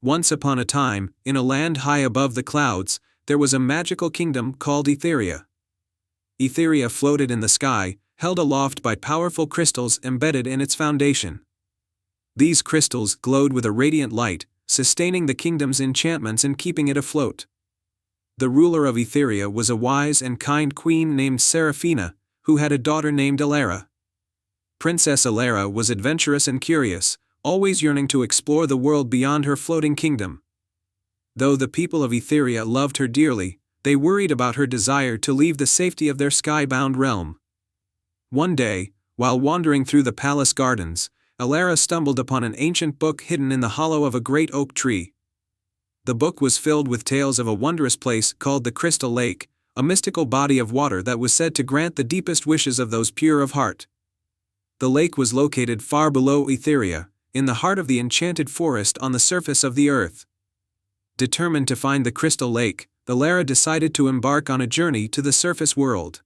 Once upon a time, in a land high above the clouds, there was a magical kingdom called Etheria. Etheria floated in the sky, held aloft by powerful crystals embedded in its foundation. These crystals glowed with a radiant light, sustaining the kingdom's enchantments and keeping it afloat. The ruler of Etheria was a wise and kind queen named Seraphina, who had a daughter named Elara. Princess Elara was adventurous and curious, always yearning to explore the world beyond her floating kingdom. Though the people of Etheria loved her dearly, they worried about her desire to leave the safety of their sky-bound realm. One day, while wandering through the palace gardens, Elara stumbled upon an ancient book hidden in the hollow of a great oak tree. The book was filled with tales of a wondrous place called the Crystal Lake, a mystical body of water that was said to grant the deepest wishes of those pure of heart. The lake was located far below Etheria, in the heart of the enchanted forest on the surface of the earth. Determined to find the Crystal Lake, Elara decided to embark on a journey to the surface world.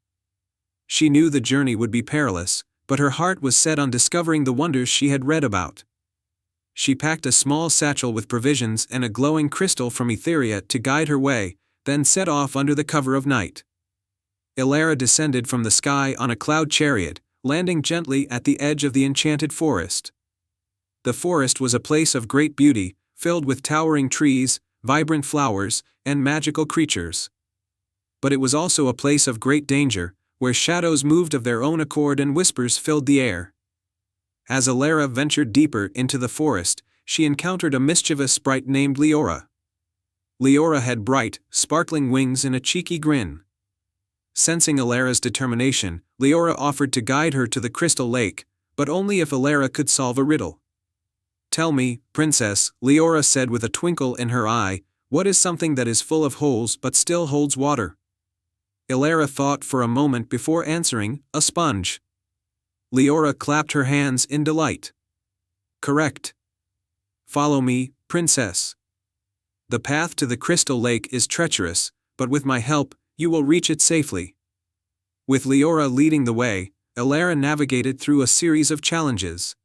She knew the journey would be perilous, but her heart was set on discovering the wonders she had read about. She packed a small satchel with provisions and a glowing crystal from Etheria to guide her way, then set off under the cover of night. Elara descended from the sky on a cloud chariot, landing gently at the edge of the enchanted forest. The forest was a place of great beauty, filled with towering trees, vibrant flowers, and magical creatures. But it was also a place of great danger, where shadows moved of their own accord and whispers filled the air. As Elara ventured deeper into the forest, she encountered a mischievous sprite named Leora. Leora had bright, sparkling wings and a cheeky grin. Sensing Elara's determination, Leora offered to guide her to the Crystal Lake, but only if Elara could solve a riddle. "Tell me, princess," Leora said with a twinkle in her eye, "what is something that is full of holes but still holds water?" Elara thought for a moment before answering, "A sponge." Leora clapped her hands in delight. "Correct. Follow me, princess. The path to the Crystal Lake is treacherous, but with my help, you will reach it safely." With Leora leading the way, Elara navigated through a series of challenges.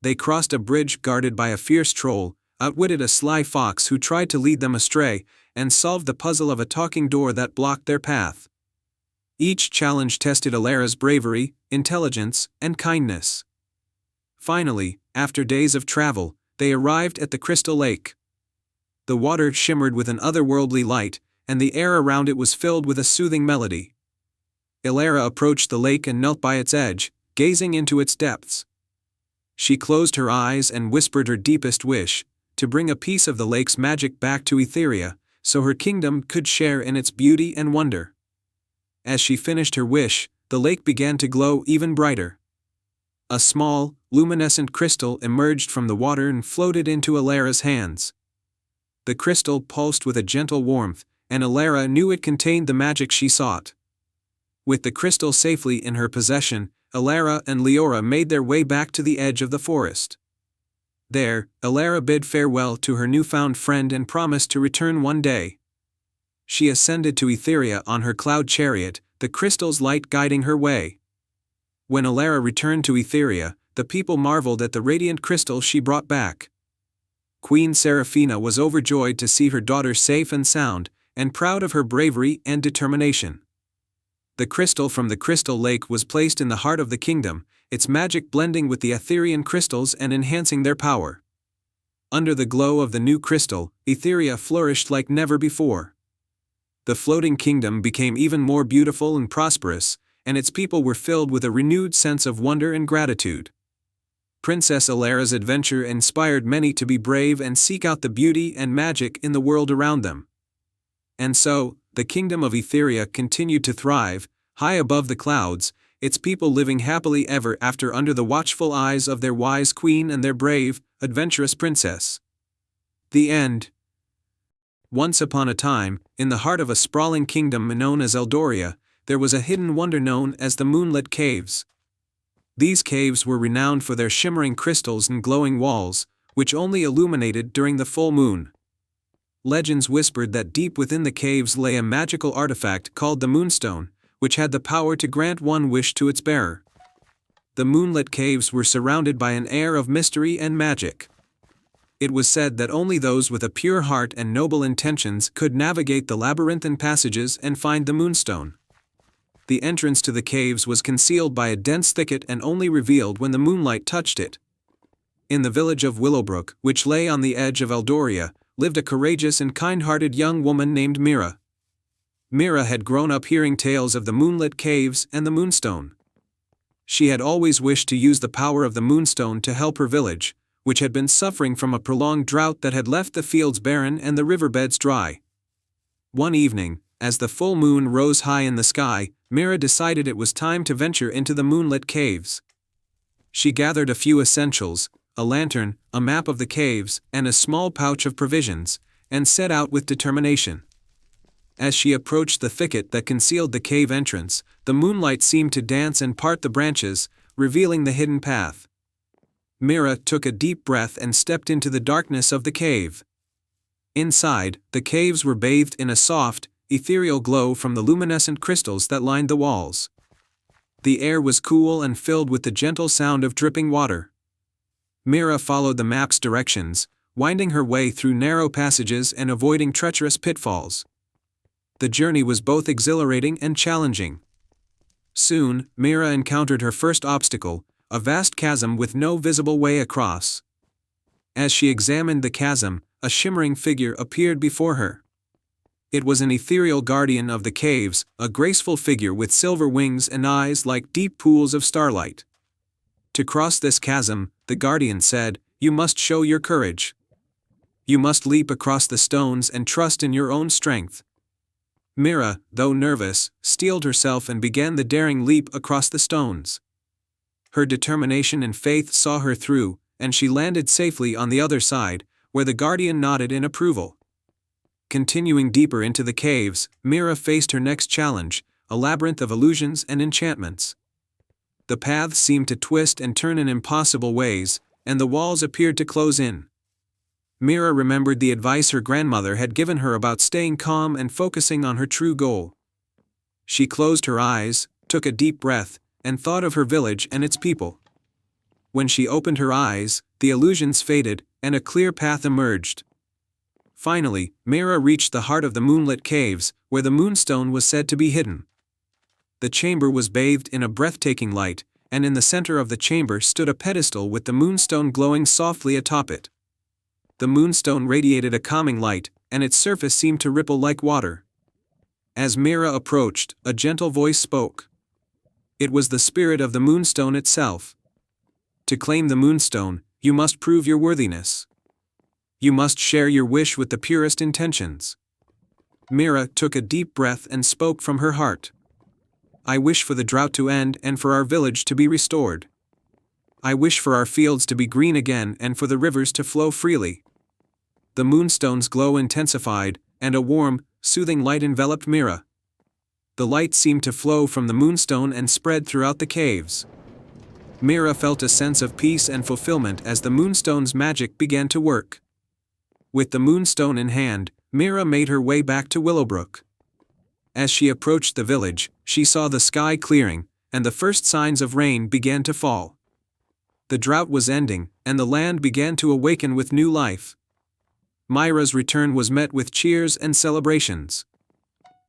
They crossed a bridge guarded by a fierce troll, outwitted a sly fox who tried to lead them astray, and solved the puzzle of a talking door that blocked their path. Each challenge tested Elara's bravery, intelligence, and kindness. Finally, after days of travel, they arrived at the Crystal Lake. The water shimmered with an otherworldly light, and the air around it was filled with a soothing melody. Elara approached the lake and knelt by its edge, gazing into its depths. She closed her eyes and whispered her deepest wish, to bring a piece of the lake's magic back to Etheria, so her kingdom could share in its beauty and wonder. As she finished her wish, the lake began to glow even brighter. A small, luminescent crystal emerged from the water and floated into Elara's hands. The crystal pulsed with a gentle warmth, and Elara knew it contained the magic she sought. With the crystal safely in her possession, Elara and Leora made their way back to the edge of the forest. There, Elara bid farewell to her newfound friend and promised to return one day. She ascended to Etheria on her cloud chariot, the crystal's light guiding her way. When Elara returned to Etheria, the people marveled at the radiant crystal she brought back. Queen Seraphina was overjoyed to see her daughter safe and sound, and proud of her bravery and determination. The crystal from the Crystal Lake was placed in the heart of the kingdom, its magic blending with the Etherian crystals and enhancing their power. Under the glow of the new crystal, Etheria flourished like never before. The floating kingdom became even more beautiful and prosperous, and its people were filled with a renewed sense of wonder and gratitude. Princess Elara's adventure inspired many to be brave and seek out the beauty and magic in the world around them. And so, the kingdom of Etheria continued to thrive, high above the clouds, its people living happily ever after under the watchful eyes of their wise queen and their brave, adventurous princess. The end. Once upon a time, in the heart of a sprawling kingdom known as Eldoria, there was a hidden wonder known as the Moonlit Caves. These caves were renowned for their shimmering crystals and glowing walls, which only illuminated during the full moon. Legends whispered that deep within the caves lay a magical artifact called the Moonstone, which had the power to grant one wish to its bearer. The moonlit caves were surrounded by an air of mystery and magic. It was said that only those with a pure heart and noble intentions could navigate the labyrinthine passages and find the Moonstone. The entrance to the caves was concealed by a dense thicket and only revealed when the moonlight touched it. In the village of Willowbrook, which lay on the edge of Eldoria, lived a courageous and kind-hearted young woman named Mira. Mira had grown up hearing tales of the moonlit caves and the Moonstone. She had always wished to use the power of the Moonstone to help her village, which had been suffering from a prolonged drought that had left the fields barren and the riverbeds dry. One evening, as the full moon rose high in the sky, Mira decided it was time to venture into the moonlit caves. She gathered a few essentials, a lantern, a map of the caves, and a small pouch of provisions, and set out with determination. As she approached the thicket that concealed the cave entrance, the moonlight seemed to dance and part the branches, revealing the hidden path. Mira took a deep breath and stepped into the darkness of the cave. Inside, the caves were bathed in a soft, ethereal glow from the luminescent crystals that lined the walls. The air was cool and filled with the gentle sound of dripping water. Mira followed the map's directions, winding her way through narrow passages and avoiding treacherous pitfalls. The journey was both exhilarating and challenging. Soon, Mira encountered her first obstacle, a vast chasm with no visible way across. As she examined the chasm, a shimmering figure appeared before her. It was an ethereal guardian of the caves, a graceful figure with silver wings and eyes like deep pools of starlight. To cross this chasm, the guardian said, "You must show your courage. You must leap across the stones and trust in your own strength." Mira, though nervous, steeled herself and began the daring leap across the stones. Her determination and faith saw her through, and she landed safely on the other side, where the guardian nodded in approval. Continuing deeper into the caves, Mira faced her next challenge, a labyrinth of illusions and enchantments. The paths seemed to twist and turn in impossible ways, and the walls appeared to close in. Mira remembered the advice her grandmother had given her about staying calm and focusing on her true goal. She closed her eyes, took a deep breath, and thought of her village and its people. When she opened her eyes, the illusions faded, and a clear path emerged. Finally, Mira reached the heart of the moonlit caves, where the Moonstone was said to be hidden. The chamber was bathed in a breathtaking light, and in the center of the chamber stood a pedestal with the Moonstone glowing softly atop it. The Moonstone radiated a calming light, and its surface seemed to ripple like water. As Mira approached, a gentle voice spoke. It was the spirit of the Moonstone itself. To claim the Moonstone, you must prove your worthiness. You must share your wish with the purest intentions. Mira took a deep breath and spoke from her heart. I wish for the drought to end and for our village to be restored. I wish for our fields to be green again and for the rivers to flow freely. The Moonstone's glow intensified, and a warm, soothing light enveloped Mira. The light seemed to flow from the Moonstone and spread throughout the caves. Mira felt a sense of peace and fulfillment as the Moonstone's magic began to work. With the Moonstone in hand, Mira made her way back to Willowbrook. As she approached the village, she saw the sky clearing, and the first signs of rain began to fall. The drought was ending, and the land began to awaken with new life. Mira's return was met with cheers and celebrations.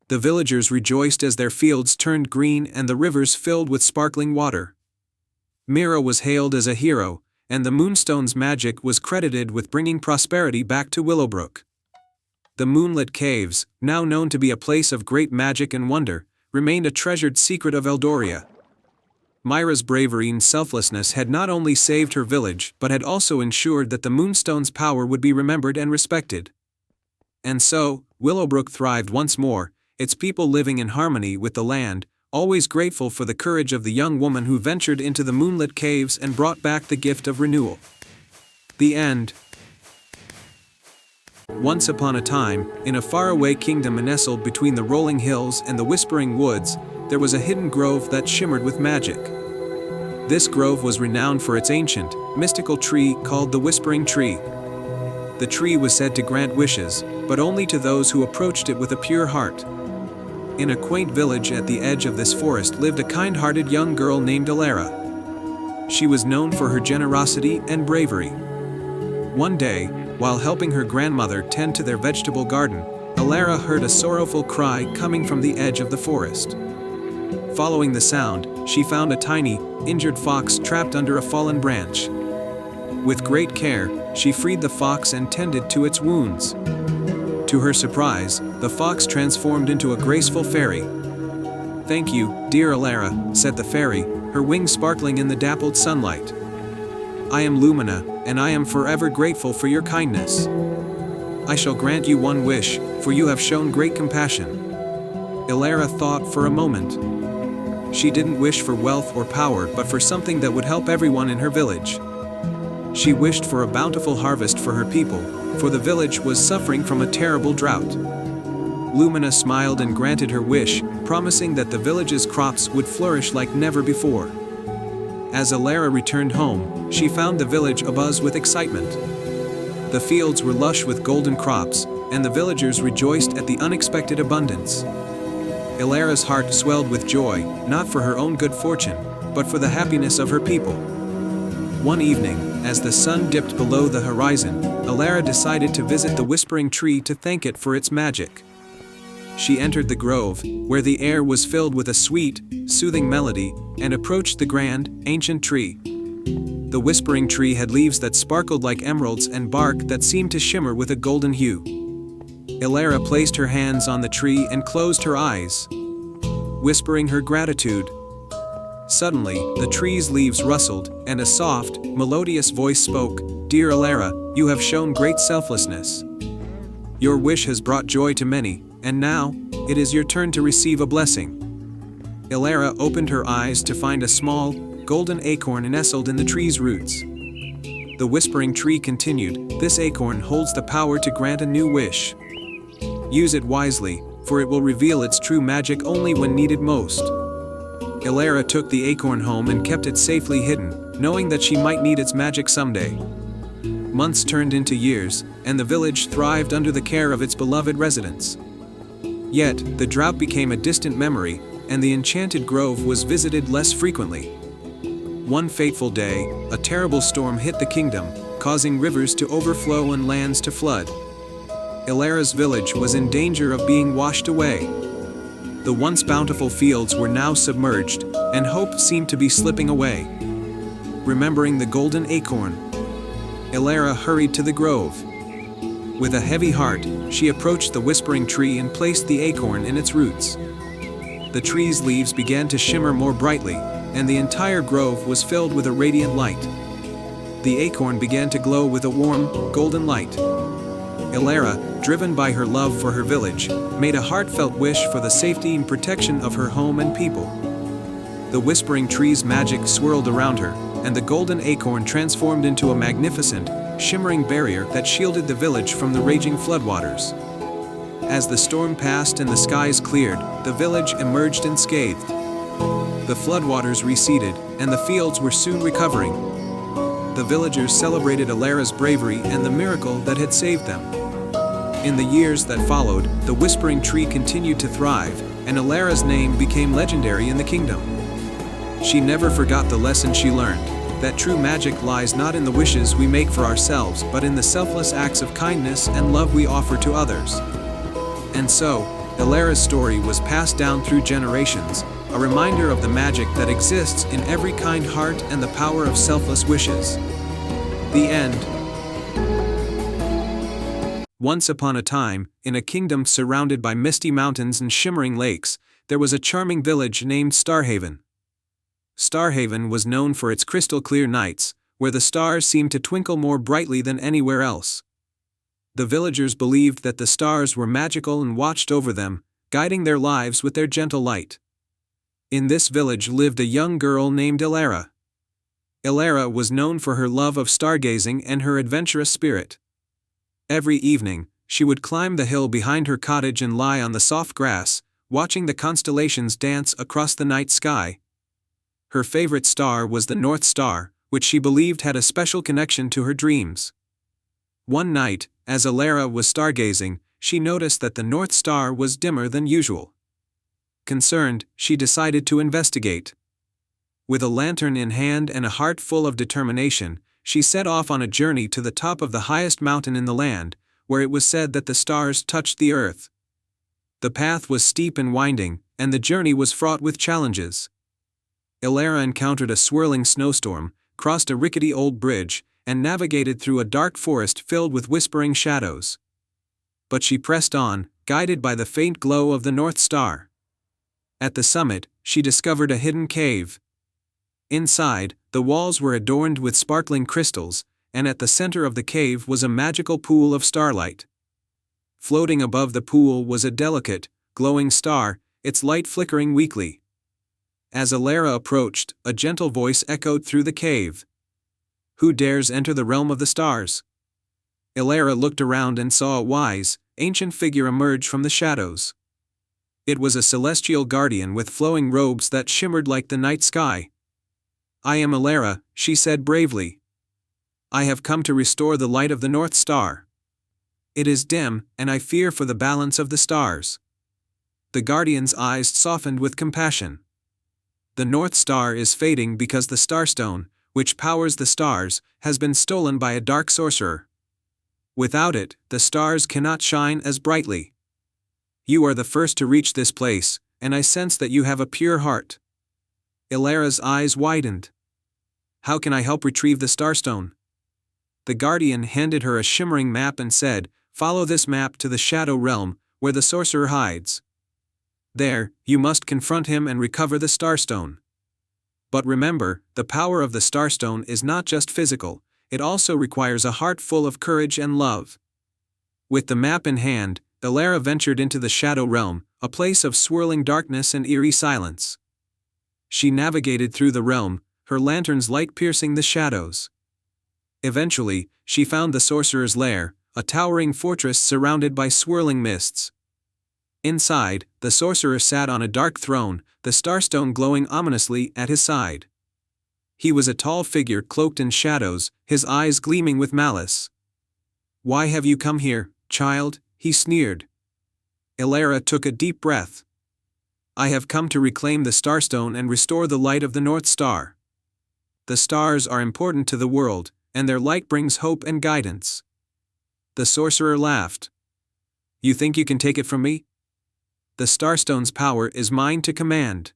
The villagers rejoiced as their fields turned green and the rivers filled with sparkling water. Mira was hailed as a hero, and the Moonstone's magic was credited with bringing prosperity back to Willowbrook. The moonlit caves, now known to be a place of great magic and wonder, remained a treasured secret of Eldoria. Mira's bravery and selflessness had not only saved her village but had also ensured that the Moonstone's power would be remembered and respected. And so, Willowbrook thrived once more, its people living in harmony with the land, always grateful for the courage of the young woman who ventured into the moonlit caves and brought back the gift of renewal. The end. Once upon a time, in a faraway kingdom nestled between the rolling hills and the whispering woods, there was a hidden grove that shimmered with magic. This grove was renowned for its ancient, mystical tree called the Whispering Tree. The tree was said to grant wishes, but only to those who approached it with a pure heart. In a quaint village at the edge of this forest lived a kind-hearted young girl named Alara. She was known for her generosity and bravery. One day, while helping her grandmother tend to their vegetable garden, Alara heard a sorrowful cry coming from the edge of the forest. Following the sound, she found a tiny, injured fox trapped under a fallen branch. With great care, she freed the fox and tended to its wounds. To her surprise, the fox transformed into a graceful fairy. "Thank you, dear Alara," said the fairy, her wings sparkling in the dappled sunlight. "I am Lumina, and I am forever grateful for your kindness. I shall grant you one wish, for you have shown great compassion." Alara thought for a moment. She didn't wish for wealth or power, but for something that would help everyone in her village. She wished for a bountiful harvest for her people, for the village was suffering from a terrible drought. Lumina smiled and granted her wish, promising that the village's crops would flourish like never before. As Alara returned home, she found the village abuzz with excitement. The fields were lush with golden crops, and the villagers rejoiced at the unexpected abundance. Alara's heart swelled with joy, not for her own good fortune, but for the happiness of her people. One evening, as the sun dipped below the horizon, Alara decided to visit the Whispering Tree to thank it for its magic. She entered the grove, where the air was filled with a sweet, soothing melody, and approached the grand, ancient tree. The Whispering Tree had leaves that sparkled like emeralds and bark that seemed to shimmer with a golden hue. Alara placed her hands on the tree and closed her eyes, whispering her gratitude. Suddenly, the tree's leaves rustled, and a soft, melodious voice spoke, "Dear Alara, you have shown great selflessness. Your wish has brought joy to many, and now, it is your turn to receive a blessing." Alara opened her eyes to find a small, golden acorn nestled in the tree's roots. The Whispering Tree continued, "This acorn holds the power to grant a new wish. Use it wisely, for it will reveal its true magic only when needed most." Alara took the acorn home and kept it safely hidden, knowing that she might need its magic someday. Months turned into years, and the village thrived under the care of its beloved residents. Yet, the drought became a distant memory, and the enchanted grove was visited less frequently. One fateful day, a terrible storm hit the kingdom, causing rivers to overflow and lands to flood. Alara's village was in danger of being washed away. The once bountiful fields were now submerged, and hope seemed to be slipping away. Remembering the golden acorn, Alara hurried to the grove. With a heavy heart, she approached the Whispering Tree and placed the acorn in its roots. The tree's leaves began to shimmer more brightly, and the entire grove was filled with a radiant light. The acorn began to glow with a warm, golden light. Alara, driven by her love for her village, made a heartfelt wish for the safety and protection of her home and people. The Whispering Tree's magic swirled around her, and the golden acorn transformed into a magnificent, shimmering barrier that shielded the village from the raging floodwaters. As the storm passed and the skies cleared, the village emerged unscathed. The floodwaters receded, and the fields were soon recovering. The villagers celebrated Alara's bravery and the miracle that had saved them. In the years that followed, the Whispering Tree continued to thrive, and Alara's name became legendary in the kingdom. She never forgot the lesson she learned, that true magic lies not in the wishes we make for ourselves but in the selfless acts of kindness and love we offer to others. And so, Alara's story was passed down through generations, a reminder of the magic that exists in every kind heart and the power of selfless wishes. The end. Once upon a time, in a kingdom surrounded by misty mountains and shimmering lakes, there was a charming village named Starhaven. Starhaven was known for its crystal-clear nights, where the stars seemed to twinkle more brightly than anywhere else. The villagers believed that the stars were magical and watched over them, guiding their lives with their gentle light. In this village lived a young girl named Alara. Alara was known for her love of stargazing and her adventurous spirit. Every evening, she would climb the hill behind her cottage and lie on the soft grass, watching the constellations dance across the night sky. Her favorite star was the North Star, which she believed had a special connection to her dreams. One night, as Alara was stargazing, she noticed that the North Star was dimmer than usual. Concerned, she decided to investigate. With a lantern in hand and a heart full of determination, she set off on a journey to the top of the highest mountain in the land, where it was said that the stars touched the earth. The path was steep and winding, and the journey was fraught with challenges. Elara encountered a swirling snowstorm, crossed a rickety old bridge, and navigated through a dark forest filled with whispering shadows. But she pressed on, guided by the faint glow of the North Star. At the summit, she discovered a hidden cave. Inside, the walls were adorned with sparkling crystals, and at the center of the cave was a magical pool of starlight. Floating above the pool was a delicate, glowing star, its light flickering weakly. As Elara approached, a gentle voice echoed through the cave. "Who dares enter the realm of the stars?" Elara looked around and saw a wise, ancient figure emerge from the shadows. It was a celestial guardian with flowing robes that shimmered like the night sky. "I am Elara," she said bravely. "I have come to restore the light of the North Star. It is dim, and I fear for the balance of the stars." The guardian's eyes softened with compassion. "The North Star is fading because the Starstone, which powers the stars, has been stolen by a dark sorcerer. Without it, the stars cannot shine as brightly. You are the first to reach this place, and I sense that you have a pure heart." Elara's eyes widened. "How can I help retrieve the Starstone?" The guardian handed her a shimmering map and said, "Follow this map to the Shadow Realm, where the sorcerer hides. There, you must confront him and recover the Starstone. But remember, the power of the Starstone is not just physical, it also requires a heart full of courage and love." With the map in hand, Elara ventured into the Shadow Realm, a place of swirling darkness and eerie silence. She navigated through the realm, her lantern's light piercing the shadows. Eventually, she found the sorcerer's lair, a towering fortress surrounded by swirling mists. Inside, the sorcerer sat on a dark throne, the Starstone glowing ominously at his side. He was a tall figure cloaked in shadows, his eyes gleaming with malice. "Why have you come here, child?" he sneered. Elara took a deep breath. "I have come to reclaim the Starstone and restore the light of the North Star. The stars are important to the world, and their light brings hope and guidance." The sorcerer laughed. "You think you can take it from me? The Starstone's power is mine to command."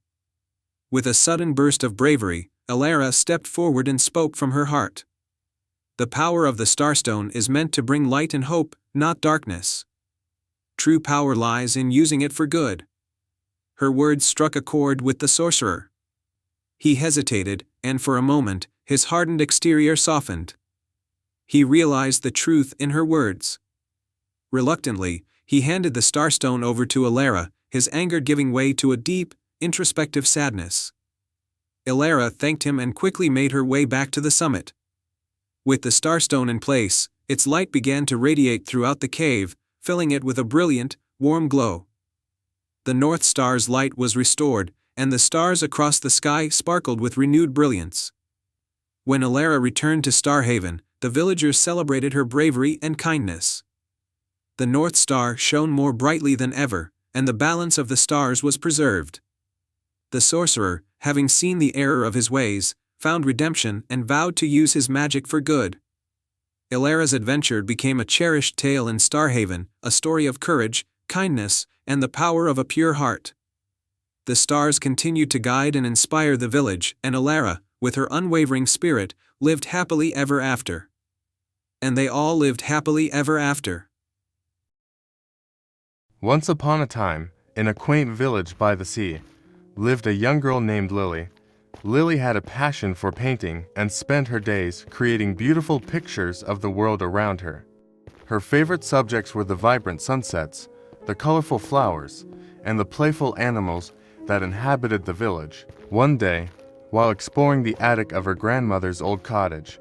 With a sudden burst of bravery, Elara stepped forward and spoke from her heart. "The power of the Starstone is meant to bring light and hope, not darkness. True power lies in using it for good." Her words struck a chord with the sorcerer. He hesitated, and for a moment, his hardened exterior softened. He realized the truth in her words. Reluctantly, he handed the Starstone over to Elara, his anger giving way to a deep, introspective sadness. Elara thanked him and quickly made her way back to the summit. With the Starstone in place, its light began to radiate throughout the cave, filling it with a brilliant, warm glow. The North Star's light was restored, and the stars across the sky sparkled with renewed brilliance. When Elara returned to Starhaven, the villagers celebrated her bravery and kindness. The North Star shone more brightly than ever, and the balance of the stars was preserved. The sorcerer, having seen the error of his ways, found redemption and vowed to use his magic for good. Elara's adventure became a cherished tale in Starhaven, a story of courage, kindness, and the power of a pure heart. The stars continued to guide and inspire the village, and Elara, with her unwavering spirit, lived happily ever after. And they all lived happily ever after. Once upon a time, in a quaint village by the sea, lived a young girl named Lily. Lily had a passion for painting and spent her days creating beautiful pictures of the world around her. Her favorite subjects were the vibrant sunsets, the colorful flowers, and the playful animals that inhabited the village. One day, while exploring the attic of her grandmother's old cottage,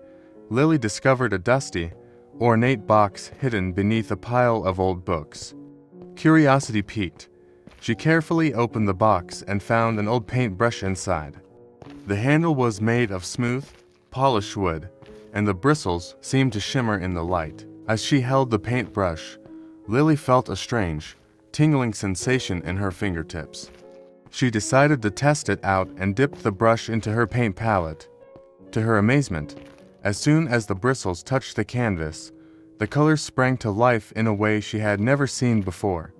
Lily discovered a dusty, ornate box hidden beneath a pile of old books. Curiosity piqued. She carefully opened the box and found an old paintbrush inside. The handle was made of smooth, polished wood, and the bristles seemed to shimmer in the light. As she held the paintbrush, Lily felt a strange, tingling sensation in her fingertips. She decided to test it out and dipped the brush into her paint palette. To her amazement, As soon as the bristles touched the canvas, the colors sprang to life in a way she had never seen before.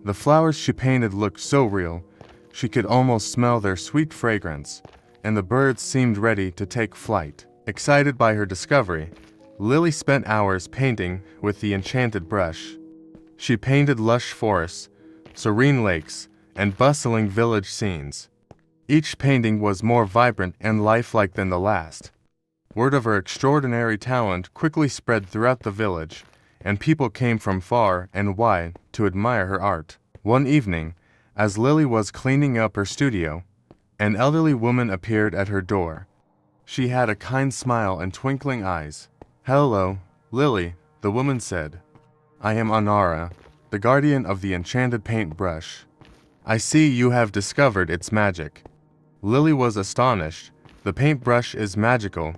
The flowers she painted looked so real, she could almost smell their sweet fragrance, and the birds seemed ready to take flight. Excited by her discovery, Lily spent hours painting with the enchanted brush. She painted lush forests, serene lakes, and bustling village scenes. Each painting was more vibrant and lifelike than the last. Word of her extraordinary talent quickly spread throughout the village, and people came from far and wide to admire her art. One evening, as Lily was cleaning up her studio, an elderly woman appeared at her door. She had a kind smile and twinkling eyes. "Hello, Lily," the woman said. "I am Anara, the guardian of the enchanted paintbrush. I see you have discovered its magic." Lily was astonished. "The paintbrush is magical.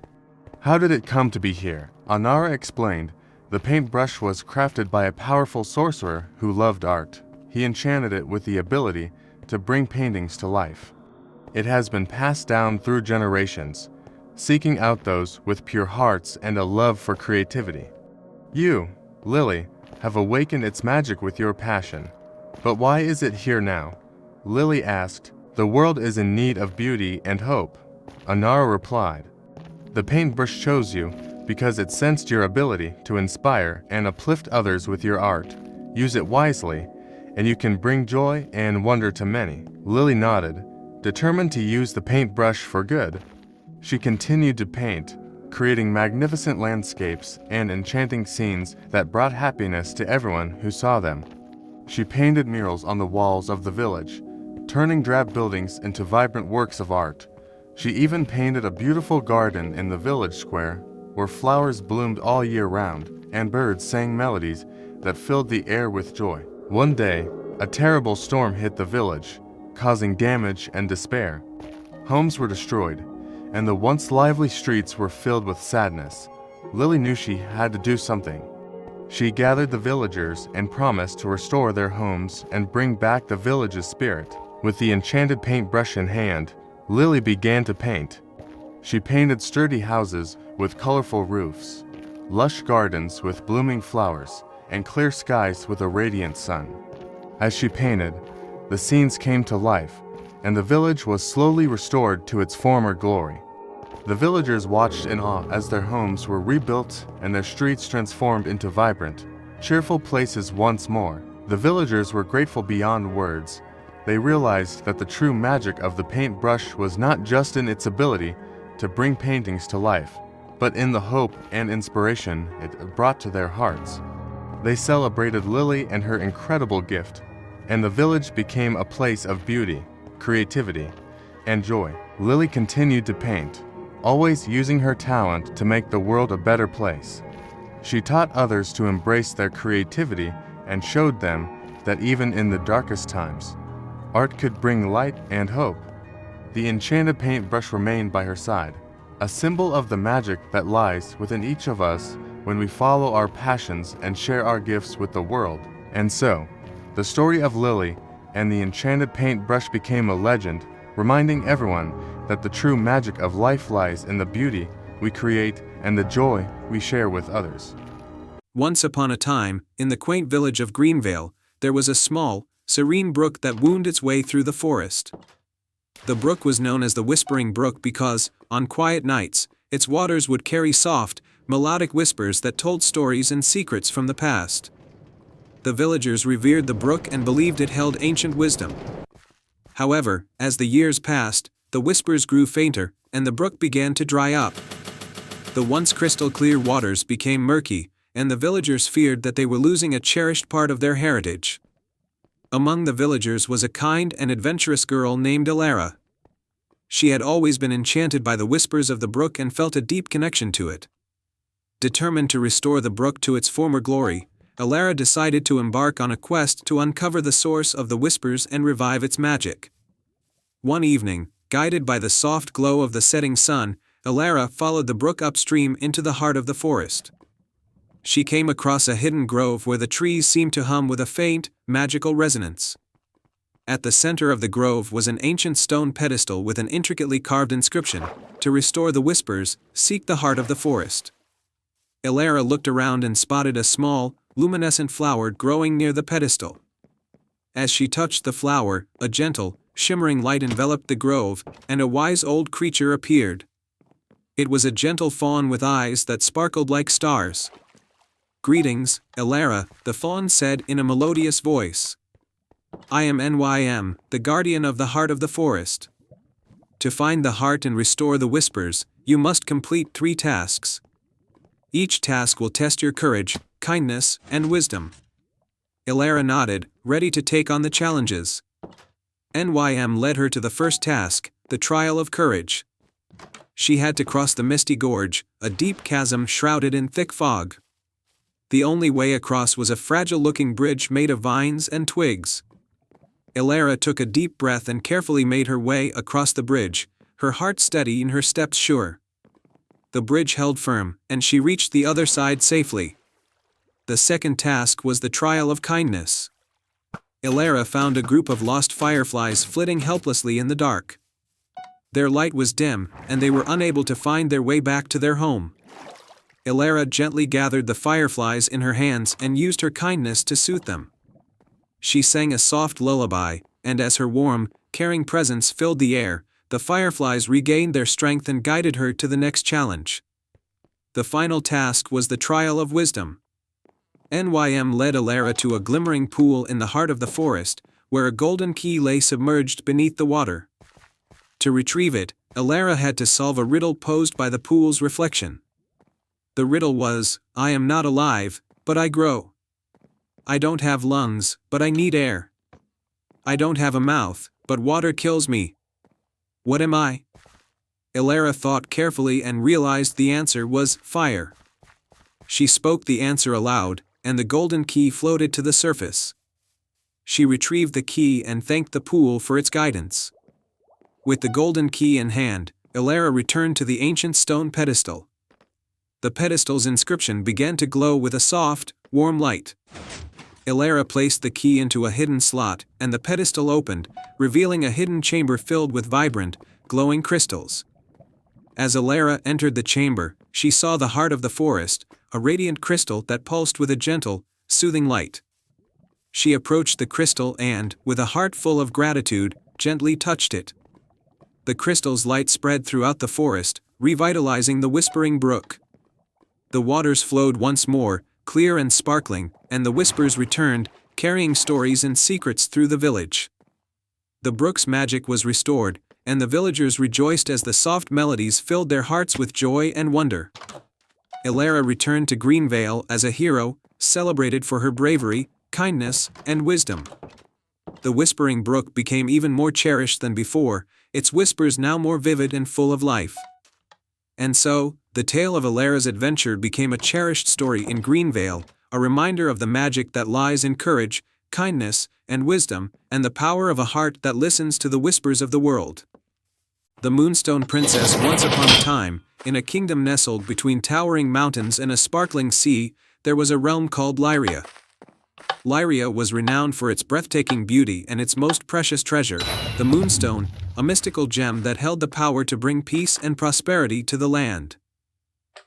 How did it come to be here?" Anara explained. "The paintbrush was crafted by a powerful sorcerer who loved art. He enchanted it with the ability to bring paintings to life. It has been passed down through generations, seeking out those with pure hearts and a love for creativity. You, Lily, have awakened its magic with your passion. But why is it here now?" Lily asked. "The world is in need of beauty and hope," Anara replied. "The paintbrush chose you because it sensed your ability to inspire and uplift others with your art. Use it wisely, and you can bring joy and wonder to many." Lily nodded, determined to use the paintbrush for good. She continued to paint, creating magnificent landscapes and enchanting scenes that brought happiness to everyone who saw them. She painted murals on the walls of the village, turning drab buildings into vibrant works of art. She even painted a beautiful garden in the village square, where flowers bloomed all year round, and birds sang melodies that filled the air with joy. One day, a terrible storm hit the village, causing damage and despair. Homes were destroyed, and the once lively streets were filled with sadness. Lily knew she had to do something. She gathered the villagers and promised to restore their homes and bring back the village's spirit. With the enchanted paintbrush in hand, Lily began to paint. She painted sturdy houses with colorful roofs, lush gardens with blooming flowers, and clear skies with a radiant sun. As she painted, the scenes came to life, and the village was slowly restored to its former glory. The villagers watched in awe as their homes were rebuilt and their streets transformed into vibrant, cheerful places once more. The villagers were grateful beyond words. They realized that the true magic of the paintbrush was not just in its ability to bring paintings to life, but in the hope and inspiration it brought to their hearts. They celebrated Lily and her incredible gift, and the village became a place of beauty, creativity, and joy. Lily continued to paint, always using her talent to make the world a better place. She taught others to embrace their creativity and showed them that even in the darkest times, art could bring light and hope. The enchanted paintbrush remained by her side, a symbol of the magic that lies within each of us when we follow our passions and share our gifts with the world. And so, the story of Lily and the enchanted paintbrush became a legend, reminding everyone that the true magic of life lies in the beauty we create and the joy we share with others. Once upon a time, in the quaint village of Greenvale, there was a small, serene brook that wound its way through the forest. The brook was known as the Whispering Brook because, on quiet nights, its waters would carry soft, melodic whispers that told stories and secrets from the past. The villagers revered the brook and believed it held ancient wisdom. However, as the years passed, the whispers grew fainter, and the brook began to dry up. The once crystal-clear waters became murky, and the villagers feared that they were losing a cherished part of their heritage. Among the villagers was a kind and adventurous girl named Alara. She had always been enchanted by the whispers of the brook and felt a deep connection to it. Determined to restore the brook to its former glory, Alara decided to embark on a quest to uncover the source of the whispers and revive its magic. One evening, guided by the soft glow of the setting sun, Alara followed the brook upstream into the heart of the forest. She came across a hidden grove where the trees seemed to hum with a faint, magical resonance. At the center of the grove was an ancient stone pedestal with an intricately carved inscription, "To restore the whispers, seek the heart of the forest." Elara looked around and spotted a small, luminescent flower growing near the pedestal. As she touched the flower, a gentle, shimmering light enveloped the grove, and a wise old creature appeared. It was a gentle fawn with eyes that sparkled like stars. "Greetings, Elara," the fawn said in a melodious voice. "I am Nym, the guardian of the heart of the forest. To find the heart and restore the whispers, you must complete 3 tasks. Each task will test your courage, kindness, and wisdom." Elara nodded, ready to take on the challenges. Nym led her to the first task, the trial of courage. She had to cross the misty gorge, a deep chasm shrouded in thick fog. The only way across was a fragile-looking bridge made of vines and twigs. Elara took a deep breath and carefully made her way across the bridge, her heart steady and her steps sure. The bridge held firm, and she reached the other side safely. The second task was the trial of kindness. Elara found a group of lost fireflies flitting helplessly in the dark. Their light was dim, and they were unable to find their way back to their home. Elara gently gathered the fireflies in her hands and used her kindness to soothe them. She sang a soft lullaby, and as her warm, caring presence filled the air, the fireflies regained their strength and guided her to the next challenge. The final task was the trial of wisdom. Nym led Elara to a glimmering pool in the heart of the forest, where a golden key lay submerged beneath the water. To retrieve it, Elara had to solve a riddle posed by the pool's reflection. The riddle was, "I am not alive, but I grow. I don't have lungs, but I need air. I don't have a mouth, but water kills me. What am I?" Elara thought carefully and realized the answer was fire. She spoke the answer aloud, and the golden key floated to the surface. She retrieved the key and thanked the pool for its guidance. With the golden key in hand, Elara returned to the ancient stone pedestal. The pedestal's inscription began to glow with a soft, warm light. Elara placed the key into a hidden slot, and the pedestal opened, revealing a hidden chamber filled with vibrant, glowing crystals. As Elara entered the chamber, she saw the heart of the forest, a radiant crystal that pulsed with a gentle, soothing light. She approached the crystal and, with a heart full of gratitude, gently touched it. The crystal's light spread throughout the forest, revitalizing the whispering brook. The waters flowed once more, clear and sparkling, and the whispers returned, carrying stories and secrets through the village. The brook's magic was restored, and the villagers rejoiced as the soft melodies filled their hearts with joy and wonder. Elara returned to Greenvale as a hero, celebrated for her bravery, kindness, and wisdom. The whispering brook became even more cherished than before, its whispers now more vivid and full of life. And so, the tale of Elara's adventure became a cherished story in Greenvale, a reminder of the magic that lies in courage, kindness, and wisdom, and the power of a heart that listens to the whispers of the world. The Moonstone Princess. Once upon a time, in a kingdom nestled between towering mountains and a sparkling sea, there was a realm called Lyria. Lyria was renowned for its breathtaking beauty and its most precious treasure, the Moonstone, a mystical gem that held the power to bring peace and prosperity to the land.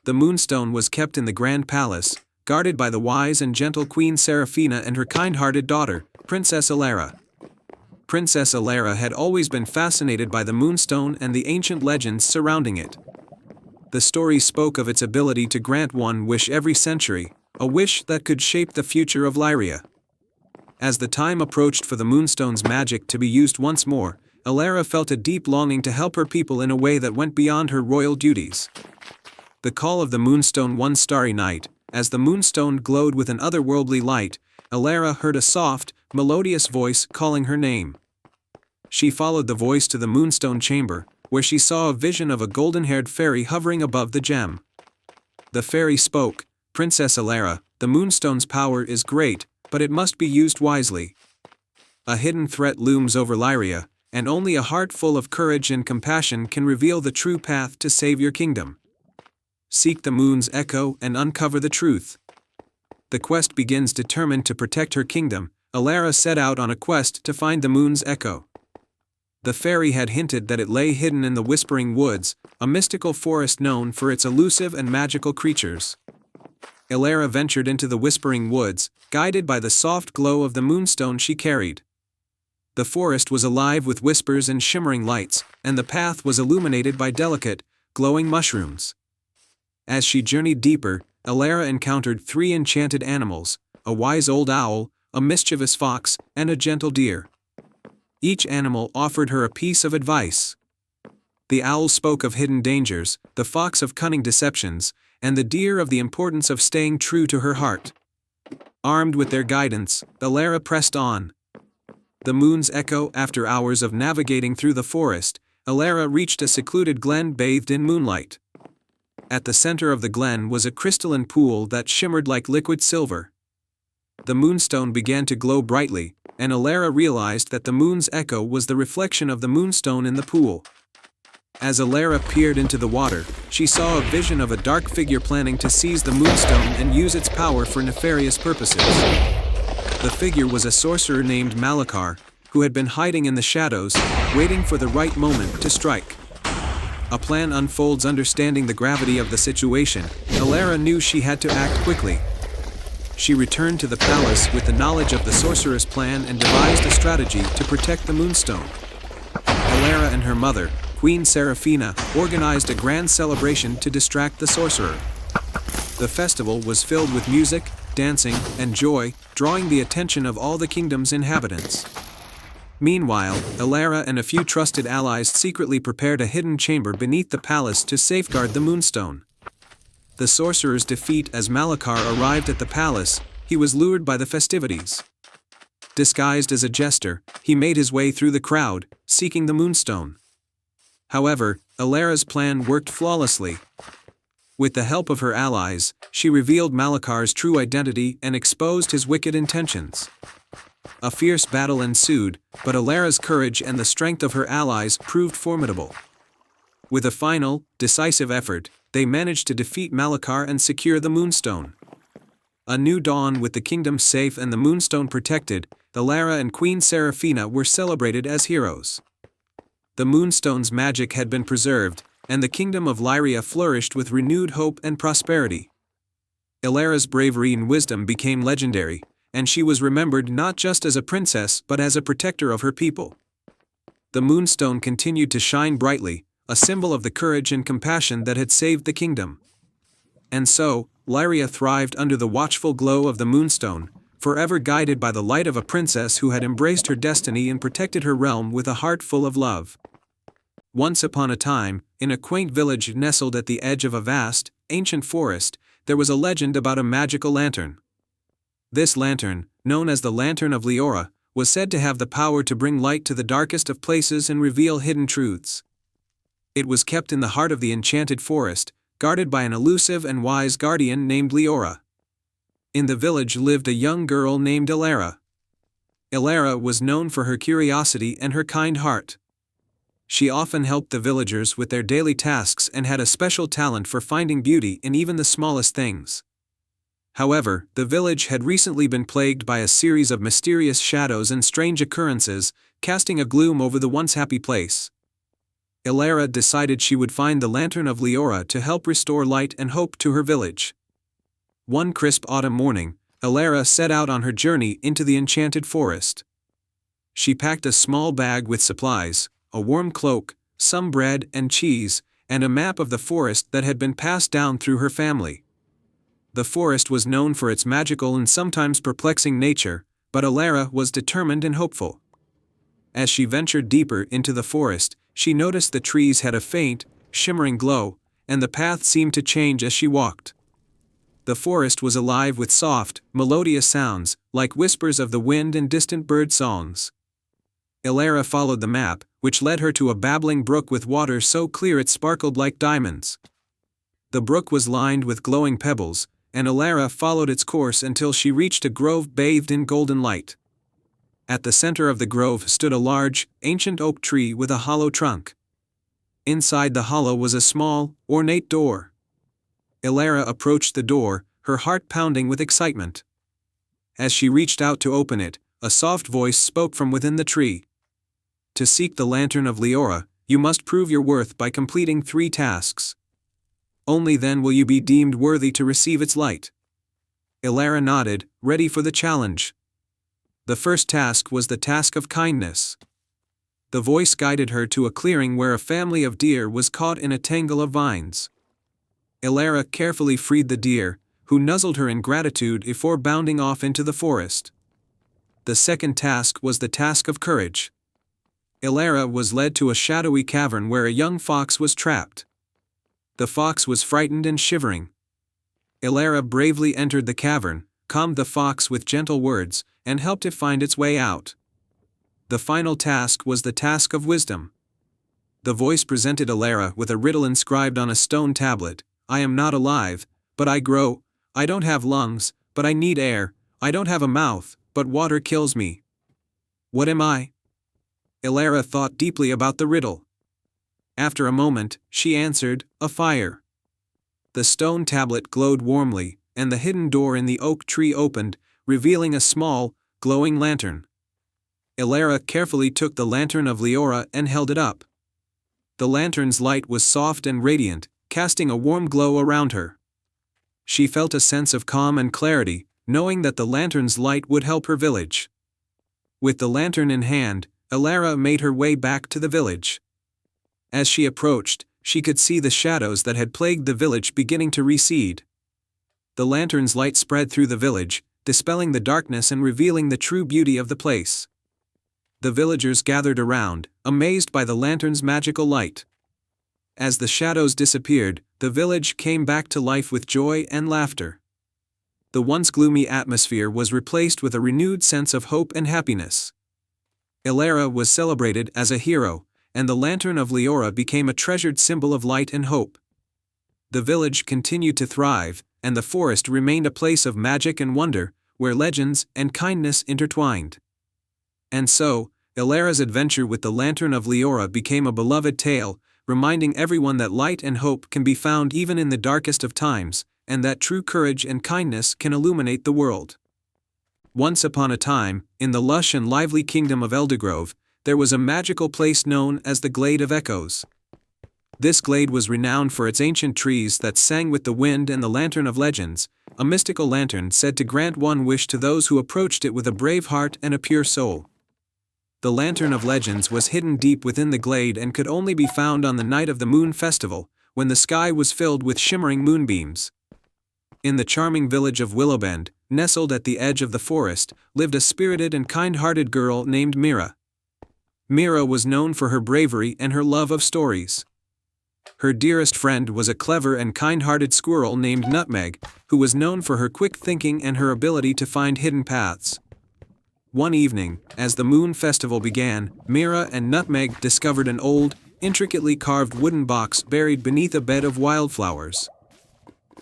The Moonstone was kept in the Grand Palace, guarded by the wise and gentle Queen Seraphina and her kind-hearted daughter, Princess Elara. Princess Elara had always been fascinated by the Moonstone and the ancient legends surrounding it. The story spoke of its ability to grant one wish every century, a wish that could shape the future of Lyria. As the time approached for the Moonstone's magic to be used once more, Elara felt a deep longing to help her people in a way that went beyond her royal duties. The call of the Moonstone. One starry night, as the Moonstone glowed with an otherworldly light, Elara heard a soft, melodious voice calling her name. She followed the voice to the Moonstone chamber, where she saw a vision of a golden-haired fairy hovering above the gem. The fairy spoke, "Princess Elara, the Moonstone's power is great, but it must be used wisely. A hidden threat looms over Lyria, and only a heart full of courage and compassion can reveal the true path to save your kingdom. Seek the moon's echo and uncover the truth." The quest begins. Determined to protect her kingdom, Elara set out on a quest to find the moon's echo. The fairy had hinted that it lay hidden in the Whispering Woods, a mystical forest known for its elusive and magical creatures. Elara ventured into the Whispering Woods, guided by the soft glow of the moonstone she carried. The forest was alive with whispers and shimmering lights, and the path was illuminated by delicate, glowing mushrooms. As she journeyed deeper, Elara encountered 3 enchanted animals: a wise old owl, a mischievous fox, and a gentle deer. Each animal offered her a piece of advice. The owl spoke of hidden dangers, the fox of cunning deceptions, and the deer of the importance of staying true to her heart. Armed with their guidance, Elara pressed on. The moon's echo. After hours of navigating through the forest, Elara reached a secluded glen bathed in moonlight. At the center of the glen was a crystalline pool that shimmered like liquid silver. The moonstone began to glow brightly, and Elara realized that the moon's echo was the reflection of the moonstone in the pool. As Elara peered into the water, she saw a vision of a dark figure planning to seize the moonstone and use its power for nefarious purposes. The figure was a sorcerer named Malakar, who had been hiding in the shadows, waiting for the right moment to strike. A plan unfolds. Understanding the gravity of the situation, Elara knew she had to act quickly. She returned to the palace with the knowledge of the sorcerer's plan and devised a strategy to protect the moonstone. Elara and her mother, Queen Seraphina, organized a grand celebration to distract the sorcerer. The festival was filled with music, dancing, and joy, drawing the attention of all the kingdom's inhabitants. Meanwhile, Elara and a few trusted allies secretly prepared a hidden chamber beneath the palace to safeguard the moonstone. The sorcerer's defeat. As Malakar arrived at the palace, he was lured by the festivities. Disguised as a jester, he made his way through the crowd, seeking the moonstone. However, Elara's plan worked flawlessly. With the help of her allies, she revealed Malakar's true identity and exposed his wicked intentions. A fierce battle ensued, but Elara's courage and the strength of her allies proved formidable. With a final, decisive effort, they managed to defeat Malakar and secure the moonstone. A new dawn. With the kingdom safe and the moonstone protected, Elara and Queen Seraphina were celebrated as heroes. The moonstone's magic had been preserved, and the kingdom of Lyria flourished with renewed hope and prosperity. Elara's bravery and wisdom became legendary, and she was remembered not just as a princess but as a protector of her people. The moonstone continued to shine brightly, a symbol of the courage and compassion that had saved the kingdom. And so, Lyria thrived under the watchful glow of the moonstone, forever guided by the light of a princess who had embraced her destiny and protected her realm with a heart full of love. Once upon a time, in a quaint village nestled at the edge of a vast, ancient forest, there was a legend about a magical lantern. This lantern, known as the Lantern of Leora, was said to have the power to bring light to the darkest of places and reveal hidden truths. It was kept in the heart of the enchanted forest, guarded by an elusive and wise guardian named Leora. In the village lived a young girl named Elara. Elara was known for her curiosity and her kind heart. She often helped the villagers with their daily tasks and had a special talent for finding beauty in even the smallest things. However, the village had recently been plagued by a series of mysterious shadows and strange occurrences, casting a gloom over the once happy place. Elara decided she would find the Lantern of Leora to help restore light and hope to her village. One crisp autumn morning, Elara set out on her journey into the enchanted forest. She packed a small bag with supplies, a warm cloak, some bread and cheese, and a map of the forest that had been passed down through her family. The forest was known for its magical and sometimes perplexing nature, but Elara was determined and hopeful. As she ventured deeper into the forest, she noticed the trees had a faint, shimmering glow, and the path seemed to change as she walked. The forest was alive with soft, melodious sounds, like whispers of the wind and distant bird songs. Elara followed the map, which led her to a babbling brook with water so clear it sparkled like diamonds. The brook was lined with glowing pebbles, and Elara followed its course until she reached a grove bathed in golden light. At the center of the grove stood a large, ancient oak tree with a hollow trunk. Inside the hollow was a small, ornate door. Elara approached the door, her heart pounding with excitement. As she reached out to open it, a soft voice spoke from within the tree. To seek the lantern of Leora, you must prove your worth by completing 3 tasks. Only then will you be deemed worthy to receive its light. Elara nodded, ready for the challenge. The first task was the task of kindness. The voice guided her to a clearing where a family of deer was caught in a tangle of vines. Elara carefully freed the deer, who nuzzled her in gratitude before bounding off into the forest. The second task was the task of courage. Elara was led to a shadowy cavern where a young fox was trapped. The fox was frightened and shivering. Elara bravely entered the cavern, calmed the fox with gentle words, and helped it find its way out. The final task was the task of wisdom. The voice presented Elara with a riddle inscribed on a stone tablet. I am not alive, but I grow. I don't have lungs, but I need air. I don't have a mouth, but water kills me. What am I? Elara thought deeply about the riddle. After a moment, she answered, a fire. The stone tablet glowed warmly, and the hidden door in the oak tree opened, revealing a small, glowing lantern. Elara carefully took the lantern of Leora and held it up. The lantern's light was soft and radiant, casting a warm glow around her. She felt a sense of calm and clarity, knowing that the lantern's light would help her village. With the lantern in hand, Elara made her way back to the village. As she approached, she could see the shadows that had plagued the village beginning to recede. The lantern's light spread through the village, dispelling the darkness and revealing the true beauty of the place. The villagers gathered around, amazed by the lantern's magical light. As the shadows disappeared, the village came back to life with joy and laughter. The once gloomy atmosphere was replaced with a renewed sense of hope and happiness. Elara was celebrated as a hero, and the lantern of Leora became a treasured symbol of light and hope. The village continued to thrive, and the forest remained a place of magic and wonder, where legends and kindness intertwined. And so, Elara's adventure with the lantern of Leora became a beloved tale, reminding everyone that light and hope can be found even in the darkest of times, and that true courage and kindness can illuminate the world. Once upon a time, in the lush and lively kingdom of Eldergrove, there was a magical place known as the Glade of Echoes. This glade was renowned for its ancient trees that sang with the wind and the Lantern of Legends, a mystical lantern said to grant one wish to those who approached it with a brave heart and a pure soul. The Lantern of Legends was hidden deep within the glade and could only be found on the night of the Moon Festival, when the sky was filled with shimmering moonbeams. In the charming village of Willowbend, nestled at the edge of the forest, lived a spirited and kind-hearted girl named Mira. Mira was known for her bravery and her love of stories. Her dearest friend was a clever and kind-hearted squirrel named Nutmeg, who was known for her quick thinking and her ability to find hidden paths. One evening, as the Moon Festival began, Mira and Nutmeg discovered an old, intricately carved wooden box buried beneath a bed of wildflowers.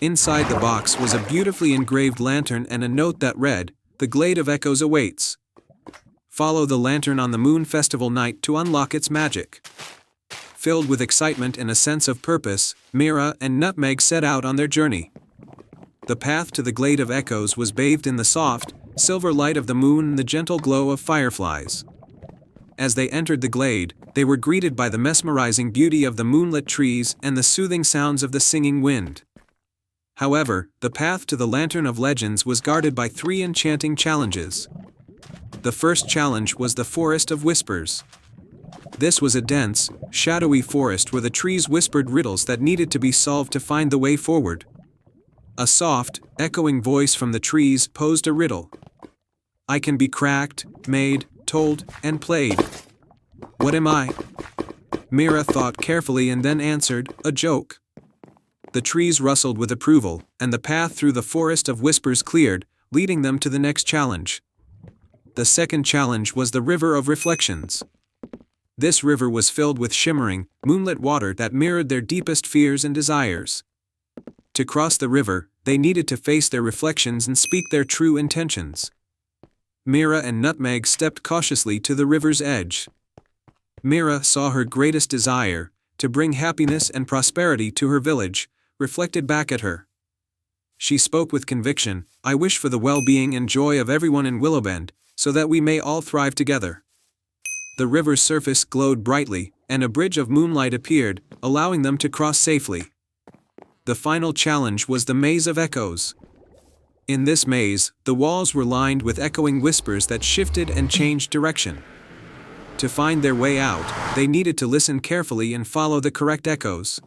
Inside the box was a beautifully engraved lantern and a note that read, "The Glade of Echoes awaits. Follow the lantern on the Moon Festival night to unlock its magic." Filled with excitement and a sense of purpose, Mira and Nutmeg set out on their journey. The path to the Glade of Echoes was bathed in the soft, silver light of the moon and the gentle glow of fireflies. As they entered the glade, they were greeted by the mesmerizing beauty of the moonlit trees and the soothing sounds of the singing wind. However, the path to the Lantern of Legends was guarded by 3 enchanting challenges. The first challenge was the Forest of Whispers. This was a dense, shadowy forest where the trees whispered riddles that needed to be solved to find the way forward. A soft, echoing voice from the trees posed a riddle. I can be cracked, made, told, and played. What am I? Mira thought carefully and then answered, a joke. The trees rustled with approval, and the path through the Forest of Whispers cleared, leading them to the next challenge. The second challenge was the River of Reflections. This river was filled with shimmering, moonlit water that mirrored their deepest fears and desires. To cross the river, they needed to face their reflections and speak their true intentions. Mira and Nutmeg stepped cautiously to the river's edge. Mira saw her greatest desire, to bring happiness and prosperity to her village, reflected back at her. She spoke with conviction, I wish for the well-being and joy of everyone in Willowbend, so that we may all thrive together. The river's surface glowed brightly, and a bridge of moonlight appeared, allowing them to cross safely. The final challenge was the Maze of Echoes. In this maze, the walls were lined with echoing whispers that shifted and changed direction. To find their way out, they needed to listen carefully and follow the correct echoes.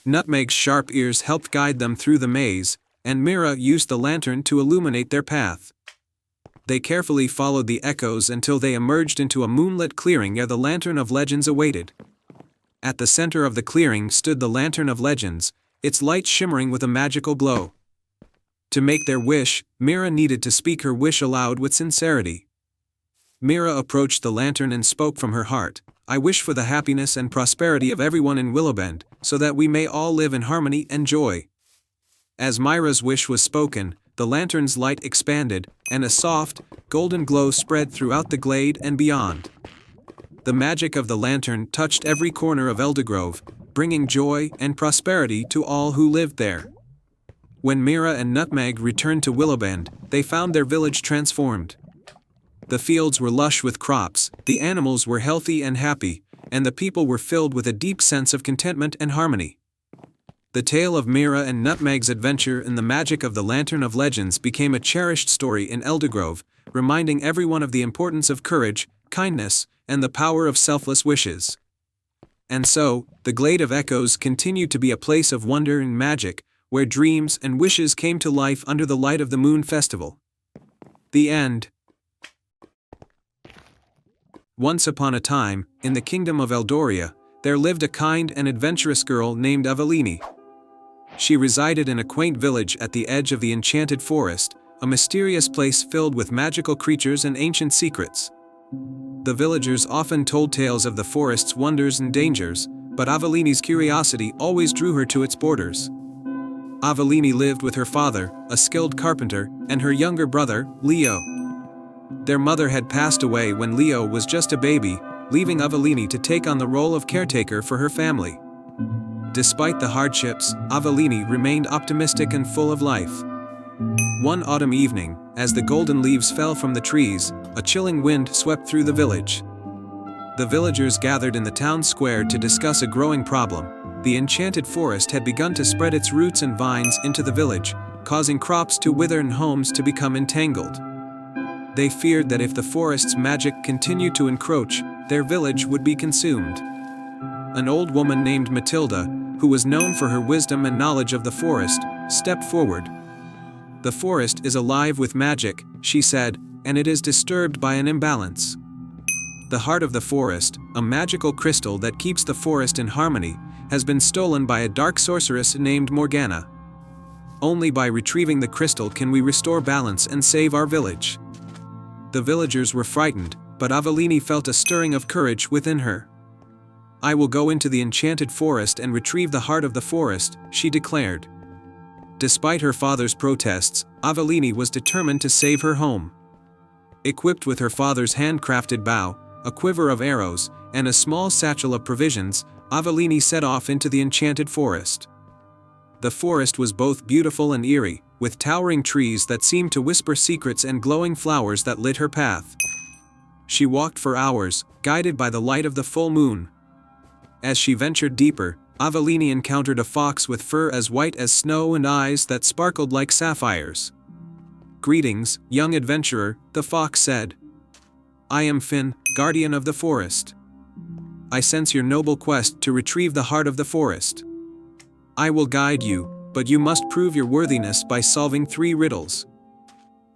Nutmeg's sharp ears helped guide them through the maze, and Mira used the lantern to illuminate their path. They carefully followed the echoes until they emerged into a moonlit clearing where the Lantern of Legends awaited. At the center of the clearing stood the Lantern of Legends, its light shimmering with a magical glow. To make their wish, Mira needed to speak her wish aloud with sincerity. Mira approached the lantern and spoke from her heart, "I wish for the happiness and prosperity of everyone in Willowbend, so that we may all live in harmony and joy." As Mira's wish was spoken, the lantern's light expanded, and a soft, golden glow spread throughout the glade and beyond. The magic of the lantern touched every corner of Eldergrove, bringing joy and prosperity to all who lived there. When Mira and Nutmeg returned to Willowbend, they found their village transformed. The fields were lush with crops, the animals were healthy and happy, and the people were filled with a deep sense of contentment and harmony. The tale of Mira and Nutmeg's adventure in the magic of the Lantern of Legends became a cherished story in Eldergrove, reminding everyone of the importance of courage, kindness, and the power of selfless wishes. And so, the Glade of Echoes continued to be a place of wonder and magic, where dreams and wishes came to life under the light of the Moon Festival. The end. Once upon a time, in the kingdom of Eldoria, there lived a kind and adventurous girl named Avellini. She resided in a quaint village at the edge of the Enchanted Forest, a mysterious place filled with magical creatures and ancient secrets. The villagers often told tales of the forest's wonders and dangers, but Avellini's curiosity always drew her to its borders. Avellini lived with her father, a skilled carpenter, and her younger brother, Leo. Their mother had passed away when Leo was just a baby, leaving Avellini to take on the role of caretaker for her family. Despite the hardships, Avellini remained optimistic and full of life. One autumn evening, as the golden leaves fell from the trees, a chilling wind swept through the village. The villagers gathered in the town square to discuss a growing problem. The enchanted forest had begun to spread its roots and vines into the village, causing crops to wither and homes to become entangled. They feared that if the forest's magic continued to encroach, their village would be consumed. An old woman named Matilda, who was known for her wisdom and knowledge of the forest, stepped forward. "The forest is alive with magic," she said, "and it is disturbed by an imbalance. The heart of the forest, a magical crystal that keeps the forest in harmony, has been stolen by a dark sorceress named Morgana. Only by retrieving the crystal can we restore balance and save our village." The villagers were frightened, but Avellini felt a stirring of courage within her. "I will go into the enchanted forest and retrieve the heart of the forest," she declared. Despite her father's protests, Avellini was determined to save her home. Equipped with her father's handcrafted bow, a quiver of arrows, and a small satchel of provisions, Avellini set off into the enchanted forest. The forest was both beautiful and eerie, with towering trees that seemed to whisper secrets and glowing flowers that lit her path. She walked for hours, guided by the light of the full moon. As she ventured deeper, Avellini encountered a fox with fur as white as snow and eyes that sparkled like sapphires. "Greetings, young adventurer," the fox said. "I am Finn, guardian of the forest. I sense your noble quest to retrieve the heart of the forest. I will guide you, but you must prove your worthiness by solving 3 riddles."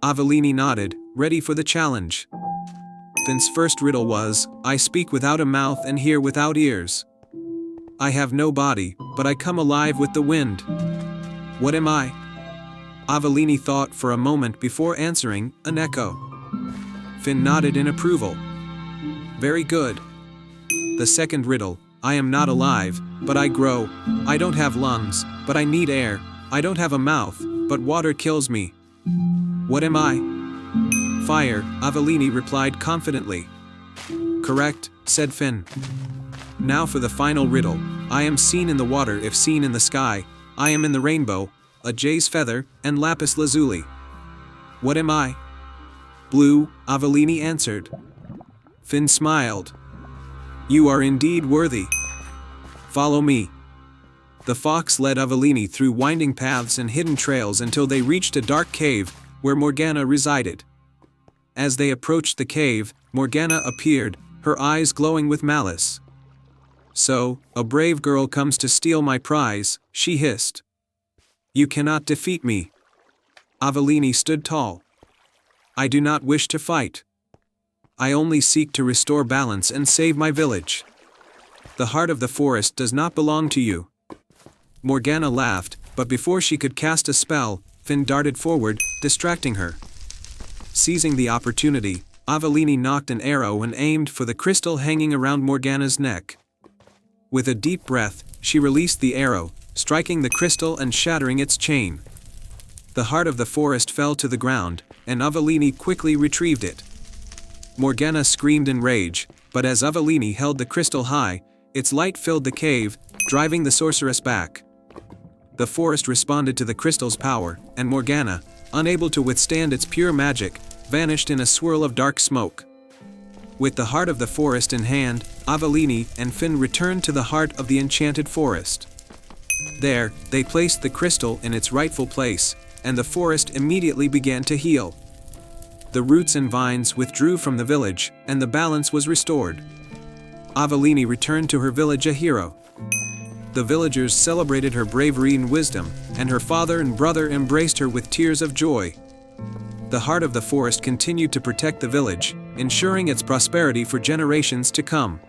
Avellini nodded, ready for the challenge. Finn's first riddle was, "I speak without a mouth and hear without ears. I have no body, but I come alive with the wind. What am I?" Avellini thought for a moment before answering, "An echo." Finn nodded in approval. "Very good. The second riddle, I am not alive, but I grow. I don't have lungs, but I need air. I don't have a mouth, but water kills me. What am I?" "Fire," Avellini replied confidently. "Correct," said Finn. "Now for the final riddle. I am seen in the water if seen in the sky. I am in the rainbow, a jay's feather, and lapis lazuli. What am I?" Blue, Avellini answered. Finn smiled. You are indeed worthy. Follow me. The fox led Avellini through winding paths and hidden trails until they reached a dark cave where Morgana resided. As they approached the cave, Morgana appeared, her eyes glowing with malice. So, a brave girl comes to steal my prize, she hissed. You cannot defeat me. Avellini stood tall. I do not wish to fight. I only seek to restore balance and save my village. The heart of the forest does not belong to you. Morgana laughed, but before she could cast a spell, Finn darted forward, distracting her. Seizing the opportunity, Avellini knocked an arrow and aimed for the crystal hanging around Morgana's neck. With a deep breath, she released the arrow, striking the crystal and shattering its chain. The heart of the forest fell to the ground, and Avellini quickly retrieved it. Morgana screamed in rage, but as Avellini held the crystal high, its light filled the cave, driving the sorceress back. The forest responded to the crystal's power, and Morgana, unable to withstand its pure magic, vanished in a swirl of dark smoke. With the heart of the forest in hand, Avellini and Finn returned to the heart of the enchanted forest. There, they placed the crystal in its rightful place, and the forest immediately began to heal. The roots and vines withdrew from the village, and the balance was restored. Avellini returned to her village a hero. The villagers celebrated her bravery and wisdom, and her father and brother embraced her with tears of joy. The heart of the forest continued to protect the village, ensuring its prosperity for generations to come.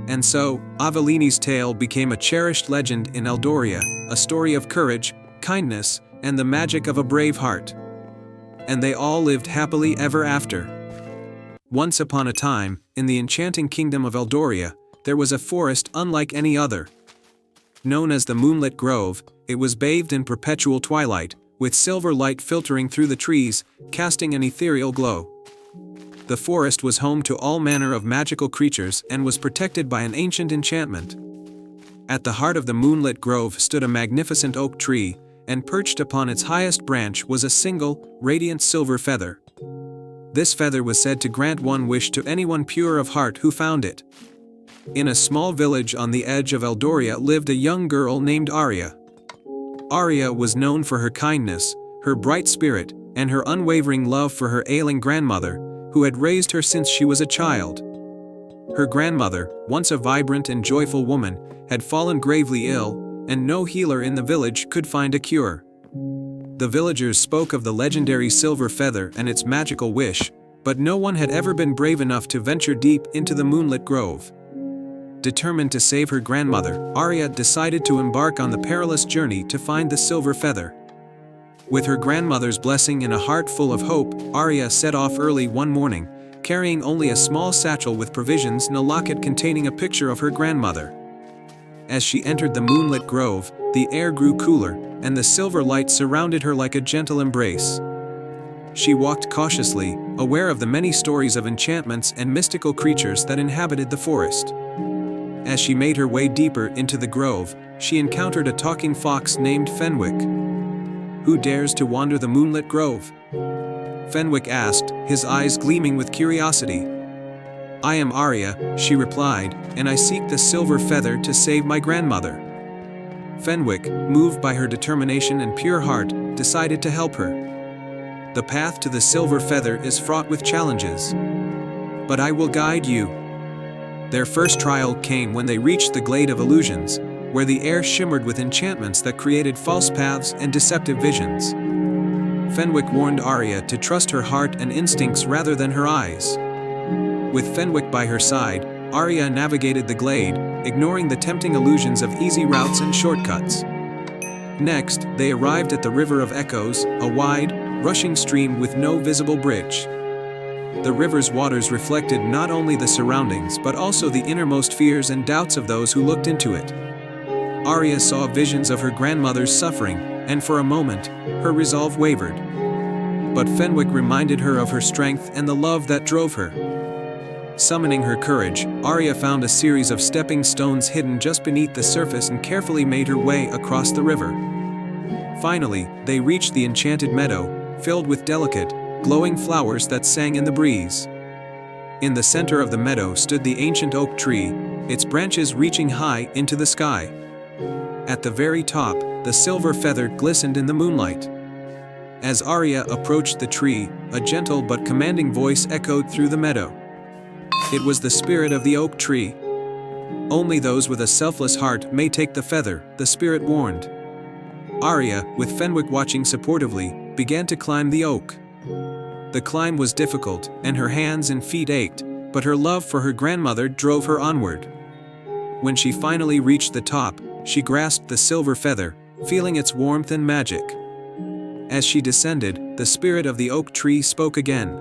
And so, Avellini's tale became a cherished legend in Eldoria, a story of courage, kindness, and the magic of a brave heart. And they all lived happily ever after. Once upon a time, in the enchanting kingdom of Eldoria, there was a forest unlike any other. Known as the Moonlit Grove, it was bathed in perpetual twilight, with silver light filtering through the trees, casting an ethereal glow. The forest was home to all manner of magical creatures and was protected by an ancient enchantment. At the heart of the Moonlit Grove stood a magnificent oak tree, and perched upon its highest branch was a single, radiant silver feather. This feather was said to grant one wish to anyone pure of heart who found it. In a small village on the edge of Eldoria lived a young girl named Arya. Arya was known for her kindness, her bright spirit, and her unwavering love for her ailing grandmother, who had raised her since she was a child. Her grandmother, once a vibrant and joyful woman, had fallen gravely ill, and no healer in the village could find a cure. The villagers spoke of the legendary silver feather and its magical wish, but no one had ever been brave enough to venture deep into the Moonlit Grove. Determined to save her grandmother, Arya decided to embark on the perilous journey to find the silver feather. With her grandmother's blessing and a heart full of hope, Arya set off early one morning, carrying only a small satchel with provisions and a locket containing a picture of her grandmother. As she entered the Moonlit Grove, the air grew cooler, and the silver light surrounded her like a gentle embrace. She walked cautiously, aware of the many stories of enchantments and mystical creatures that inhabited the forest. As she made her way deeper into the grove, she encountered a talking fox named Fenwick. Who dares to wander the Moonlit Grove? Fenwick asked, his eyes gleaming with curiosity. I am Arya, she replied, and I seek the silver feather to save my grandmother. Fenwick, moved by her determination and pure heart, decided to help her. The path to the silver feather is fraught with challenges. But I will guide you. Their first trial came when they reached the Glade of Illusions, where the air shimmered with enchantments that created false paths and deceptive visions. Fenwick warned Arya to trust her heart and instincts rather than her eyes. With Fenwick by her side, Arya navigated the glade, ignoring the tempting illusions of easy routes and shortcuts. Next, they arrived at the River of Echoes, a wide, rushing stream with no visible bridge. The river's waters reflected not only the surroundings but also the innermost fears and doubts of those who looked into it. Arya saw visions of her grandmother's suffering, and for a moment, her resolve wavered. But Fenwick reminded her of her strength and the love that drove her. Summoning her courage, Arya found a series of stepping stones hidden just beneath the surface and carefully made her way across the river. Finally, they reached the enchanted meadow, filled with delicate, glowing flowers that sang in the breeze. In the center of the meadow stood the ancient oak tree, its branches reaching high into the sky. At the very top, the silver feather glistened in the moonlight. As Arya approached the tree, a gentle but commanding voice echoed through the meadow. It was the spirit of the oak tree. Only those with a selfless heart may take the feather, the spirit warned. Arya, with Fenwick watching supportively, began to climb the oak. The climb was difficult, and her hands and feet ached, but her love for her grandmother drove her onward. When she finally reached the top, she grasped the silver feather, feeling its warmth and magic. As she descended, the spirit of the oak tree spoke again.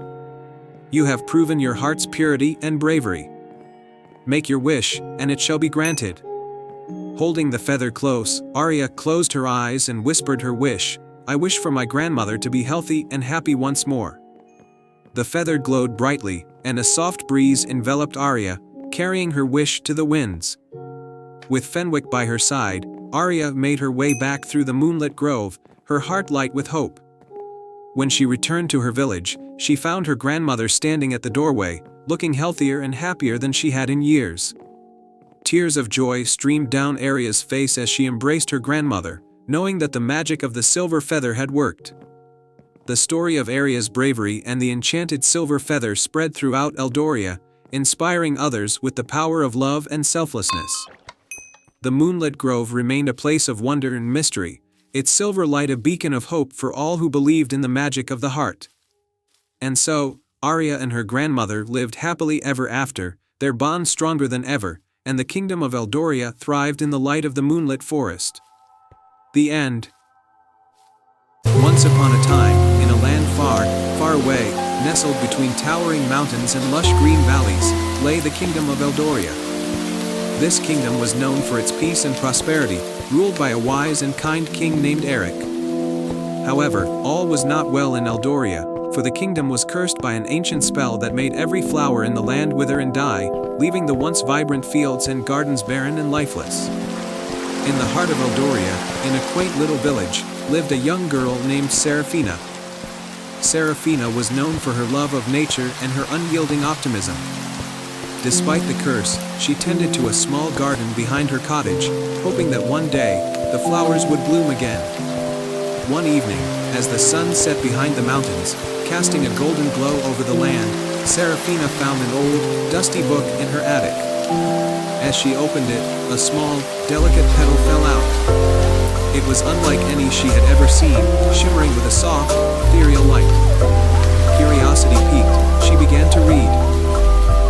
"You have proven your heart's purity and bravery. Make your wish, and it shall be granted." Holding the feather close, Arya closed her eyes and whispered her wish, "I wish for my grandmother to be healthy and happy once more." The feather glowed brightly, and a soft breeze enveloped Arya, carrying her wish to the winds. With Fenwick by her side, Arya made her way back through the moonlit grove, her heart light with hope. When she returned to her village, she found her grandmother standing at the doorway, looking healthier and happier than she had in years. Tears of joy streamed down Arya's face as she embraced her grandmother, knowing that the magic of the silver feather had worked. The story of Arya's bravery and the enchanted silver feather spread throughout Eldoria, inspiring others with the power of love and selflessness. The moonlit grove remained a place of wonder and mystery, its silver light a beacon of hope for all who believed in the magic of the heart. And so, Arya and her grandmother lived happily ever after, their bond stronger than ever, and the kingdom of Eldoria thrived in the light of the moonlit forest. The end. Once upon a time, in a land far, far away, nestled between towering mountains and lush green valleys, lay the kingdom of Eldoria. This kingdom was known for its peace and prosperity, ruled by a wise and kind king named Eric. However, all was not well in Eldoria, for the kingdom was cursed by an ancient spell that made every flower in the land wither and die, leaving the once vibrant fields and gardens barren and lifeless. In the heart of Eldoria, in a quaint little village, lived a young girl named Serafina. Serafina was known for her love of nature and her unyielding optimism. Despite the curse, she tended to a small garden behind her cottage, hoping that one day, the flowers would bloom again. One evening, as the sun set behind the mountains, casting a golden glow over the land, Serafina found an old, dusty book in her attic. As she opened it, a small, delicate petal fell out. It was unlike any she had ever seen, shimmering with a soft, ethereal light. Curiosity piqued, she began to read.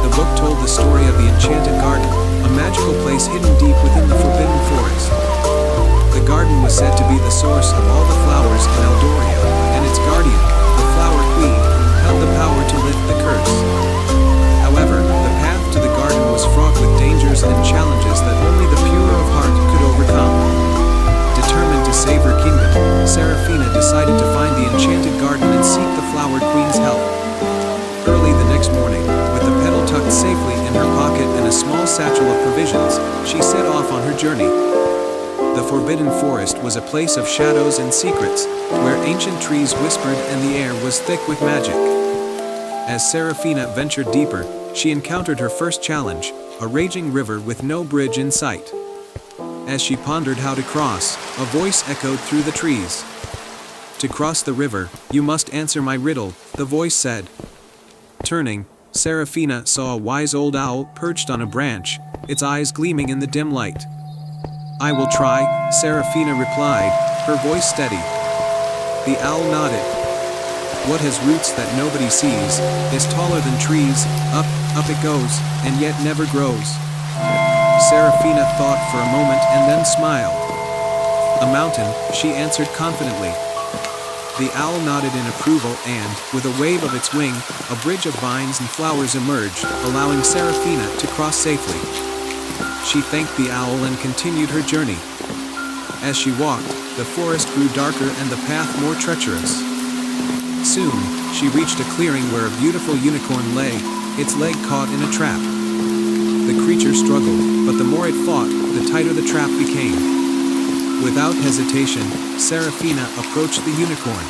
The book told the story of the Enchanted Garden, a magical place hidden deep within the Forbidden Forest. The garden was said to be the source of all the flowers in Eldoria, and its guardian, the Flower Queen, held the power to lift the curse. However, the path to the garden was fraught with dangers and challenges that only the pure of heart could overcome. Determined to save her kingdom, Serafina decided to find the enchanted garden and seek the Flower Queen's help. Early the next morning, with the petal tucked safely in her pocket and a small satchel of provisions, she set off on her journey. The Forbidden Forest was a place of shadows and secrets, where ancient trees whispered and the air was thick with magic. As Serafina ventured deeper, she encountered her first challenge, a raging river with no bridge in sight. As she pondered how to cross, a voice echoed through the trees. "To cross the river, you must answer my riddle," the voice said. Turning, Serafina saw a wise old owl perched on a branch, its eyes gleaming in the dim light. "I will try," Serafina replied, her voice steady. The owl nodded. "What has roots that nobody sees, is taller than trees, up, up it goes, and yet never grows." Serafina thought for a moment and then smiled. "A mountain," she answered confidently. The owl nodded in approval and, with a wave of its wing, a bridge of vines and flowers emerged, allowing Serafina to cross safely. She thanked the owl and continued her journey. As she walked, the forest grew darker and the path more treacherous. Soon, she reached a clearing where a beautiful unicorn lay, its leg caught in a trap. The creature struggled, but the more it fought, the tighter the trap became. Without hesitation, Serafina approached the unicorn.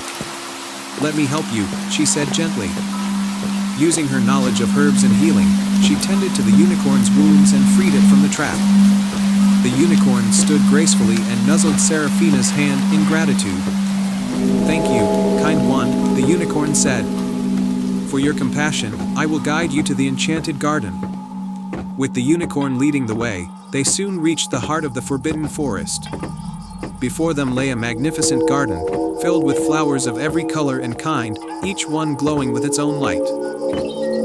"Let me help you," she said gently. Using her knowledge of herbs and healing, she tended to the unicorn's wounds and freed it from the trap. The unicorn stood gracefully and nuzzled Seraphina's hand in gratitude. "Thank you, kind one," the unicorn said. "For your compassion, I will guide you to the enchanted garden." With the unicorn leading the way, they soon reached the heart of the forbidden forest. Before them lay a magnificent garden, filled with flowers of every color and kind, each one glowing with its own light.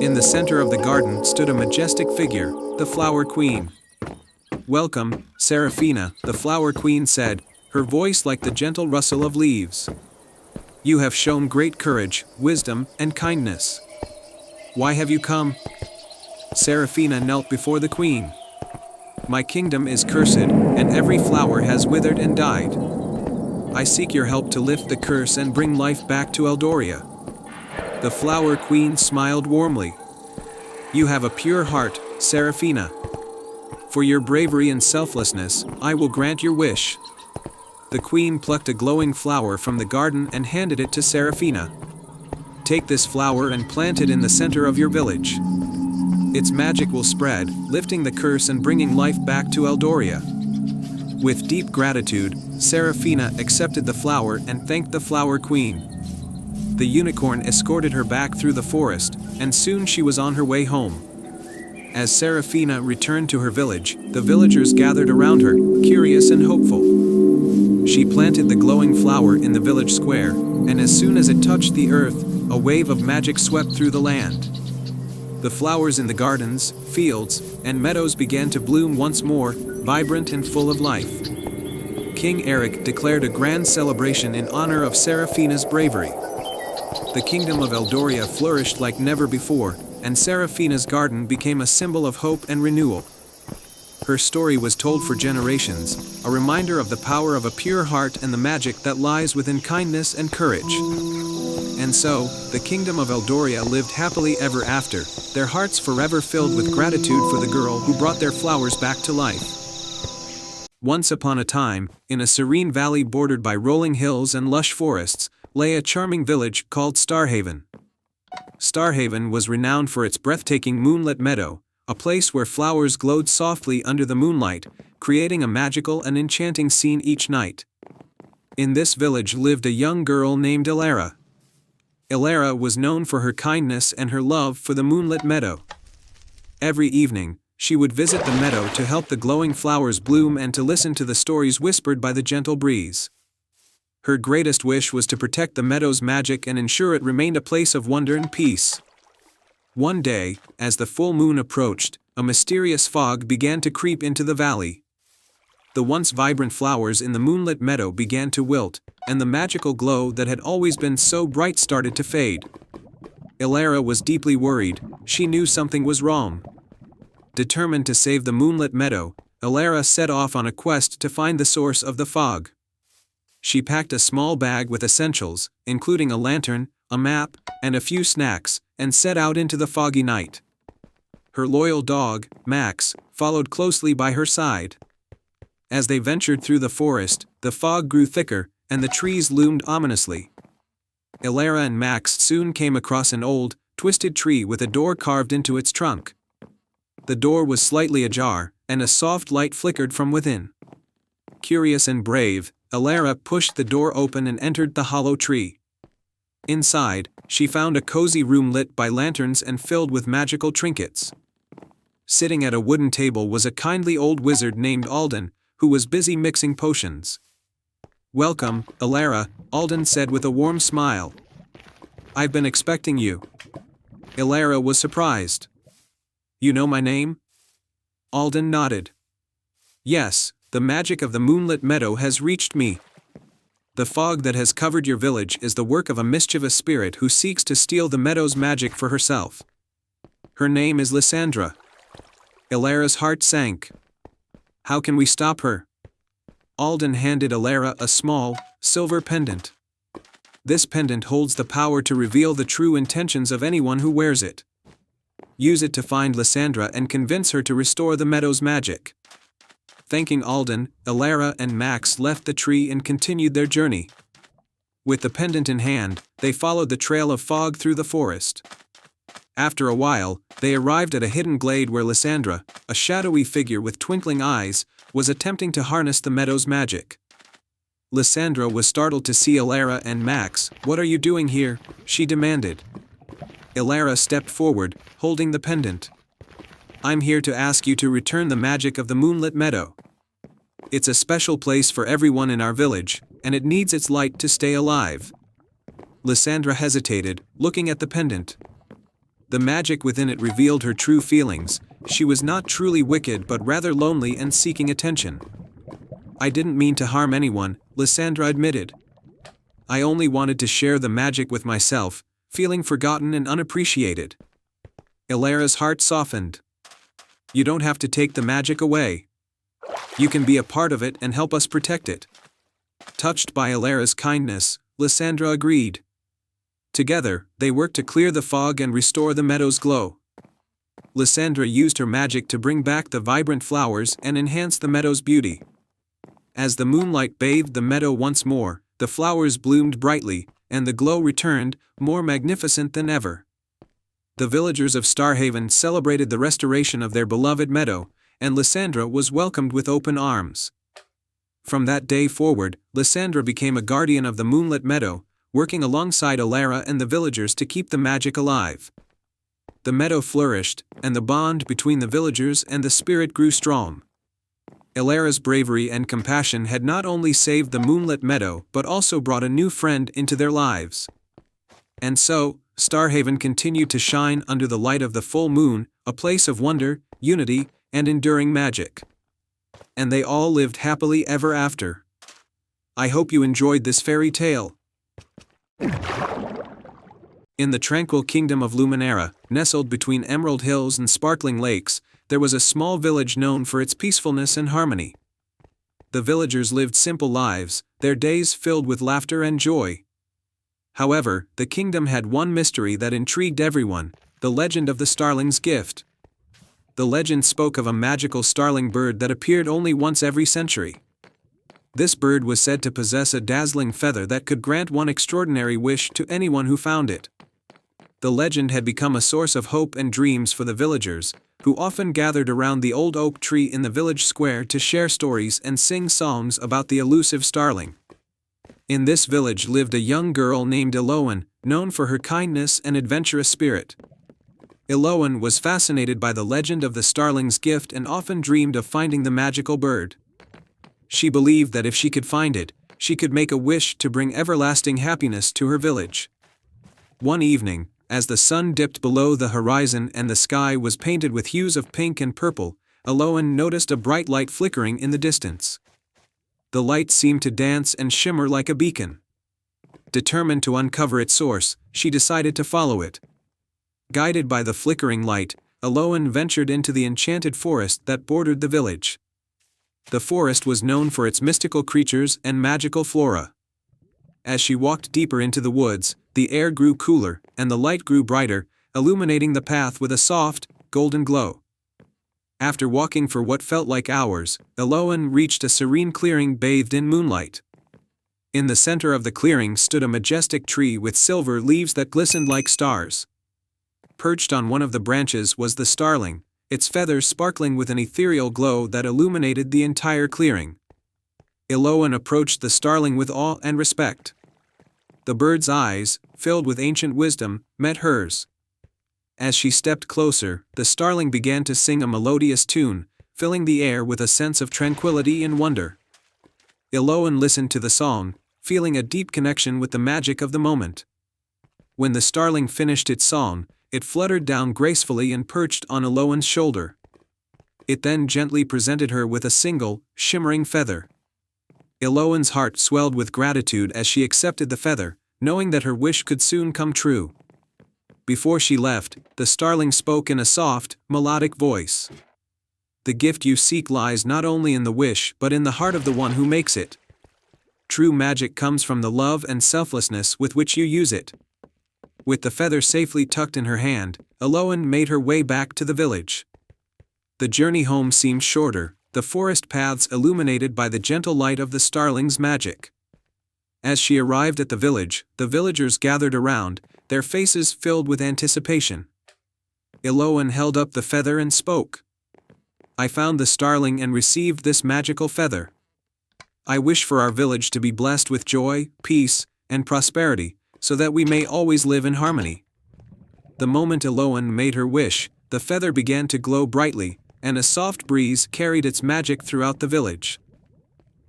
In the center of the garden stood a majestic figure, the Flower Queen. "Welcome, Seraphina," the Flower Queen said, her voice like the gentle rustle of leaves. "You have shown great courage, wisdom, and kindness. Why have you come?" Seraphina knelt before the queen. "My kingdom is cursed, and every flower has withered and died. I seek your help to lift the curse and bring life back to Eldoria." The Flower Queen smiled warmly. "You have a pure heart, Seraphina. For your bravery and selflessness, I will grant your wish." The queen plucked a glowing flower from the garden and handed it to Seraphina. "Take this flower and plant it in the center of your village. Its magic will spread, lifting the curse and bringing life back to Eldoria." With deep gratitude, Seraphina accepted the flower and thanked the Flower Queen. The unicorn escorted her back through the forest, and soon she was on her way home. As Seraphina returned to her village, the villagers gathered around her, curious and hopeful. She planted the glowing flower in the village square, and as soon as it touched the earth, a wave of magic swept through the land. The flowers in the gardens, fields, and meadows began to bloom once more, vibrant and full of life. King Eric declared a grand celebration in honor of Seraphina's bravery. The kingdom of Eldoria flourished like never before, and Seraphina's garden became a symbol of hope and renewal. Her story was told for generations, a reminder of the power of a pure heart and the magic that lies within kindness and courage. And so, the kingdom of Eldoria lived happily ever after, their hearts forever filled with gratitude for the girl who brought their flowers back to life. Once upon a time, in a serene valley bordered by rolling hills and lush forests, lay a charming village called Starhaven. Starhaven was renowned for its breathtaking moonlit meadow, a place where flowers glowed softly under the moonlight, creating a magical and enchanting scene each night. In this village lived a young girl named Elara. Elara was known for her kindness and her love for the moonlit meadow. Every evening, she would visit the meadow to help the glowing flowers bloom and to listen to the stories whispered by the gentle breeze. Her greatest wish was to protect the meadow's magic and ensure it remained a place of wonder and peace. One day, as the full moon approached, a mysterious fog began to creep into the valley. The once vibrant flowers in the moonlit meadow began to wilt, and the magical glow that had always been so bright started to fade. Elara was deeply worried. She knew something was wrong. Determined to save the moonlit meadow, Elara set off on a quest to find the source of the fog. She packed a small bag with essentials, including a lantern, a map, and a few snacks, and set out into the foggy night. Her loyal dog, Max, followed closely by her side. As they ventured through the forest, the fog grew thicker, and the trees loomed ominously. Elara and Max soon came across an old, twisted tree with a door carved into its trunk. The door was slightly ajar, and a soft light flickered from within. Curious and brave, Elara pushed the door open and entered the hollow tree. Inside, she found a cozy room lit by lanterns and filled with magical trinkets. Sitting at a wooden table was a kindly old wizard named Alden, who was busy mixing potions. "Welcome, Elara," Alden said with a warm smile. "I've been expecting you." Elara was surprised. "You know my name?" Alden nodded. "Yes, the magic of the moonlit meadow has reached me. The fog that has covered your village is the work of a mischievous spirit who seeks to steal the meadow's magic for herself. Her name is Lysandra." Elara's heart sank. "How can we stop her?" Alden handed Elara a small, silver pendant. "This pendant holds the power to reveal the true intentions of anyone who wears it. Use it to find Lysandra and convince her to restore the meadow's magic." Thanking Alden, Elara and Max left the tree and continued their journey. With the pendant in hand, they followed the trail of fog through the forest. After a while, they arrived at a hidden glade where Lysandra, a shadowy figure with twinkling eyes, was attempting to harness the meadow's magic. Lysandra was startled to see Ilara and Max. "What are you doing here?" she demanded. Ilara stepped forward, holding the pendant. "I'm here to ask you to return the magic of the moonlit meadow. It's a special place for everyone in our village, and it needs its light to stay alive." Lysandra hesitated, looking at the pendant. The magic within it revealed her true feelings. She was not truly wicked but rather lonely and seeking attention. "I didn't mean to harm anyone," Lysandra admitted. "I only wanted to share the magic with myself, feeling forgotten and unappreciated." Ilara's heart softened. "You don't have to take the magic away. You can be a part of it and help us protect it." Touched by Ilara's kindness, Lysandra agreed. Together, they worked to clear the fog and restore the meadow's glow. Lysandra used her magic to bring back the vibrant flowers and enhance the meadow's beauty. As the moonlight bathed the meadow once more, the flowers bloomed brightly, and the glow returned, more magnificent than ever. The villagers of Starhaven celebrated the restoration of their beloved meadow, and Lysandra was welcomed with open arms. From that day forward, Lysandra became a guardian of the moonlit meadow, working alongside Ilara and the villagers to keep the magic alive. The meadow flourished, and the bond between the villagers and the spirit grew strong. Ilara's bravery and compassion had not only saved the moonlit meadow but also brought a new friend into their lives. And so, Starhaven continued to shine under the light of the full moon, a place of wonder, unity, and enduring magic. And they all lived happily ever after. I hope you enjoyed this fairy tale. In the tranquil kingdom of Luminera, nestled between emerald hills and sparkling lakes, there was a small village known for its peacefulness and harmony. The villagers lived simple lives, their days filled with laughter and joy. However, the kingdom had one mystery that intrigued everyone: the legend of the starling's gift. The legend spoke of a magical starling bird that appeared only once every century. This bird was said to possess a dazzling feather that could grant one extraordinary wish to anyone who found it. The legend had become a source of hope and dreams for the villagers, who often gathered around the old oak tree in the village square to share stories and sing songs about the elusive starling. In this village lived a young girl named Elowen, known for her kindness and adventurous spirit. Elowen was fascinated by the legend of the starling's gift and often dreamed of finding the magical bird. She believed that if she could find it, she could make a wish to bring everlasting happiness to her village. One evening, as the sun dipped below the horizon and the sky was painted with hues of pink and purple, Elowen noticed a bright light flickering in the distance. The light seemed to dance and shimmer like a beacon. Determined to uncover its source, she decided to follow it. Guided by the flickering light, Elowen ventured into the enchanted forest that bordered the village. The forest was known for its mystical creatures and magical flora. As she walked deeper into the woods, the air grew cooler, and the light grew brighter, illuminating the path with a soft, golden glow. After walking for what felt like hours, Elowen reached a serene clearing bathed in moonlight. In the center of the clearing stood a majestic tree with silver leaves that glistened like stars. Perched on one of the branches was the starling, its feathers sparkling with an ethereal glow that illuminated the entire clearing. Elowen approached the starling with awe and respect. The bird's eyes, filled with ancient wisdom, met hers. As she stepped closer, the starling began to sing a melodious tune, filling the air with a sense of tranquility and wonder. Elowen listened to the song, feeling a deep connection with the magic of the moment. When the starling finished its song, it fluttered down gracefully and perched on Elowen's shoulder. It then gently presented her with a single, shimmering feather. Elowen's heart swelled with gratitude as she accepted the feather, knowing that her wish could soon come true. Before she left, the starling spoke in a soft, melodic voice. "The gift you seek lies not only in the wish but in the heart of the one who makes it. True magic comes from the love and selflessness with which you use it." With the feather safely tucked in her hand, Elowen made her way back to the village. The journey home seemed shorter, the forest paths illuminated by the gentle light of the starling's magic. As she arrived at the village, the villagers gathered around, their faces filled with anticipation. Eloan held up the feather and spoke. "I found the starling and received this magical feather. I wish for our village to be blessed with joy, peace, and prosperity, so that we may always live in harmony." The moment Eloan made her wish, the feather began to glow brightly, and a soft breeze carried its magic throughout the village.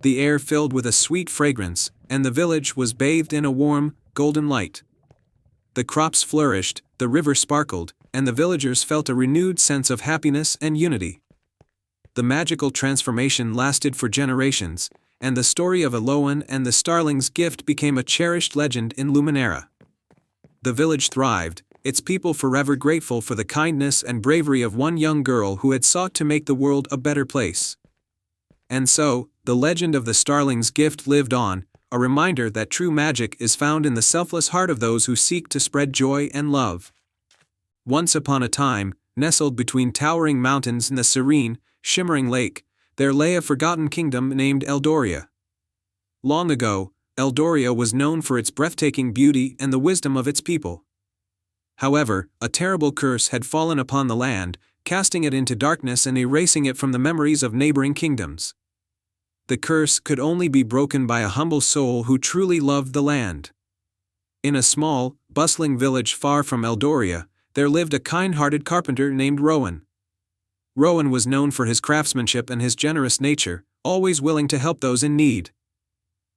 The air filled with a sweet fragrance, and the village was bathed in a warm, golden light. The crops flourished, the river sparkled, and the villagers felt a renewed sense of happiness and unity. The magical transformation lasted for generations, and the story of Eloan and the starling's gift became a cherished legend in Luminera. The village thrived, its people forever grateful for the kindness and bravery of one young girl who had sought to make the world a better place. And so, the legend of the starling's gift lived on, a reminder that true magic is found in the selfless heart of those who seek to spread joy and love. Once upon a time, nestled between towering mountains in the serene, shimmering lake, there lay a forgotten kingdom named Eldoria. Long ago, Eldoria was known for its breathtaking beauty and the wisdom of its people. However, a terrible curse had fallen upon the land, casting it into darkness and erasing it from the memories of neighboring kingdoms. The curse could only be broken by a humble soul who truly loved the land. In a small, bustling village far from Eldoria, there lived a kind-hearted carpenter named Rowan. Rowan was known for his craftsmanship and his generous nature, always willing to help those in need.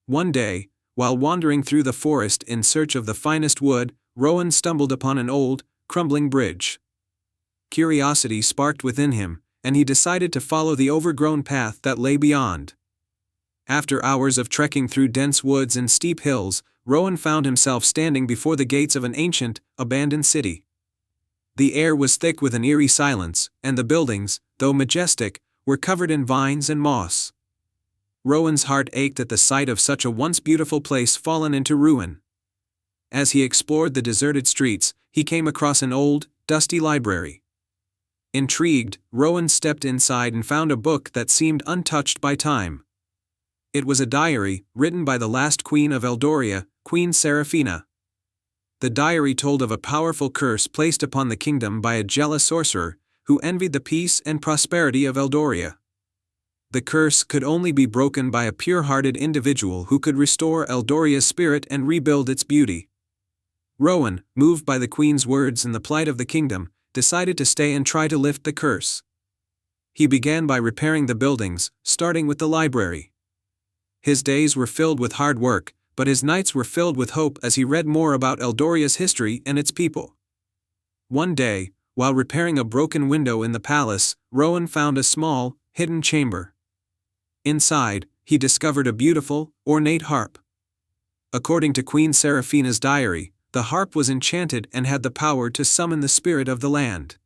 One day, while wandering through the forest in search of the finest wood, Rowan stumbled upon an old, crumbling bridge. Curiosity sparked within him, and he decided to follow the overgrown path that lay beyond. After hours of trekking through dense woods and steep hills, Rowan found himself standing before the gates of an ancient, abandoned city. The air was thick with an eerie silence, and the buildings, though majestic, were covered in vines and moss. Rowan's heart ached at the sight of such a once beautiful place fallen into ruin. As he explored the deserted streets, he came across an old, dusty library. Intrigued, Rowan stepped inside and found a book that seemed untouched by time. It was a diary, written by the last queen of Eldoria, Queen Seraphina. The diary told of a powerful curse placed upon the kingdom by a jealous sorcerer, who envied the peace and prosperity of Eldoria. The curse could only be broken by a pure-hearted individual who could restore Eldoria's spirit and rebuild its beauty. Rowan, moved by the queen's words and the plight of the kingdom, decided to stay and try to lift the curse. He began by repairing the buildings, starting with the library. His days were filled with hard work, but his nights were filled with hope as he read more about Eldoria's history and its people. One day, while repairing a broken window in the palace, Rowan found a small, hidden chamber. Inside, he discovered a beautiful, ornate harp. According to Queen Seraphina's diary, the harp was enchanted and had the power to summon the spirit of the land.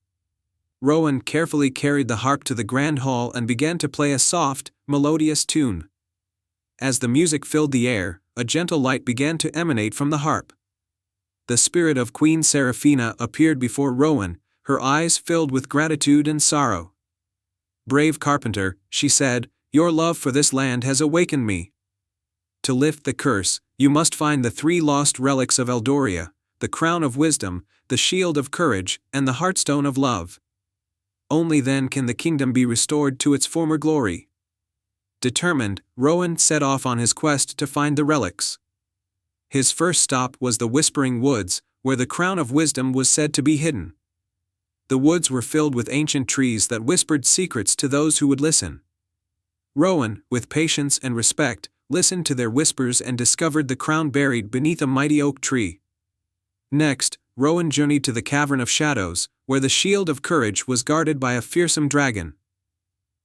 Rowan carefully carried the harp to the grand hall and began to play a soft, melodious tune. As the music filled the air, a gentle light began to emanate from the harp. The spirit of Queen Seraphina appeared before Rowan, her eyes filled with gratitude and sorrow. "Brave carpenter," she said, "your love for this land has awakened me. To lift the curse, you must find the 3 lost relics of Eldoria, the crown of wisdom, the shield of courage, and the heartstone of love. Only then can the kingdom be restored to its former glory." Determined, Rowan set off on his quest to find the relics. His first stop was the Whispering Woods, where the crown of wisdom was said to be hidden. The woods were filled with ancient trees that whispered secrets to those who would listen. Rowan, with patience and respect, listened to their whispers and discovered the crown buried beneath a mighty oak tree. Next, Rowan journeyed to the Cavern of Shadows, where the shield of courage was guarded by a fearsome dragon.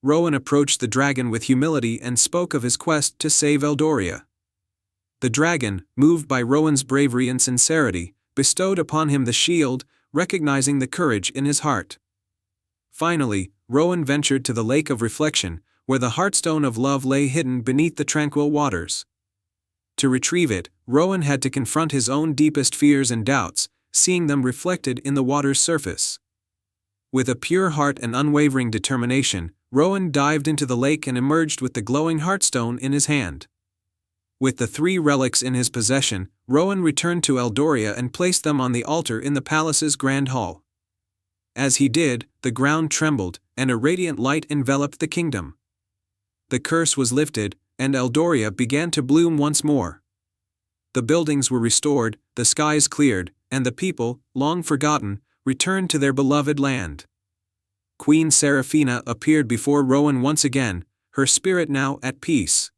Rowan approached the dragon with humility and spoke of his quest to save Eldoria. The dragon, moved by Rowan's bravery and sincerity, bestowed upon him the shield, recognizing the courage in his heart. Finally, Rowan ventured to the Lake of Reflection, where the heartstone of love lay hidden beneath the tranquil waters. To retrieve it, Rowan had to confront his own deepest fears and doubts, seeing them reflected in the water's surface. With a pure heart and unwavering determination, Rowan dived into the lake and emerged with the glowing heartstone in his hand. With the 3 relics in his possession, Rowan returned to Eldoria and placed them on the altar in the palace's grand hall. As he did, the ground trembled, and a radiant light enveloped the kingdom. The curse was lifted, and Eldoria began to bloom once more. The buildings were restored, the skies cleared, and the people, long forgotten, returned to their beloved land. Queen Seraphina appeared before Rowan once again, her spirit now at peace.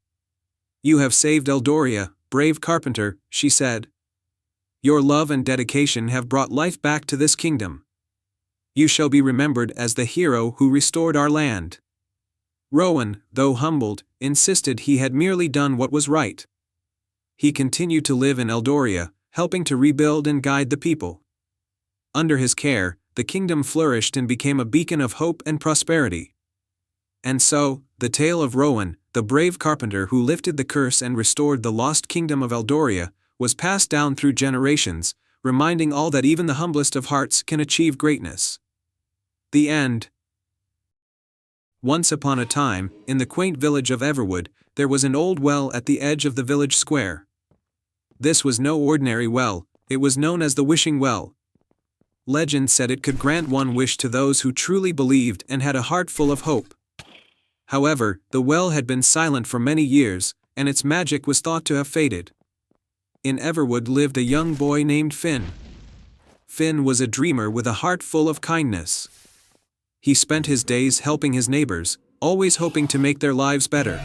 "You have saved Eldoria, brave carpenter," she said. "Your love and dedication have brought life back to this kingdom. You shall be remembered as the hero who restored our land." Rowan, though humbled, insisted he had merely done what was right. He continued to live in Eldoria, helping to rebuild and guide the people. Under his care, the kingdom flourished and became a beacon of hope and prosperity. And so, the tale of Rowan, the brave carpenter who lifted the curse and restored the lost kingdom of Eldoria, was passed down through generations, reminding all that even the humblest of hearts can achieve greatness. The end. Once upon a time, in the quaint village of Everwood, there was an old well at the edge of the village square. This was no ordinary well, it was known as the Wishing Well. Legend said it could grant one wish to those who truly believed and had a heart full of hope. However, the well had been silent for many years, and its magic was thought to have faded. In Everwood lived a young boy named Finn. Finn was a dreamer with a heart full of kindness. He spent his days helping his neighbors, always hoping to make their lives better.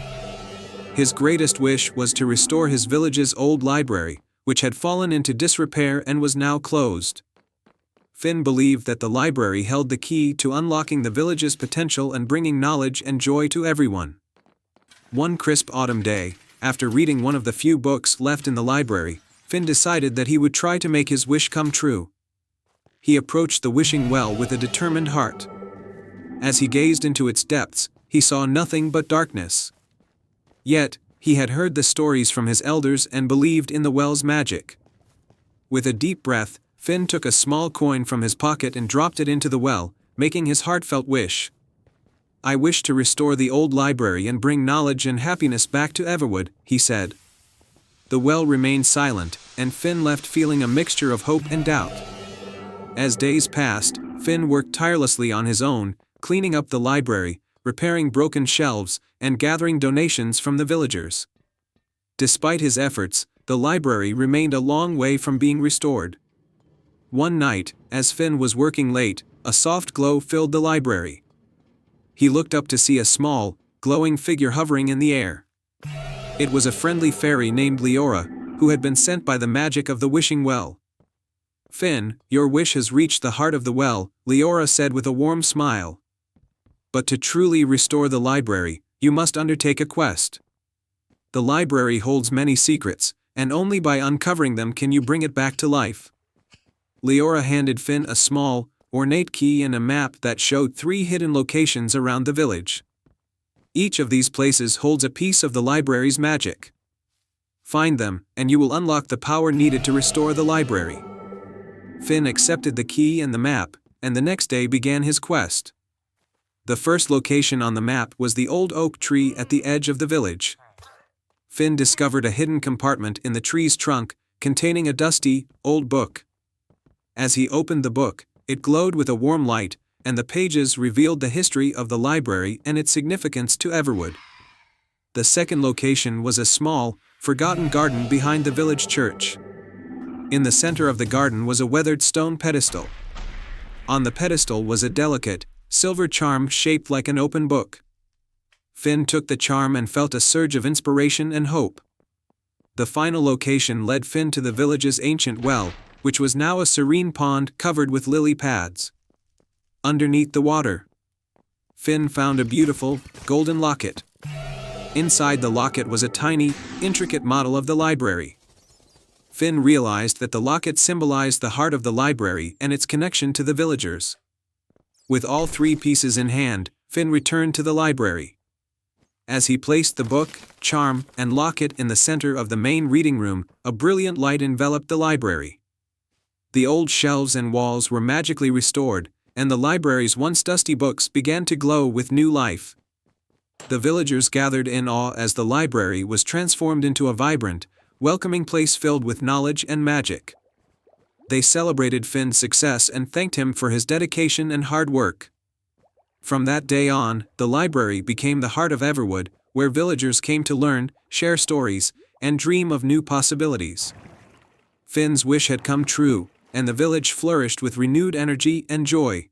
His greatest wish was to restore his village's old library, which had fallen into disrepair and was now closed. Finn believed that the library held the key to unlocking the village's potential and bringing knowledge and joy to everyone. One crisp autumn day, after reading one of the few books left in the library, Finn decided that he would try to make his wish come true. He approached the wishing well with a determined heart. As he gazed into its depths, he saw nothing but darkness. Yet, he had heard the stories from his elders and believed in the well's magic. With a deep breath, Finn took a small coin from his pocket and dropped it into the well, making his heartfelt wish. "I wish to restore the old library and bring knowledge and happiness back to Everwood," he said. The well remained silent, and Finn left feeling a mixture of hope and doubt. As days passed, Finn worked tirelessly on his own, cleaning up the library, repairing broken shelves, and gathering donations from the villagers. Despite his efforts, the library remained a long way from being restored. One night, as Finn was working late, a soft glow filled the library. He looked up to see a small, glowing figure hovering in the air. It was a friendly fairy named Leora, who had been sent by the magic of the Wishing Well. "Finn, your wish has reached the heart of the well," Leora said with a warm smile. "But to truly restore the library, you must undertake a quest. The library holds many secrets, and only by uncovering them can you bring it back to life." Leora handed Finn a small, ornate key and a map that showed 3 hidden locations around the village. Each of these places holds a piece of the library's magic. Find them, and you will unlock the power needed to restore the library. Finn accepted the key and the map, and the next day began his quest. The first location on the map was the old oak tree at the edge of the village. Finn discovered a hidden compartment in the tree's trunk, containing a dusty, old book. As he opened the book, it glowed with a warm light, and the pages revealed the history of the library and its significance to Everwood. The second location was a small, forgotten garden behind the village church. In the center of the garden was a weathered stone pedestal. On the pedestal was a delicate, silver charm shaped like an open book. Finn took the charm and felt a surge of inspiration and hope. The final location led Finn to the village's ancient well, which was now a serene pond covered with lily pads. Underneath the water, Finn found a beautiful, golden locket. Inside the locket was a tiny, intricate model of the library. Finn realized that the locket symbolized the heart of the library and its connection to the villagers. With all 3 pieces in hand, Finn returned to the library. As he placed the book, charm, and locket in the center of the main reading room, a brilliant light enveloped the library. The old shelves and walls were magically restored, and the library's once dusty books began to glow with new life. The villagers gathered in awe as the library was transformed into a vibrant, welcoming place filled with knowledge and magic. They celebrated Finn's success and thanked him for his dedication and hard work. From that day on, the library became the heart of Everwood, where villagers came to learn, share stories, and dream of new possibilities. Finn's wish had come true, and the village flourished with renewed energy and joy.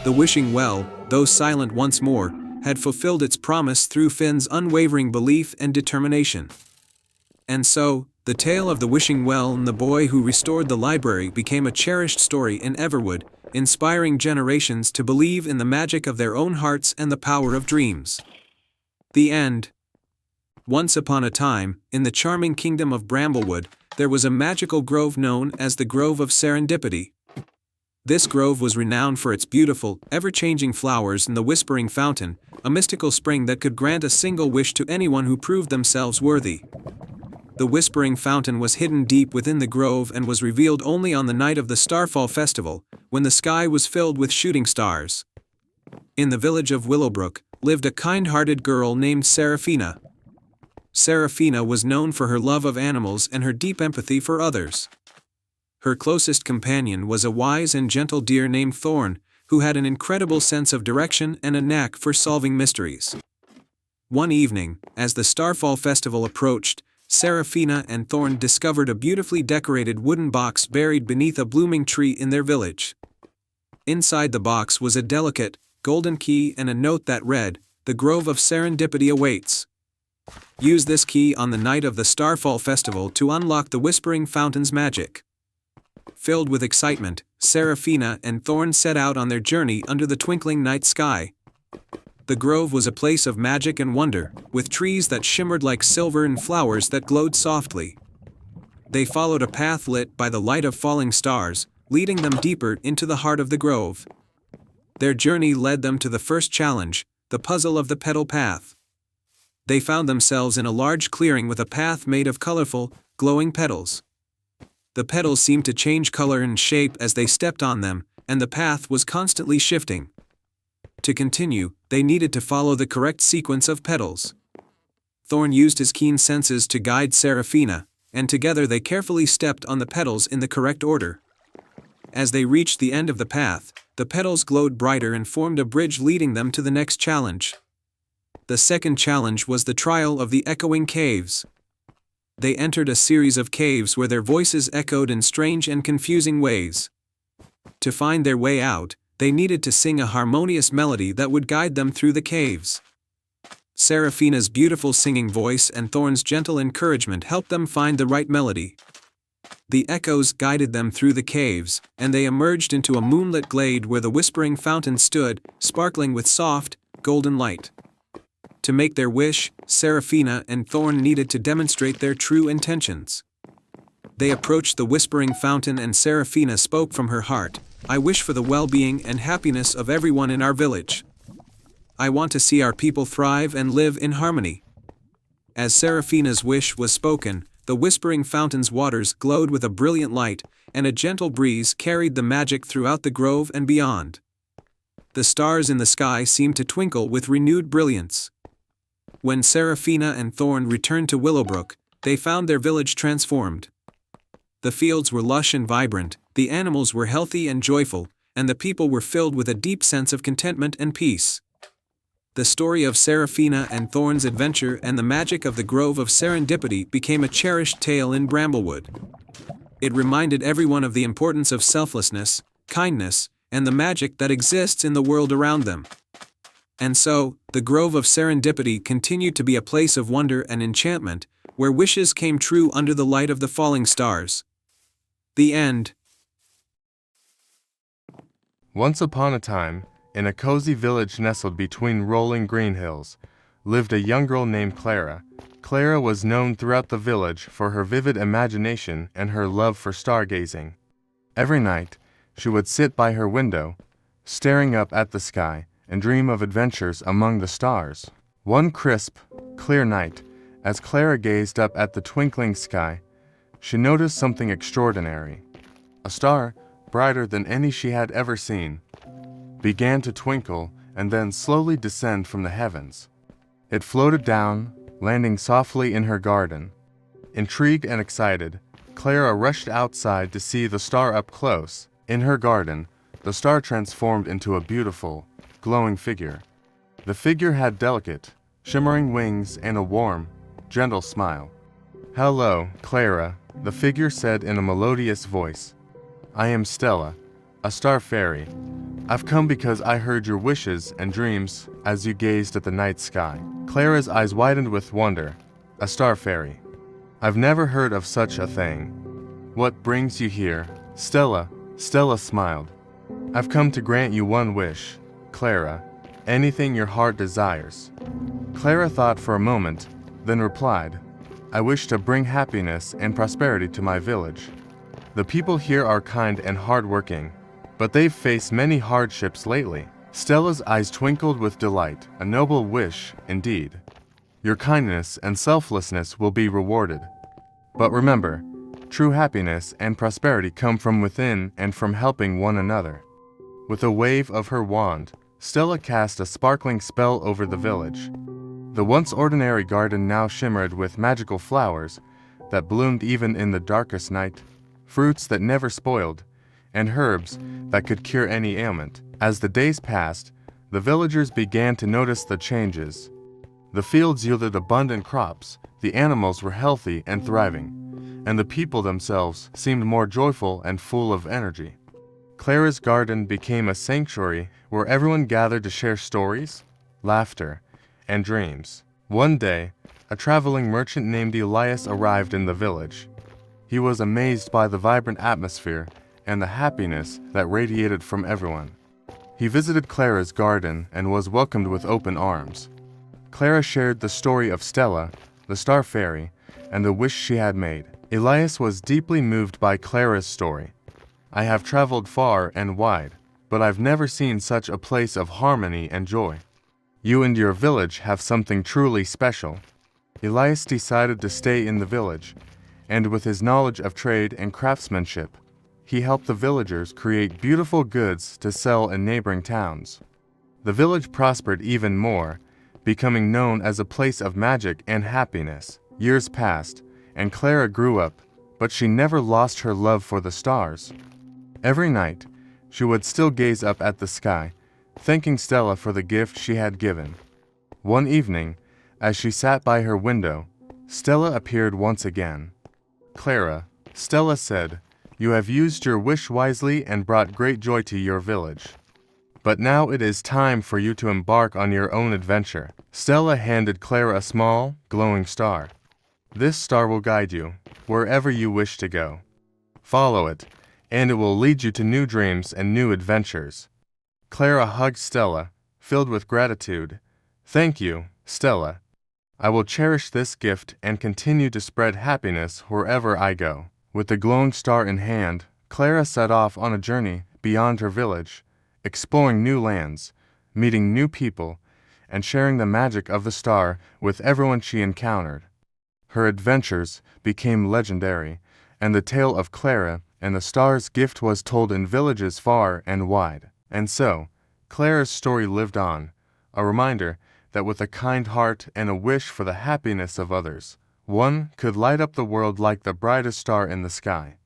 The wishing well, though silent once more, had fulfilled its promise through Finn's unwavering belief and determination. And so, the tale of the wishing well and the boy who restored the library became a cherished story in Everwood, inspiring generations to believe in the magic of their own hearts and the power of dreams. The end. Once upon a time, in the charming kingdom of Bramblewood, there was a magical grove known as the Grove of Serendipity. This grove was renowned for its beautiful, ever-changing flowers and the Whispering Fountain, a mystical spring that could grant a single wish to anyone who proved themselves worthy. The Whispering Fountain was hidden deep within the grove and was revealed only on the night of the Starfall Festival, when the sky was filled with shooting stars. In the village of Willowbrook lived a kind-hearted girl named Seraphina. Seraphina was known for her love of animals and her deep empathy for others. Her closest companion was a wise and gentle deer named Thorn, who had an incredible sense of direction and a knack for solving mysteries. One evening, as the Starfall Festival approached, Seraphina and Thorn discovered a beautifully decorated wooden box buried beneath a blooming tree in their village. Inside the box was a delicate, golden key and a note that read, "The Grove of Serendipity awaits. Use this key on the night of the Starfall Festival to unlock the Whispering Fountain's magic." Filled with excitement, Seraphina and Thorn set out on their journey under the twinkling night sky. The grove was a place of magic and wonder, with trees that shimmered like silver and flowers that glowed softly. They followed a path lit by the light of falling stars, leading them deeper into the heart of the grove. Their journey led them to the first challenge, the puzzle of the petal path. They found themselves in a large clearing with a path made of colorful, glowing petals. The petals seemed to change color and shape as they stepped on them, and the path was constantly shifting. To continue, they needed to follow the correct sequence of petals. Thorn used his keen senses to guide Seraphina, and together they carefully stepped on the petals in the correct order. As they reached the end of the path, the petals glowed brighter and formed a bridge leading them to the next challenge. The second challenge was the trial of the echoing caves. They entered a series of caves where their voices echoed in strange and confusing ways. To find their way out, they needed to sing a harmonious melody that would guide them through the caves. Seraphina's beautiful singing voice and Thorn's gentle encouragement helped them find the right melody. The echoes guided them through the caves, and they emerged into a moonlit glade where the Whispering Fountain stood, sparkling with soft, golden light. To make their wish, Seraphina and Thorn needed to demonstrate their true intentions. They approached the Whispering Fountain and Seraphina spoke from her heart, "I wish for the well-being and happiness of everyone in our village. I want to see our people thrive and live in harmony." As Seraphina's wish was spoken, the Whispering Fountain's waters glowed with a brilliant light, and a gentle breeze carried the magic throughout the grove and beyond. The stars in the sky seemed to twinkle with renewed brilliance. When Seraphina and Thorn returned to Willowbrook, they found their village transformed. The fields were lush and vibrant, the animals were healthy and joyful, and the people were filled with a deep sense of contentment and peace. The story of Seraphina and Thorn's adventure and the magic of the Grove of Serendipity became a cherished tale in Bramblewood. It reminded everyone of the importance of selflessness, kindness, and the magic that exists in the world around them. And so, the Grove of Serendipity continued to be a place of wonder and enchantment, where wishes came true under the light of the falling stars. The end. Once upon a time, in a cozy village nestled between rolling green hills, lived a young girl named Clara. Clara was known throughout the village for her vivid imagination and her love for stargazing. Every night, she would sit by her window, staring up at the sky, and dream of adventures among the stars. One crisp, clear night, as Clara gazed up at the twinkling sky, she noticed something extraordinary. A star, brighter than any she had ever seen, began to twinkle and then slowly descend from the heavens. It floated down, landing softly in her garden. Intrigued and excited, Clara rushed outside to see the star up close. In her garden, the star transformed into a beautiful, glowing figure. The figure had delicate, shimmering wings and a warm, gentle smile. "Hello, Clara," the figure said in a melodious voice. "I am Stella, a star fairy. I've come because I heard your wishes and dreams as you gazed at the night sky." Clara's eyes widened with wonder. "A star fairy? I've never heard of such a thing. What brings you here?" Stella smiled. "I've come to grant you one wish, Clara, anything your heart desires." Clara thought for a moment, then replied, "I wish to bring happiness and prosperity to my village. The people here are kind and hardworking, but they've faced many hardships lately." Stella's eyes twinkled with delight. "A noble wish, indeed. Your kindness and selflessness will be rewarded. But remember, true happiness and prosperity come from within and from helping one another." With a wave of her wand, Stella cast a sparkling spell over the village. The once ordinary garden now shimmered with magical flowers that bloomed even in the darkest night, fruits that never spoiled, and herbs that could cure any ailment. As the days passed, the villagers began to notice the changes. The fields yielded abundant crops, the animals were healthy and thriving, and the people themselves seemed more joyful and full of energy. Clara's garden became a sanctuary where everyone gathered to share stories, laughter, and dreams. One day, a traveling merchant named Elias arrived in the village. He was amazed by the vibrant atmosphere and the happiness that radiated from everyone. He visited Clara's garden and was welcomed with open arms. Clara shared the story of Stella, the star fairy, and the wish she had made. Elias was deeply moved by Clara's story. "I have traveled far and wide, but I've never seen such a place of harmony and joy. You and your village have something truly special." Elias decided to stay in the village, and with his knowledge of trade and craftsmanship, he helped the villagers create beautiful goods to sell in neighboring towns. The village prospered even more, becoming known as a place of magic and happiness. Years passed, and Clara grew up, but she never lost her love for the stars. Every night, she would still gaze up at the sky, thanking Stella for the gift she had given. One evening, as she sat by her window, Stella appeared once again. "Clara," Stella said, "you have used your wish wisely and brought great joy to your village. But now it is time for you to embark on your own adventure." Stella handed Clara a small, glowing star. "This star will guide you wherever you wish to go. Follow it, and it will lead you to new dreams and new adventures." Clara hugged Stella, filled with gratitude. "Thank you, Stella. I will cherish this gift and continue to spread happiness wherever I go." With the glowing star in hand, Clara set off on a journey beyond her village, exploring new lands, meeting new people, and sharing the magic of the star with everyone she encountered. Her adventures became legendary, and the tale of Clara and the star's gift was told in villages far and wide. And so, Clara's story lived on, a reminder that with a kind heart and a wish for the happiness of others, one could light up the world like the brightest star in the sky.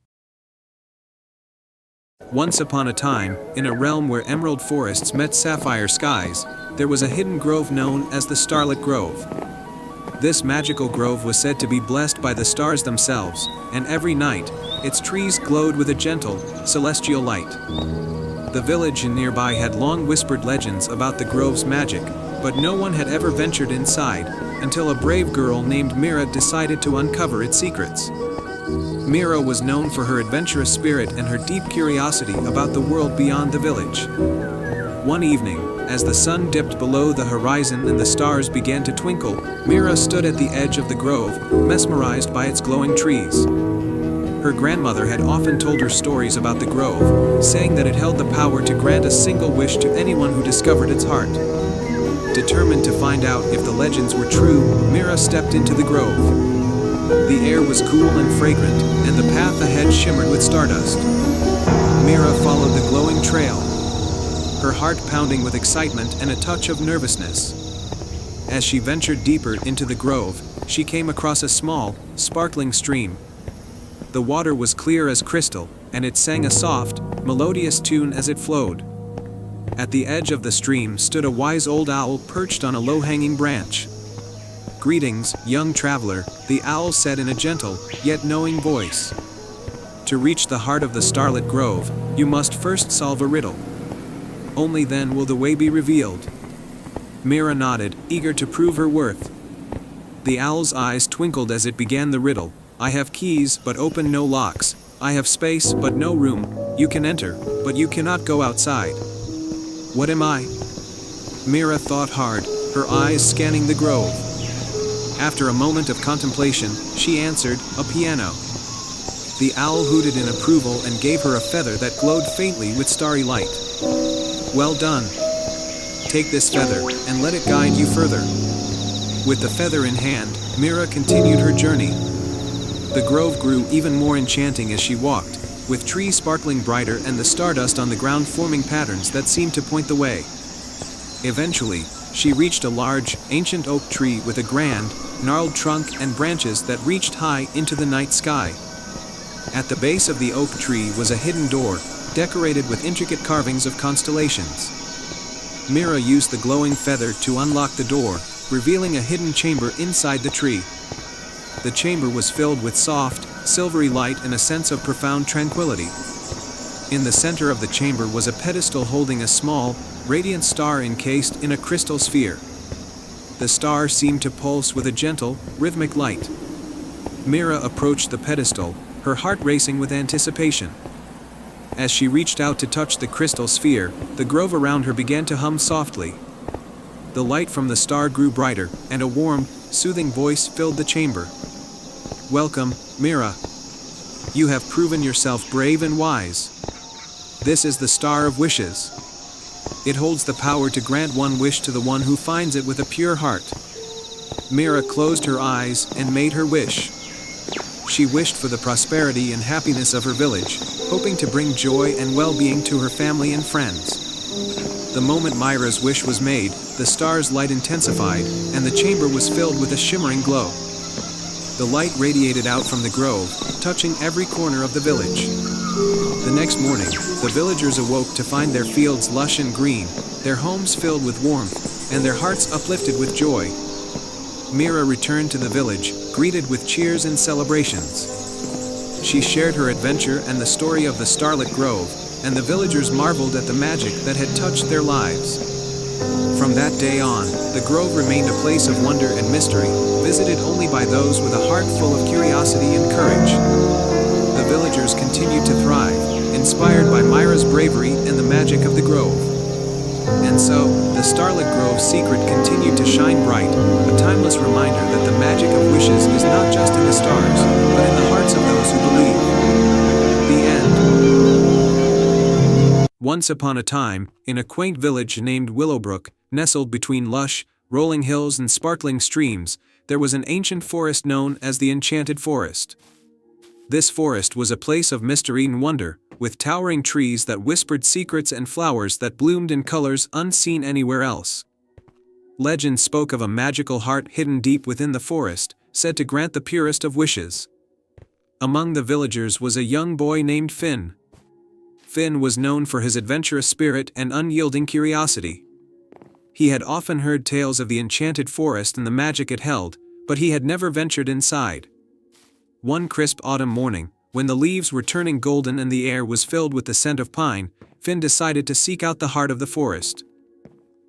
Once upon a time, in a realm where emerald forests met sapphire skies, there was a hidden grove known as the Starlit Grove. This magical grove was said to be blessed by the stars themselves, and every night, its trees glowed with a gentle, celestial light. The village and nearby had long whispered legends about the grove's magic, but no one had ever ventured inside, until a brave girl named Mira decided to uncover its secrets. Mira was known for her adventurous spirit and her deep curiosity about the world beyond the village. One evening, as the sun dipped below the horizon and the stars began to twinkle, Mira stood at the edge of the grove, mesmerized by its glowing trees. Her grandmother had often told her stories about the grove, saying that it held the power to grant a single wish to anyone who discovered its heart. Determined to find out if the legends were true, Mira stepped into the grove. The air was cool and fragrant, and the path ahead shimmered with stardust. Mira followed the glowing trail, her heart pounding with excitement and a touch of nervousness. As she ventured deeper into the grove, she came across a small, sparkling stream. The water was clear as crystal, and it sang a soft, melodious tune as it flowed. At the edge of the stream stood a wise old owl perched on a low-hanging branch. "Greetings, young traveler," the owl said in a gentle, yet knowing voice. "To reach the heart of the starlit grove, you must first solve a riddle. Only then will the way be revealed." Mira nodded, eager to prove her worth. The owl's eyes twinkled as it began the riddle. "I have keys, but open no locks. I have space, but no room. You can enter, but you cannot go outside. What am I?" Mira thought hard, her eyes scanning the grove. After a moment of contemplation, she answered, "A piano." The owl hooted in approval and gave her a feather that glowed faintly with starry light. "Well done. Take this feather, and let it guide you further." With the feather in hand, Mira continued her journey. The grove grew even more enchanting as she walked, with trees sparkling brighter and the stardust on the ground forming patterns that seemed to point the way. Eventually, she reached a large, ancient oak tree with a grand, gnarled trunk and branches that reached high into the night sky. At the base of the oak tree was a hidden door, decorated with intricate carvings of constellations. Mira used the glowing feather to unlock the door, revealing a hidden chamber inside the tree. The chamber was filled with soft, silvery light and a sense of profound tranquility. In the center of the chamber was a pedestal holding a small, radiant star encased in a crystal sphere. The star seemed to pulse with a gentle, rhythmic light. Mira approached the pedestal, her heart racing with anticipation. As she reached out to touch the crystal sphere, the grove around her began to hum softly. The light from the star grew brighter, and a warm, soothing voice filled the chamber. "Welcome, Mira. You have proven yourself brave and wise. This is the Star of Wishes. It holds the power to grant one wish to the one who finds it with a pure heart." Mira closed her eyes and made her wish. She wished for the prosperity and happiness of her village, hoping to bring joy and well-being to her family and friends. The moment Mira's wish was made, the star's light intensified, and the chamber was filled with a shimmering glow. The light radiated out from the grove, touching every corner of the village. The next morning, the villagers awoke to find their fields lush and green, their homes filled with warmth, and their hearts uplifted with joy. Mira returned to the village, greeted with cheers and celebrations. She shared her adventure and the story of the Starlit Grove, and the villagers marveled at the magic that had touched their lives. From that day on, the grove remained a place of wonder and mystery, visited only by those with a heart full of curiosity and courage. The villagers continued to thrive, inspired by Mira's bravery and the magic of the grove. And so, the Starlit Grove's secret continued to shine bright, a timeless reminder that the magic of wishes is not just in the stars, but in the hearts of those who believe. The end. Once upon a time, in a quaint village named Willowbrook, nestled between lush, rolling hills and sparkling streams, there was an ancient forest known as the Enchanted Forest. This forest was a place of mystery and wonder, with towering trees that whispered secrets and flowers that bloomed in colors unseen anywhere else. Legend spoke of a magical heart hidden deep within the forest, said to grant the purest of wishes. Among the villagers was a young boy named Finn. Finn was known for his adventurous spirit and unyielding curiosity. He had often heard tales of the enchanted forest and the magic it held, but he had never ventured inside. One crisp autumn morning, when the leaves were turning golden and the air was filled with the scent of pine, Finn decided to seek out the heart of the forest.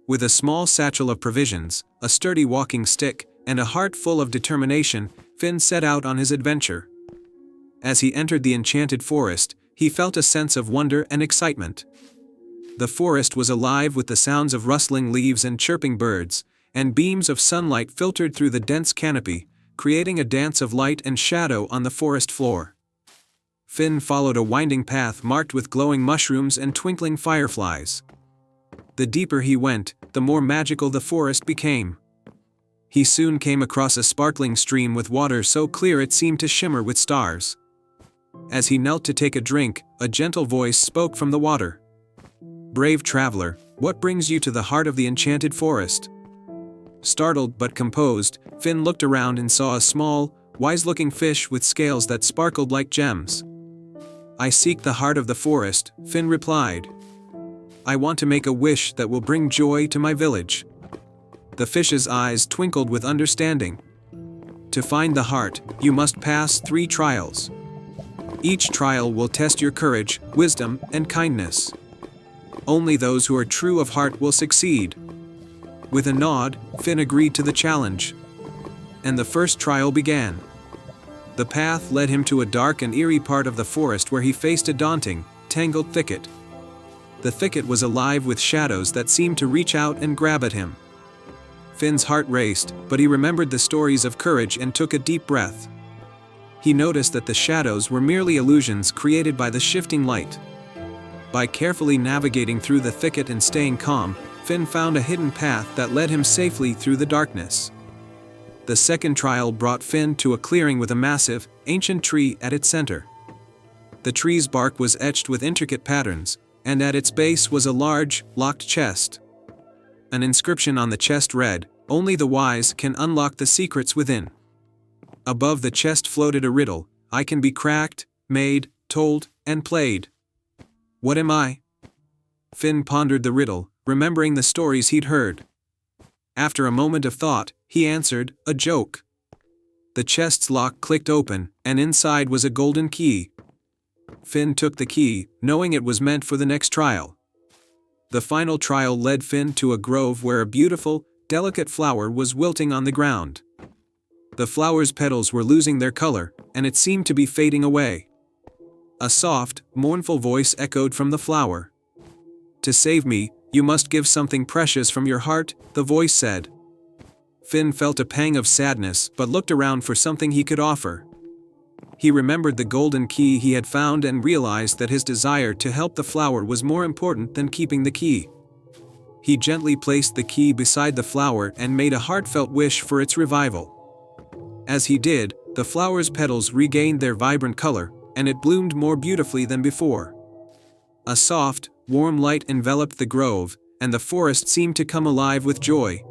With a small satchel of provisions, a sturdy walking stick, and a heart full of determination, Finn set out on his adventure. As he entered the enchanted forest, he felt a sense of wonder and excitement. The forest was alive with the sounds of rustling leaves and chirping birds, and beams of sunlight filtered through the dense canopy, creating a dance of light and shadow on the forest floor. Finn followed a winding path marked with glowing mushrooms and twinkling fireflies. The deeper he went, the more magical the forest became. He soon came across a sparkling stream with water so clear it seemed to shimmer with stars. As he knelt to take a drink, a gentle voice spoke from the water. "Brave traveler, what brings you to the heart of the enchanted forest?" Startled but composed, Finn looked around and saw a small, wise-looking fish with scales that sparkled like gems. "I seek the heart of the forest," Finn replied. "I want to make a wish that will bring joy to my village." The fish's eyes twinkled with understanding. "To find the heart, you must pass 3 trials. Each trial will test your courage, wisdom, and kindness. Only those who are true of heart will succeed." With a nod, Finn agreed to the challenge. And the first trial began. The path led him to a dark and eerie part of the forest where he faced a daunting, tangled thicket. The thicket was alive with shadows that seemed to reach out and grab at him. Finn's heart raced, but he remembered the stories of courage and took a deep breath. He noticed that the shadows were merely illusions created by the shifting light. By carefully navigating through the thicket and staying calm, Finn found a hidden path that led him safely through the darkness. The second trial brought Finn to a clearing with a massive, ancient tree at its center. The tree's bark was etched with intricate patterns, and at its base was a large, locked chest. An inscription on the chest read, "Only the wise can unlock the secrets within." Above the chest floated a riddle: "I can be cracked, made, told, and played. What am I?" Finn pondered the riddle, remembering the stories he'd heard. After a moment of thought, he answered, "A joke." The chest's lock clicked open, and inside was a golden key. Finn took the key, knowing it was meant for the next trial. The final trial led Finn to a grove where a beautiful, delicate flower was wilting on the ground. The flower's petals were losing their color, and it seemed to be fading away. A soft, mournful voice echoed from the flower. "To save me, you must give something precious from your heart," the voice said. Finn felt a pang of sadness but looked around for something he could offer. He remembered the golden key he had found and realized that his desire to help the flower was more important than keeping the key. He gently placed the key beside the flower and made a heartfelt wish for its revival. As he did, the flower's petals regained their vibrant color, and it bloomed more beautifully than before. A soft, warm light enveloped the grove, and the forest seemed to come alive with joy.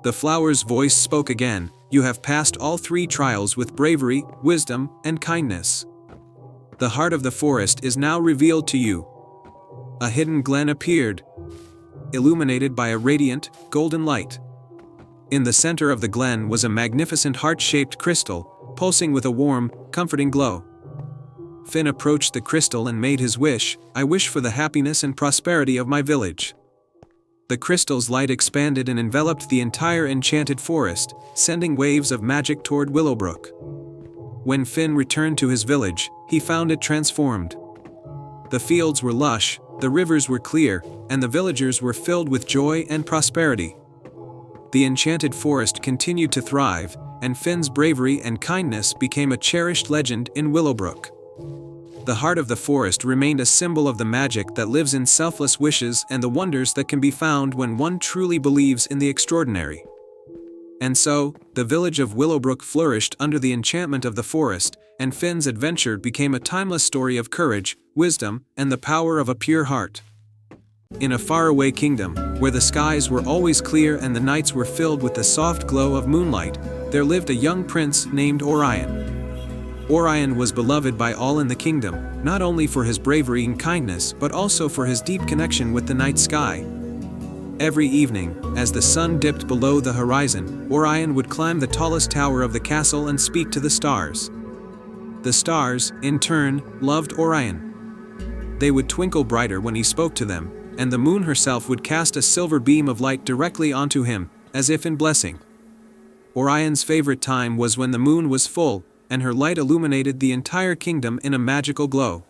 The flower's voice spoke again, "You have passed all 3 trials with bravery, wisdom, and kindness. The heart of the forest is now revealed to you." A hidden glen appeared, illuminated by a radiant, golden light. In the center of the glen was a magnificent heart-shaped crystal, pulsing with a warm, comforting glow. Finn approached the crystal and made his wish, "I wish for the happiness and prosperity of my village." The crystal's light expanded and enveloped the entire enchanted forest, sending waves of magic toward Willowbrook. When Finn returned to his village, he found it transformed. The fields were lush, the rivers were clear, and the villagers were filled with joy and prosperity. The enchanted forest continued to thrive, and Finn's bravery and kindness became a cherished legend in Willowbrook. The heart of the forest remained a symbol of the magic that lives in selfless wishes and the wonders that can be found when one truly believes in the extraordinary. And so, the village of Willowbrook flourished under the enchantment of the forest, and Finn's adventure became a timeless story of courage, wisdom, and the power of a pure heart. In a faraway kingdom, where the skies were always clear and the nights were filled with the soft glow of moonlight, there lived a young prince named Orion. Orion was beloved by all in the kingdom, not only for his bravery and kindness but also for his deep connection with the night sky. Every evening, as the sun dipped below the horizon, Orion would climb the tallest tower of the castle and speak to the stars. The stars, in turn, loved Orion. They would twinkle brighter when he spoke to them, and the moon herself would cast a silver beam of light directly onto him, as if in blessing. Orion's favorite time was when the moon was full, and her light illuminated the entire kingdom in a magical glow.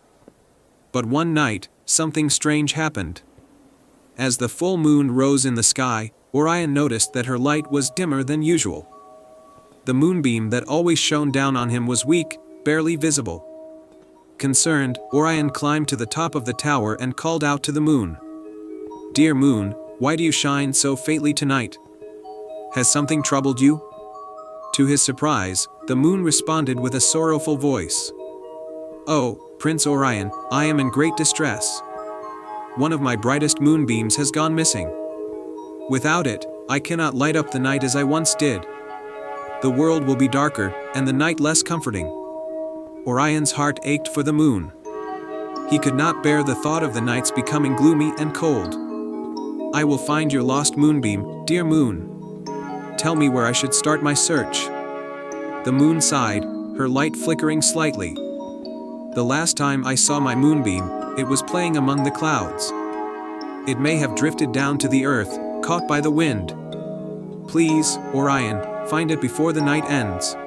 But one night, something strange happened. As the full moon rose in the sky, Orion noticed that her light was dimmer than usual. The moonbeam that always shone down on him was weak, barely visible. Concerned, Orion climbed to the top of the tower and called out to the moon. "Dear moon, why do you shine so faintly tonight? Has something troubled you?" To his surprise, the moon responded with a sorrowful voice. "Oh, Prince Orion, I am in great distress. One of my brightest moonbeams has gone missing. Without it, I cannot light up the night as I once did. The world will be darker, and the night less comforting. Orion's heart ached for the moon. He could not bear the thought of the nights becoming gloomy and cold. I will find your lost moonbeam, dear moon. Tell me where I should start my search. The moon sighed, her light flickering slightly. The last time I saw my moonbeam, it was playing among the clouds. It may have drifted down to the earth, caught by the wind. Please, Orion, find it before the night ends.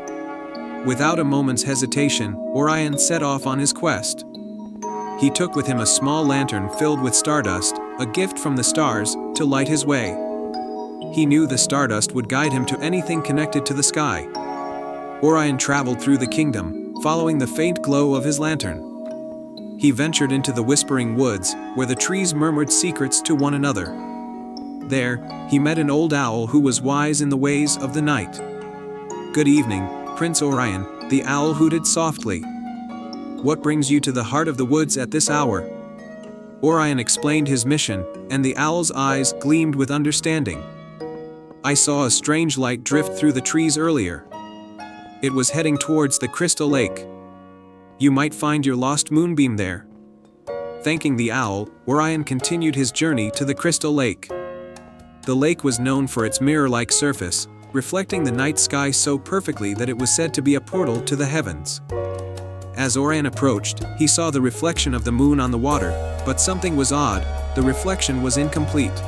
Without a moment's hesitation, Orion set off on his quest. He took with him a small lantern filled with stardust, a gift from the stars, to light his way. He knew the stardust would guide him to anything connected to the sky. Orion traveled through the kingdom, following the faint glow of his lantern. He ventured into the whispering woods, where the trees murmured secrets to one another. There, he met an old owl who was wise in the ways of the night. "Good evening, Prince Orion," the owl hooted softly. "What brings you to the heart of the woods at this hour?" Orion explained his mission, and the owl's eyes gleamed with understanding. "I saw a strange light drift through the trees earlier. It was heading towards the Crystal Lake. You might find your lost moonbeam there." Thanking the owl, Orion continued his journey to the Crystal Lake. The lake was known for its mirror-like surface, reflecting the night sky so perfectly that it was said to be a portal to the heavens. As Orion approached, he saw the reflection of the moon on the water, but something was odd, the reflection was incomplete.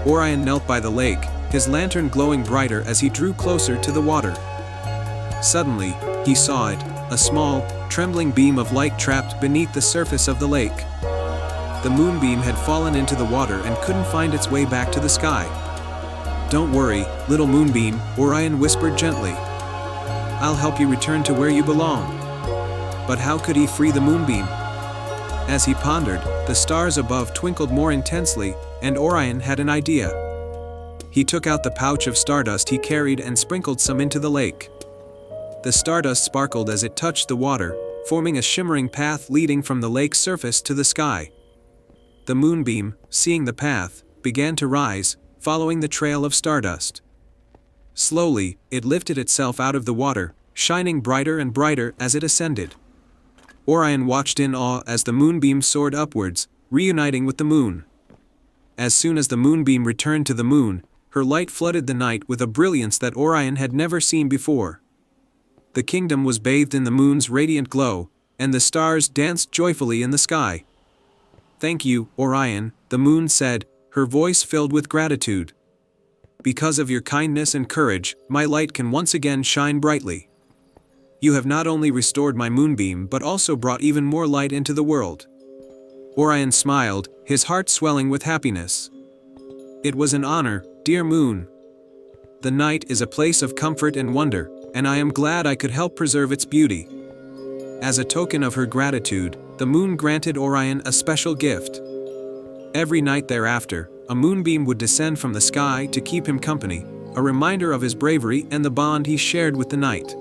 Orion knelt by the lake, his lantern glowing brighter as he drew closer to the water. Suddenly, he saw it, a small, trembling beam of light trapped beneath the surface of the lake. The moonbeam had fallen into the water and couldn't find its way back to the sky. "Don't worry, little moonbeam," Orion whispered gently. "I'll help you return to where you belong." But how could he free the moonbeam? As he pondered, the stars above twinkled more intensely, and Orion had an idea. He took out the pouch of stardust he carried and sprinkled some into the lake. The stardust sparkled as it touched the water, forming a shimmering path leading from the lake's surface to the sky. The moonbeam, seeing the path, began to rise, following the trail of stardust. Slowly, it lifted itself out of the water, shining brighter and brighter as it ascended. Orion watched in awe as the moonbeam soared upwards, reuniting with the moon. As soon as the moonbeam returned to the moon, her light flooded the night with a brilliance that Orion had never seen before. The kingdom was bathed in the moon's radiant glow, and the stars danced joyfully in the sky. "Thank you, Orion," the moon said, her voice filled with gratitude. "Because of your kindness and courage, my light can once again shine brightly. You have not only restored my moonbeam but also brought even more light into the world." Orion smiled, his heart swelling with happiness. "It was an honor, dear moon. The night is a place of comfort and wonder, and I am glad I could help preserve its beauty." As a token of her gratitude, the moon granted Orion a special gift. Every night thereafter, a moonbeam would descend from the sky to keep him company, a reminder of his bravery and the bond he shared with the night.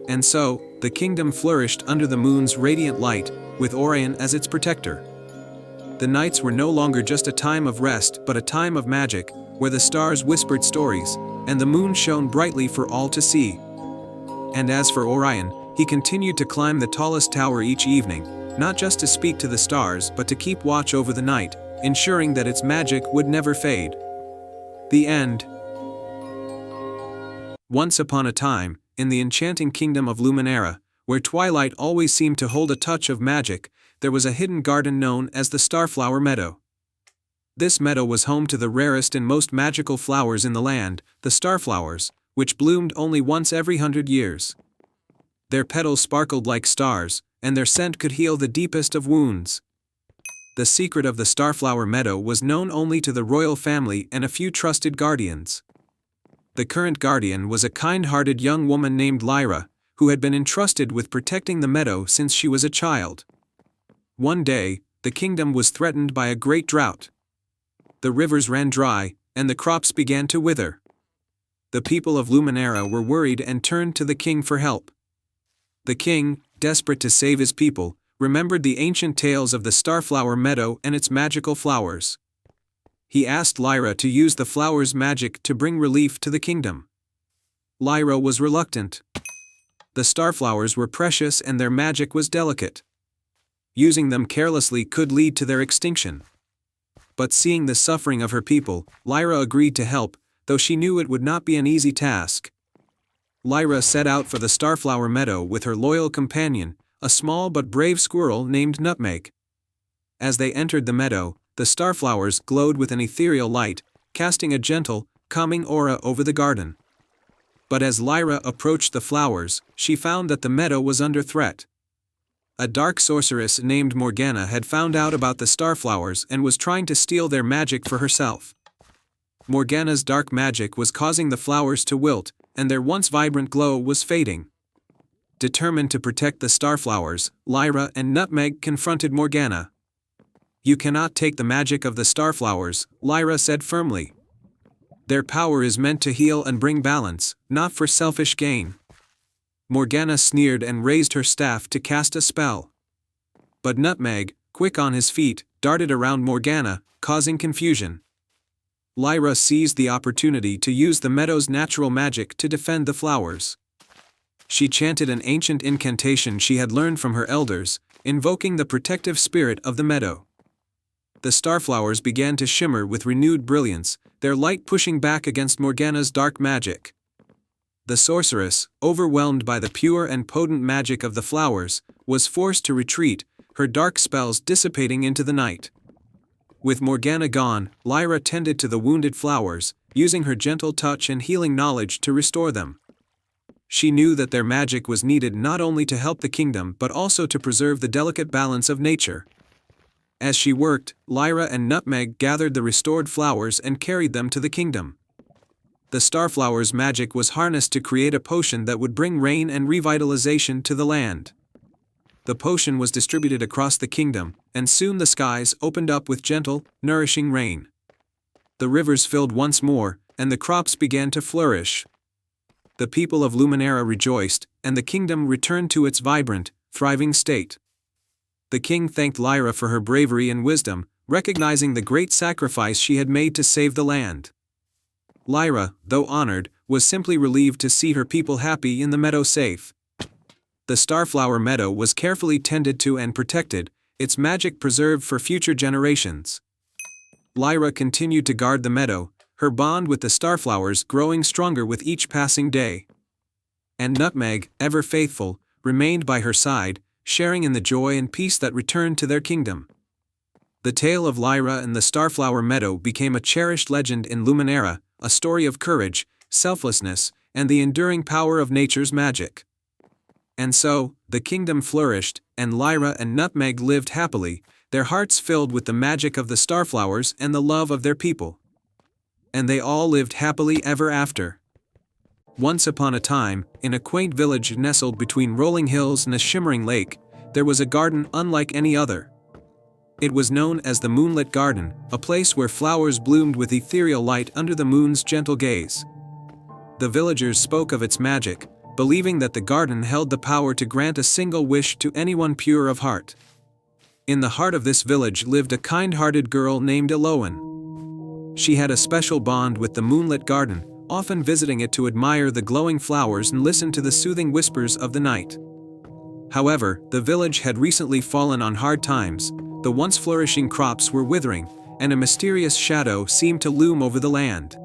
And so, the kingdom flourished under the moon's radiant light, with Orion as its protector. The nights were no longer just a time of rest but a time of magic, where the stars whispered stories, and the moon shone brightly for all to see. And as for Orion, he continued to climb the tallest tower each evening, not just to speak to the stars but to keep watch over the night, ensuring that its magic would never fade. The end. Once upon a time, in the enchanting kingdom of Luminera, where twilight always seemed to hold a touch of magic, there was a hidden garden known as the Starflower Meadow. This meadow was home to the rarest and most magical flowers in the land, the starflowers, which bloomed only once every 100 years. Their petals sparkled like stars, and their scent could heal the deepest of wounds. The secret of the Starflower Meadow was known only to the royal family and a few trusted guardians. The current guardian was a kind-hearted young woman named Lyra, who had been entrusted with protecting the meadow since she was a child. One day, the kingdom was threatened by a great drought. The rivers ran dry, and the crops began to wither. The people of Luminera were worried and turned to the king for help. The king, desperate to save his people, remembered the ancient tales of the Starflower Meadow and its magical flowers. he asked Lyra to use the flower's magic to bring relief to the kingdom. Lyra was reluctant. The starflowers were precious and their magic was delicate. Using them carelessly could lead to their extinction. But seeing the suffering of her people, Lyra agreed to help, though she knew it would not be an easy task. Lyra set out for the starflower meadow with her loyal companion, a small but brave squirrel named Nutmeg. As they entered the meadow, the starflowers glowed with an ethereal light, casting a gentle, calming aura over the garden. But as Lyra approached the flowers, she found that the meadow was under threat. A dark sorceress named Morgana had found out about the starflowers and was trying to steal their magic for herself. Morgana's dark magic was causing the flowers to wilt, and their once vibrant glow was fading. Determined to protect the starflowers, Lyra and Nutmeg confronted Morgana. "You cannot take the magic of the starflowers," Lyra said firmly. "Their power is meant to heal and bring balance, not for selfish gain." Morgana sneered and raised her staff to cast a spell. But Nutmeg, quick on his feet, darted around Morgana, causing confusion. Lyra seized the opportunity to use the meadow's natural magic to defend the flowers. She chanted an ancient incantation she had learned from her elders, invoking the protective spirit of the meadow. The starflowers began to shimmer with renewed brilliance, their light pushing back against Morgana's dark magic. The sorceress, overwhelmed by the pure and potent magic of the flowers, was forced to retreat, her dark spells dissipating into the night. With Morgana gone, Lyra tended to the wounded flowers, using her gentle touch and healing knowledge to restore them. She knew that their magic was needed not only to help the kingdom but also to preserve the delicate balance of nature. As she worked, Lyra and Nutmeg gathered the restored flowers and carried them to the kingdom. The starflower's magic was harnessed to create a potion that would bring rain and revitalization to the land. The potion was distributed across the kingdom, and soon the skies opened up with gentle, nourishing rain. The rivers filled once more, and the crops began to flourish. The people of Luminera rejoiced, and the kingdom returned to its vibrant, thriving state. The king thanked Lyra for her bravery and wisdom, recognizing the great sacrifice she had made to save the land. Lyra, though honored, was simply relieved to see her people happy in the meadow safe. The starflower meadow was carefully tended to and protected, its magic preserved for future generations. Lyra continued to guard the meadow, her bond with the starflowers growing stronger with each passing day. And Nutmeg, ever faithful, remained by her side, sharing in the joy and peace that returned to their kingdom. The tale of Lyra and the starflower meadow became a cherished legend in Luminera, a story of courage, selflessness, and the enduring power of nature's magic. And so, the kingdom flourished, and Lyra and Nutmeg lived happily, their hearts filled with the magic of the starflowers and the love of their people. And they all lived happily ever after. Once upon a time, in a quaint village nestled between rolling hills and a shimmering lake, there was a garden unlike any other. It was known as the Moonlit Garden, a place where flowers bloomed with ethereal light under the moon's gentle gaze. The villagers spoke of its magic, believing that the garden held the power to grant a single wish to anyone pure of heart. In the heart of this village lived a kind-hearted girl named Elowen. She had a special bond with the Moonlit Garden, often visiting it to admire the glowing flowers and listen to the soothing whispers of the night. However, the village had recently fallen on hard times, the once flourishing crops were withering, and a mysterious shadow seemed to loom over the land.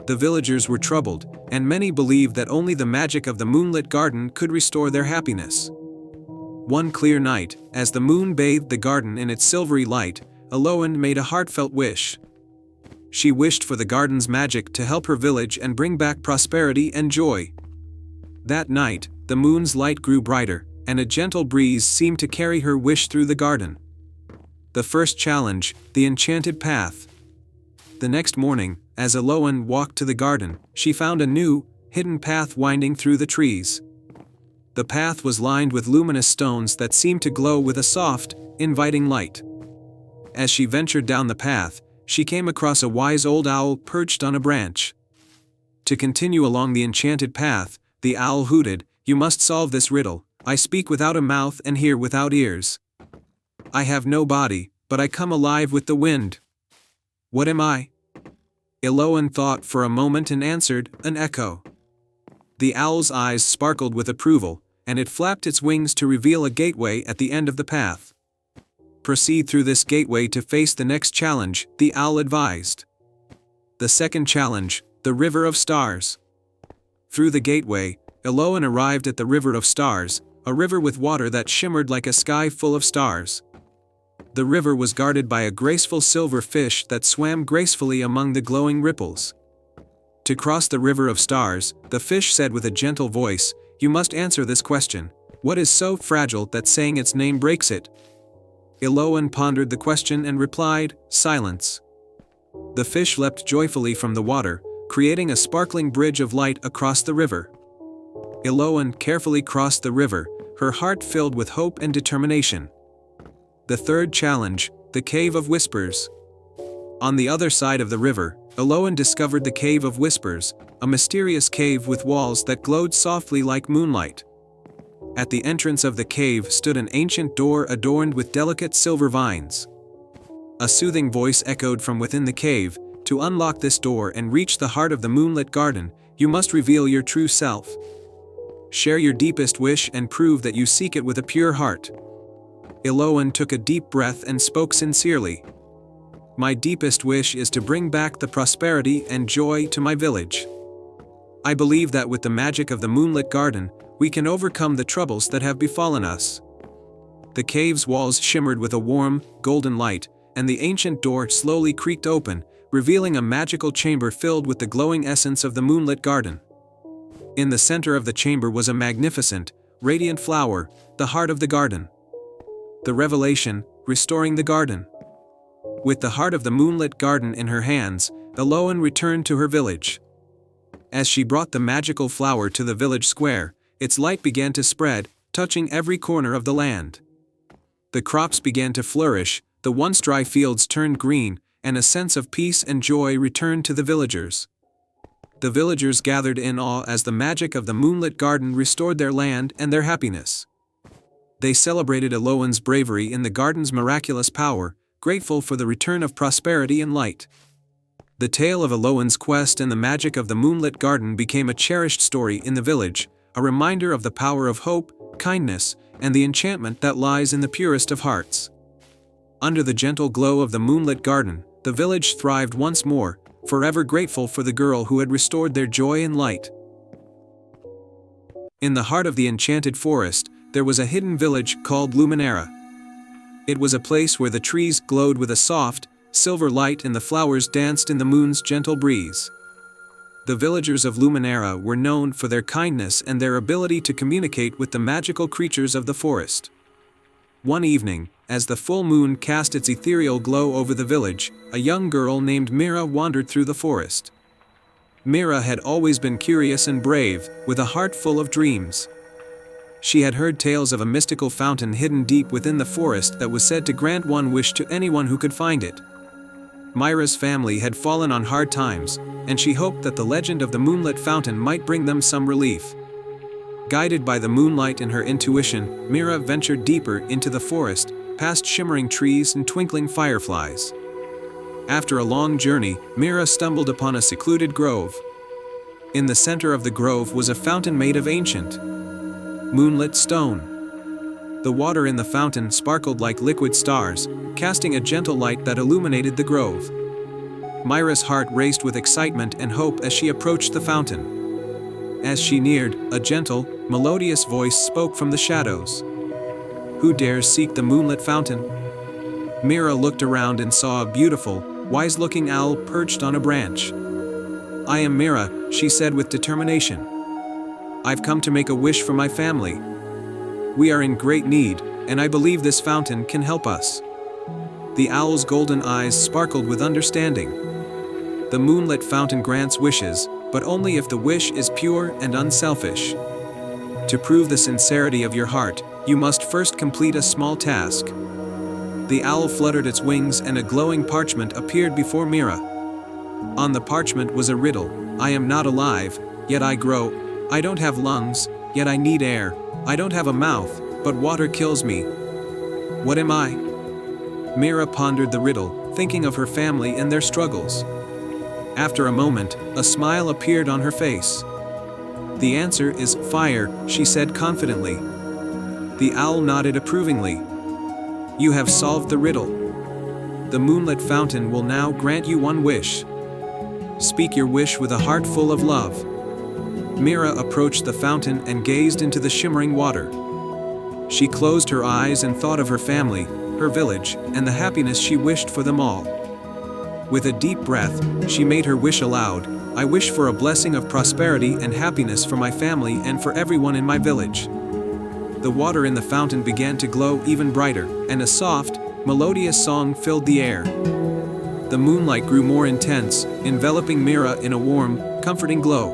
The villagers were troubled, and many believed that only the magic of the Moonlit Garden could restore their happiness. One clear night, as the moon bathed the garden in its silvery light, Elowen made a heartfelt wish. She wished for the garden's magic to help her village and bring back prosperity and joy. That night, the moon's light grew brighter, and a gentle breeze seemed to carry her wish through the garden. The first challenge, the enchanted path. The next morning, as Elowen walked to the garden, she found a new, hidden path winding through the trees. The path was lined with luminous stones that seemed to glow with a soft, inviting light. As she ventured down the path, she came across a wise old owl perched on a branch. To continue along the enchanted path, the owl hooted, "You must solve this riddle. I speak without a mouth and hear without ears. I have no body, but I come alive with the wind. What am I? Eloan thought for a moment and answered, an echo. The owl's eyes sparkled with approval, and it flapped its wings to reveal a gateway at the end of the path. Proceed through this gateway to face the next challenge, the owl advised. The second challenge, the River of Stars. Through the gateway, Eloan arrived at the River of Stars, a river with water that shimmered like a sky full of stars. The river was guarded by a graceful silver fish that swam gracefully among the glowing ripples. To cross the River of Stars, the fish said with a gentle voice, "You must answer this question. What is so fragile that saying its name breaks it?" Eloan pondered the question and replied, "Silence." The fish leapt joyfully from the water, creating a sparkling bridge of light across the river. Eloan carefully crossed the river, her heart filled with hope and determination. The third challenge, the Cave of Whispers. On the other side of the river, Eloan discovered the Cave of Whispers, a mysterious cave with walls that glowed softly like moonlight. At the entrance of the cave stood an ancient door adorned with delicate silver vines. A soothing voice echoed from within the cave, "To unlock this door and reach the heart of the moonlit garden, you must reveal your true self. Share your deepest wish and prove that you seek it with a pure heart." Eloan took a deep breath and spoke sincerely. "My deepest wish is to bring back the prosperity and joy to my village. I believe that with the magic of the moonlit garden, we can overcome the troubles that have befallen us." The cave's walls shimmered with a warm, golden light, and the ancient door slowly creaked open, revealing a magical chamber filled with the glowing essence of the moonlit garden. In the center of the chamber was a magnificent, radiant flower, the heart of the garden. The revelation, restoring the garden. With the heart of the moonlit garden in her hands, Eloan returned to her village. As she brought the magical flower to the village square, its light began to spread, touching every corner of the land. The crops began to flourish, the once dry fields turned green, and a sense of peace and joy returned to the villagers. The villagers gathered in awe as the magic of the moonlit garden restored their land and their happiness. They celebrated Eloan's bravery in the garden's miraculous power, grateful for the return of prosperity and light. The tale of Eloan's quest and the magic of the moonlit garden became a cherished story in the village, a reminder of the power of hope, kindness, and the enchantment that lies in the purest of hearts. Under the gentle glow of the moonlit garden, the village thrived once more, forever grateful for the girl who had restored their joy and light. In the heart of the enchanted forest, there was a hidden village called Luminera. It was a place where the trees glowed with a soft, silver light and the flowers danced in the moon's gentle breeze. The villagers of Luminera were known for their kindness and their ability to communicate with the magical creatures of the forest. One evening, as the full moon cast its ethereal glow over the village, a young girl named Mira wandered through the forest. Mira had always been curious and brave, with a heart full of dreams. She had heard tales of a mystical fountain hidden deep within the forest that was said to grant one wish to anyone who could find it. Mira's family had fallen on hard times, and she hoped that the legend of the moonlit fountain might bring them some relief. Guided by the moonlight and her intuition, Mira ventured deeper into the forest, past shimmering trees and twinkling fireflies. After a long journey, Mira stumbled upon a secluded grove. In the center of the grove was a fountain made of ancient, moonlit stone. The water in the fountain sparkled like liquid stars, casting a gentle light that illuminated the grove. Mira's heart raced with excitement and hope as she approached the fountain. As she neared, a gentle, melodious voice spoke from the shadows. "Who dares seek the moonlit fountain?" Mira looked around and saw a beautiful, wise-looking owl perched on a branch. "I am Mira," she said with determination. "I've come to make a wish for my family. We are in great need, and I believe this fountain can help us." The owl's golden eyes sparkled with understanding. "The moonlit fountain grants wishes, but only if the wish is pure and unselfish. To prove the sincerity of your heart, you must first complete a small task." The owl fluttered its wings and a glowing parchment appeared before Mira. On the parchment was a riddle: "I am not alive, yet I grow. I don't have lungs, yet I need air. I don't have a mouth, but water kills me. What am I?" Mira pondered the riddle, thinking of her family and their struggles. After a moment, a smile appeared on her face. "The answer is fire," she said confidently. The owl nodded approvingly. "You have solved the riddle. The moonlit fountain will now grant you one wish. Speak your wish with a heart full of love." Mira approached the fountain and gazed into the shimmering water. She closed her eyes and thought of her family, her village, and the happiness she wished for them all. With a deep breath, she made her wish aloud. "I wish for a blessing of prosperity and happiness for my family and for everyone in my village." The water in the fountain began to glow even brighter, and a soft, melodious song filled the air. The moonlight grew more intense, enveloping Mira in a warm, comforting glow.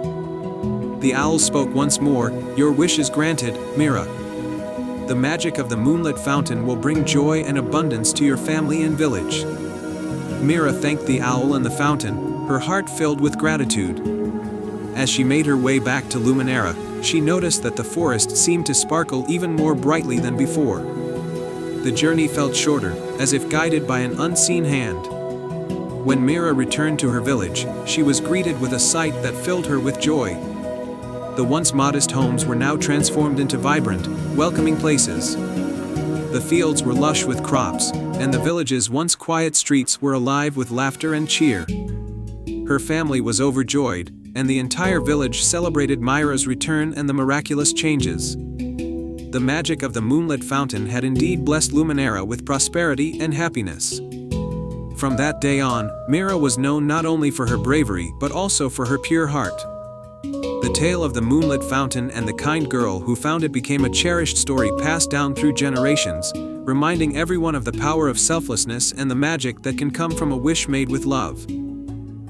The owl spoke once more, "Your wish is granted, Mira. The magic of the moonlit fountain will bring joy and abundance to your family and village." Mira thanked the owl and the fountain, her heart filled with gratitude. As she made her way back to Luminera, she noticed that the forest seemed to sparkle even more brightly than before. The journey felt shorter, as if guided by an unseen hand. When Mira returned to her village, she was greeted with a sight that filled her with joy. The once modest homes were now transformed into vibrant, welcoming places. The fields were lush with crops, and the village's once quiet streets were alive with laughter and cheer. Her family was overjoyed, and the entire village celebrated Mira's return and the miraculous changes. The magic of the moonlit fountain had indeed blessed Luminera with prosperity and happiness. From that day on, Mira was known not only for her bravery but also for her pure heart. The tale of the moonlit fountain and the kind girl who found it became a cherished story passed down through generations, reminding everyone of the power of selflessness and the magic that can come from a wish made with love.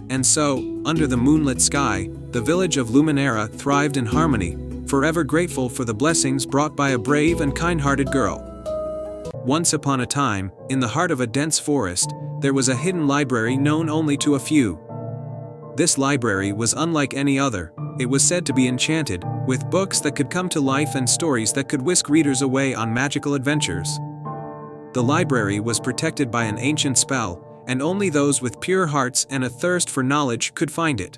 And so, under the moonlit sky, the village of Luminera thrived in harmony, forever grateful for the blessings brought by a brave and kind-hearted girl. Once upon a time, in the heart of a dense forest, there was a hidden library known only to a few. This library was unlike any other. It was said to be enchanted, with books that could come to life and stories that could whisk readers away on magical adventures. The library was protected by an ancient spell, and only those with pure hearts and a thirst for knowledge could find it.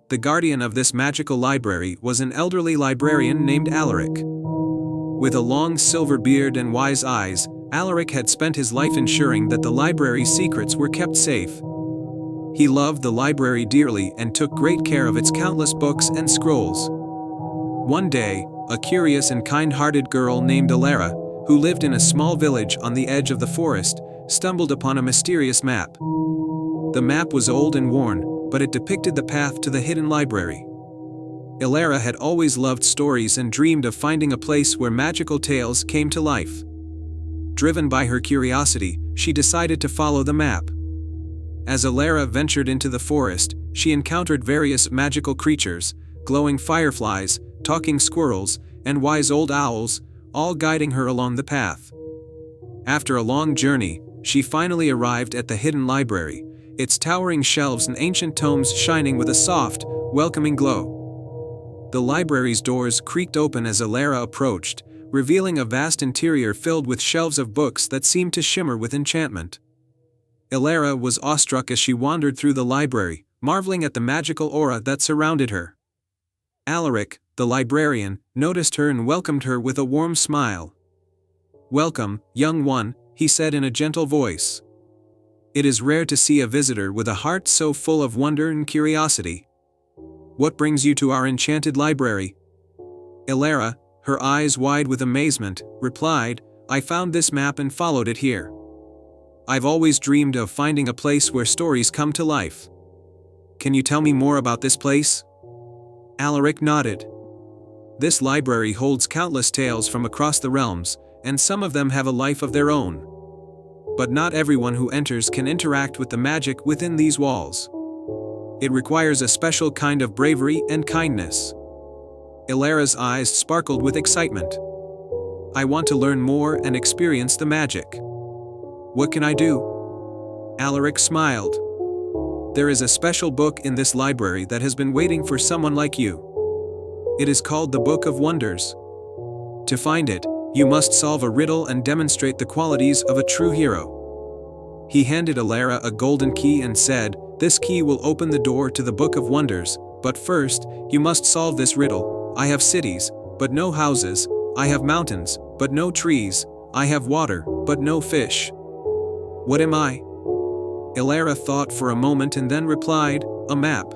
The guardian of this magical library was an elderly librarian named Alaric. With a long silver beard and wise eyes, Alaric had spent his life ensuring that the library's secrets were kept safe. He loved the library dearly and took great care of its countless books and scrolls. One day, a curious and kind-hearted girl named Alara, who lived in a small village on the edge of the forest, stumbled upon a mysterious map. The map was old and worn, but it depicted the path to the hidden library. Alara had always loved stories and dreamed of finding a place where magical tales came to life. Driven by her curiosity, she decided to follow the map. As Alara ventured into the forest, she encountered various magical creatures, glowing fireflies, talking squirrels, and wise old owls, all guiding her along the path. After a long journey, she finally arrived at the hidden library, its towering shelves and ancient tomes shining with a soft, welcoming glow. The library's doors creaked open as Alara approached, revealing a vast interior filled with shelves of books that seemed to shimmer with enchantment. Alara was awestruck as she wandered through the library, marveling at the magical aura that surrounded her. Alaric, the librarian, noticed her and welcomed her with a warm smile. "Welcome, young one," he said in a gentle voice. "It is rare to see a visitor with a heart so full of wonder and curiosity. What brings you to our enchanted library?" Alara, her eyes wide with amazement, replied, "I found this map and followed it here. I've always dreamed of finding a place where stories come to life. Can you tell me more about this place?" Alaric nodded. "This library holds countless tales from across the realms, and some of them have a life of their own. But not everyone who enters can interact with the magic within these walls. It requires a special kind of bravery and kindness." Alara's eyes sparkled with excitement. "I want to learn more and experience the magic. What can I do?" Alaric smiled. "There is a special book in this library that has been waiting for someone like you. It is called the Book of Wonders. To find it, you must solve a riddle and demonstrate the qualities of a true hero." He handed Alara a golden key and said, "This key will open the door to the Book of Wonders, but first, you must solve this riddle. I have cities, but no houses. I have mountains, but no trees. I have water, but no fish. What am I?" Alara thought for a moment and then replied, "A map."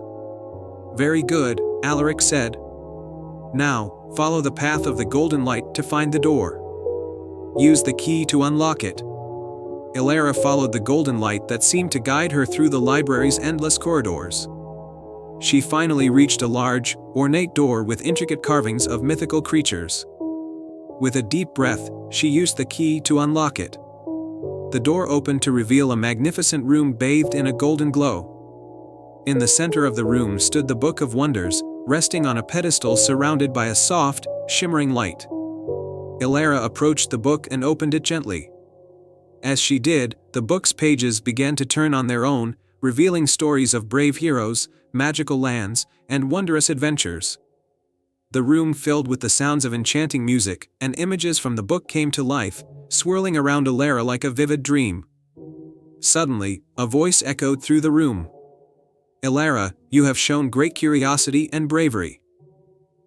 "Very good," Alaric said. "Now, follow the path of the golden light to find the door. Use the key to unlock it." Alara followed the golden light that seemed to guide her through the library's endless corridors. She finally reached a large, ornate door with intricate carvings of mythical creatures. With a deep breath, she used the key to unlock it. The door opened to reveal a magnificent room bathed in a golden glow. In the center of the room stood the Book of Wonders, resting on a pedestal surrounded by a soft, shimmering light. Alara approached the book and opened it gently. As she did, the book's pages began to turn on their own, revealing stories of brave heroes, magical lands, and wondrous adventures. The room filled with the sounds of enchanting music, and images from the book came to life, swirling around Alara like a vivid dream. Suddenly, a voice echoed through the room. "Alara, you have shown great curiosity and bravery.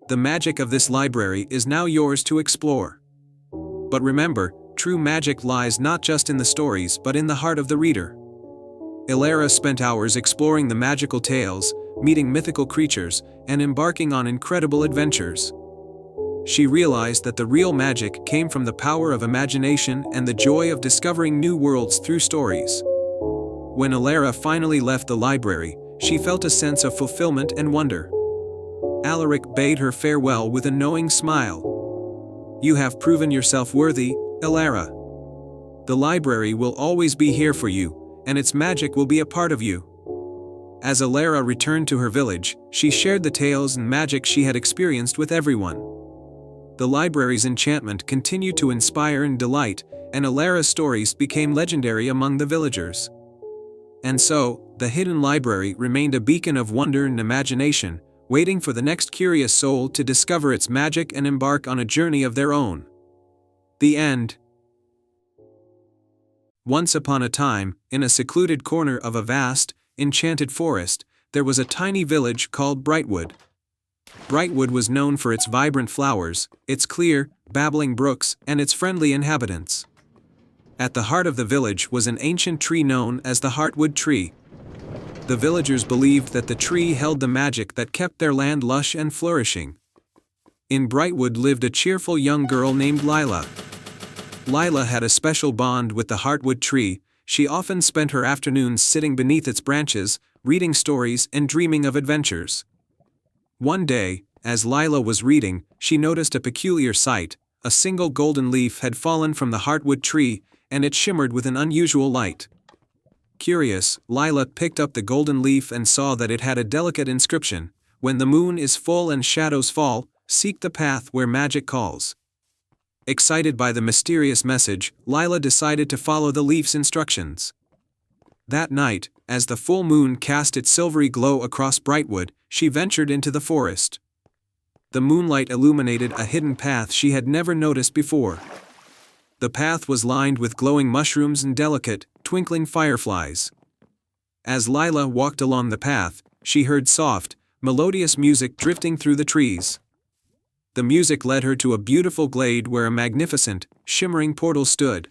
The magic of this library is now yours to explore. But remember, true magic lies not just in the stories but in the heart of the reader." Alara spent hours exploring the magical tales, meeting mythical creatures, and embarking on incredible adventures. She realized that the real magic came from the power of imagination and the joy of discovering new worlds through stories. When Alara finally left the library, she felt a sense of fulfillment and wonder. Alaric bade her farewell with a knowing smile. "You have proven yourself worthy, Alara. The library will always be here for you, and its magic will be a part of you." As Alara returned to her village, she shared the tales and magic she had experienced with everyone. The library's enchantment continued to inspire and delight, and Alara's stories became legendary among the villagers. And so, the hidden library remained a beacon of wonder and imagination, waiting for the next curious soul to discover its magic and embark on a journey of their own. The end. Once upon a time, in a secluded corner of a vast, enchanted forest, there was a tiny village called Brightwood. Brightwood was known for its vibrant flowers, its clear, babbling brooks, and its friendly inhabitants. At the heart of the village was an ancient tree known as the Heartwood Tree. The villagers believed that the tree held the magic that kept their land lush and flourishing. In Brightwood lived a cheerful young girl named Lila. Lila had a special bond with the Heartwood Tree. She often spent her afternoons sitting beneath its branches, reading stories and dreaming of adventures. One day, as Lila was reading, she noticed a peculiar sight. A single golden leaf had fallen from the Heartwood Tree, and it shimmered with an unusual light. Curious, Lila picked up the golden leaf and saw that it had a delicate inscription: "When the moon is full and shadows fall, seek the path where magic calls." Excited by the mysterious message, Lila decided to follow the leaf's instructions. That night, as the full moon cast its silvery glow across Brightwood, she ventured into the forest. The moonlight illuminated a hidden path she had never noticed before. The path was lined with glowing mushrooms and delicate, twinkling fireflies. As Lila walked along the path, she heard soft, melodious music drifting through the trees. The music led her to a beautiful glade where a magnificent, shimmering portal stood.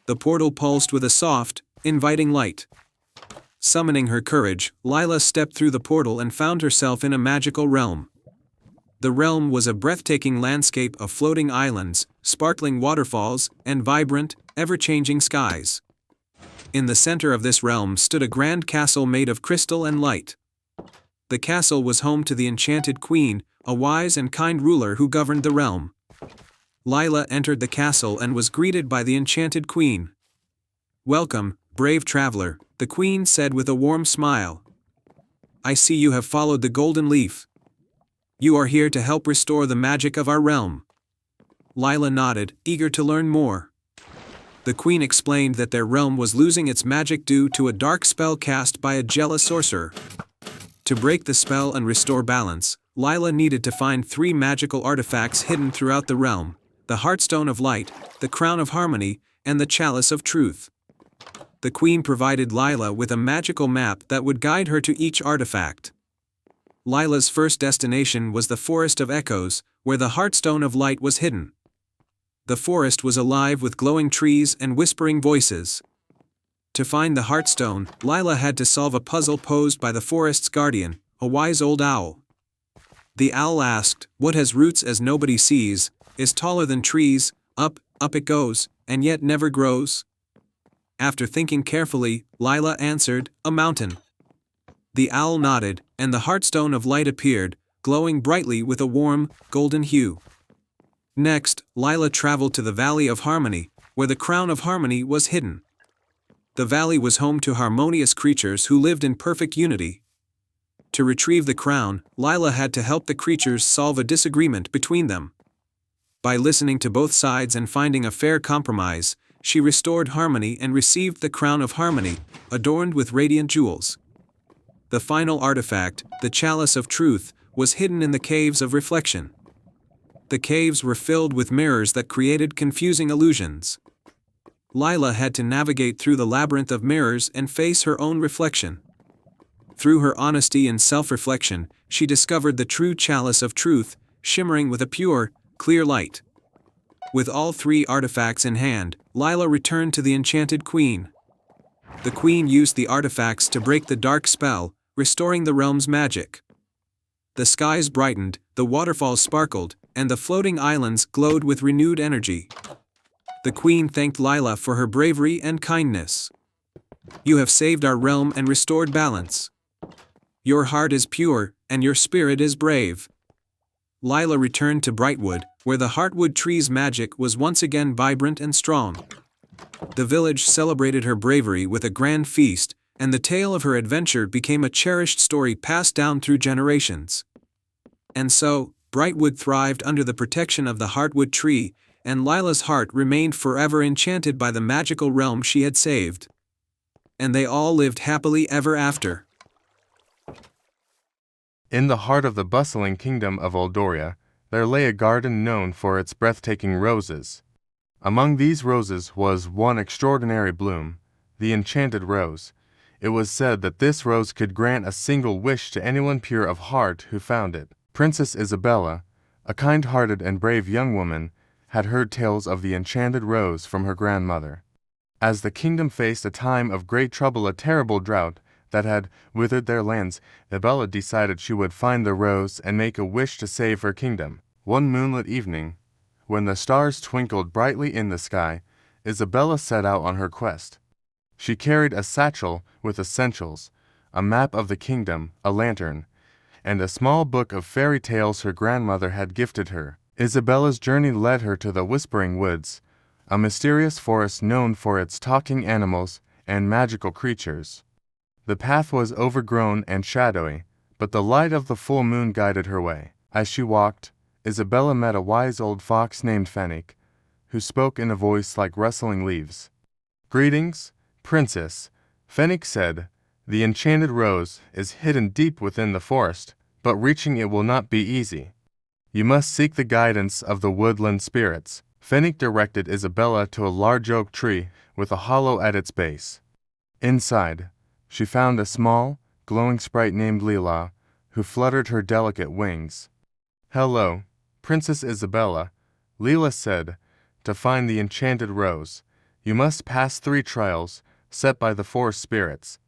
The portal pulsed with a soft, inviting light. Summoning her courage, Lila stepped through the portal and found herself in a magical realm. The realm was a breathtaking landscape of floating islands, sparkling waterfalls, and vibrant, ever-changing skies. In the center of this realm stood a grand castle made of crystal and light. The castle was home to the enchanted queen, a wise and kind ruler who governed the realm. Lila entered the castle and was greeted by the enchanted queen. "Welcome, brave traveler," the queen said with a warm smile. "I see you have followed the golden leaf. You are here to help restore the magic of our realm." Lila nodded, eager to learn more. The queen explained that their realm was losing its magic due to a dark spell cast by a jealous sorcerer. To break the spell and restore balance, Lila needed to find 3 magical artifacts hidden throughout the realm: the Heartstone of Light, the Crown of Harmony, and the Chalice of Truth. the queen provided Lila with a magical map that would guide her to each artifact. Lila's first destination was the Forest of Echoes, where the Heartstone of Light was hidden. The forest was alive with glowing trees and whispering voices. To find the Heartstone, Lila had to solve a puzzle posed by the forest's guardian, a wise old owl. The owl asked, "What has roots as nobody sees, is taller than trees, up, up it goes, and yet never grows?" After thinking carefully, Lila answered, "A mountain." The owl nodded, and the Heartstone of Light appeared, glowing brightly with a warm, golden hue. Next, Lila traveled to the Valley of Harmony, where the Crown of Harmony was hidden. The valley was home to harmonious creatures who lived in perfect unity. To retrieve the crown, Lila had to help the creatures solve a disagreement between them. By listening to both sides and finding a fair compromise, she restored harmony and received the Crown of Harmony, adorned with radiant jewels. The final artifact, the Chalice of Truth, was hidden in the Caves of Reflection. The caves were filled with mirrors that created confusing illusions. Lila had to navigate through the labyrinth of mirrors and face her own reflection. Through her honesty and self-reflection, she discovered the true Chalice of Truth, shimmering with a pure, clear light. With all three artifacts in hand, Lila returned to the Enchanted Queen. The queen used the artifacts to break the dark spell, restoring the realm's magic. The skies brightened, the waterfalls sparkled, and the floating islands glowed with renewed energy. The queen thanked Lila for her bravery and kindness. "You have saved our realm and restored balance. Your heart is pure, and your spirit is brave." Lila returned to Brightwood, where the Heartwood tree's magic was once again vibrant and strong. The village celebrated her bravery with a grand feast, and the tale of her adventure became a cherished story passed down through generations. And so, Brightwood thrived under the protection of the Heartwood tree, and Lila's heart remained forever enchanted by the magical realm she had saved. And they all lived happily ever after. In the heart of the bustling kingdom of Oldoria, there lay a garden known for its breathtaking roses. Among these roses was one extraordinary bloom, the enchanted rose. It was said that this rose could grant a single wish to anyone pure of heart who found it. Princess Isabella, a kind-hearted and brave young woman, had heard tales of the enchanted rose from her grandmother. As the kingdom faced a time of great trouble, a terrible drought that had withered their lands, Isabella decided she would find the rose and make a wish to save her kingdom. One moonlit evening, when the stars twinkled brightly in the sky, Isabella set out on her quest. She carried a satchel with essentials, a map of the kingdom, a lantern, and a small book of fairy tales her grandmother had gifted her. Isabella's journey led her to the Whispering Woods, a mysterious forest known for its talking animals and magical creatures. The path was overgrown and shadowy, but the light of the full moon guided her way. As she walked, Isabella met a wise old fox named Fennec, who spoke in a voice like rustling leaves. "Greetings, Princess," Fennec said. "The enchanted rose is hidden deep within the forest, but reaching it will not be easy. You must seek the guidance of the woodland spirits." Fennec directed Isabella to a large oak tree with a hollow at its base. Inside, she found a small, glowing sprite named Lila, who fluttered her delicate wings. "Hello, Princess Isabella," Lila said. "To find the enchanted rose, you must pass 3 trials set by the forest spirits.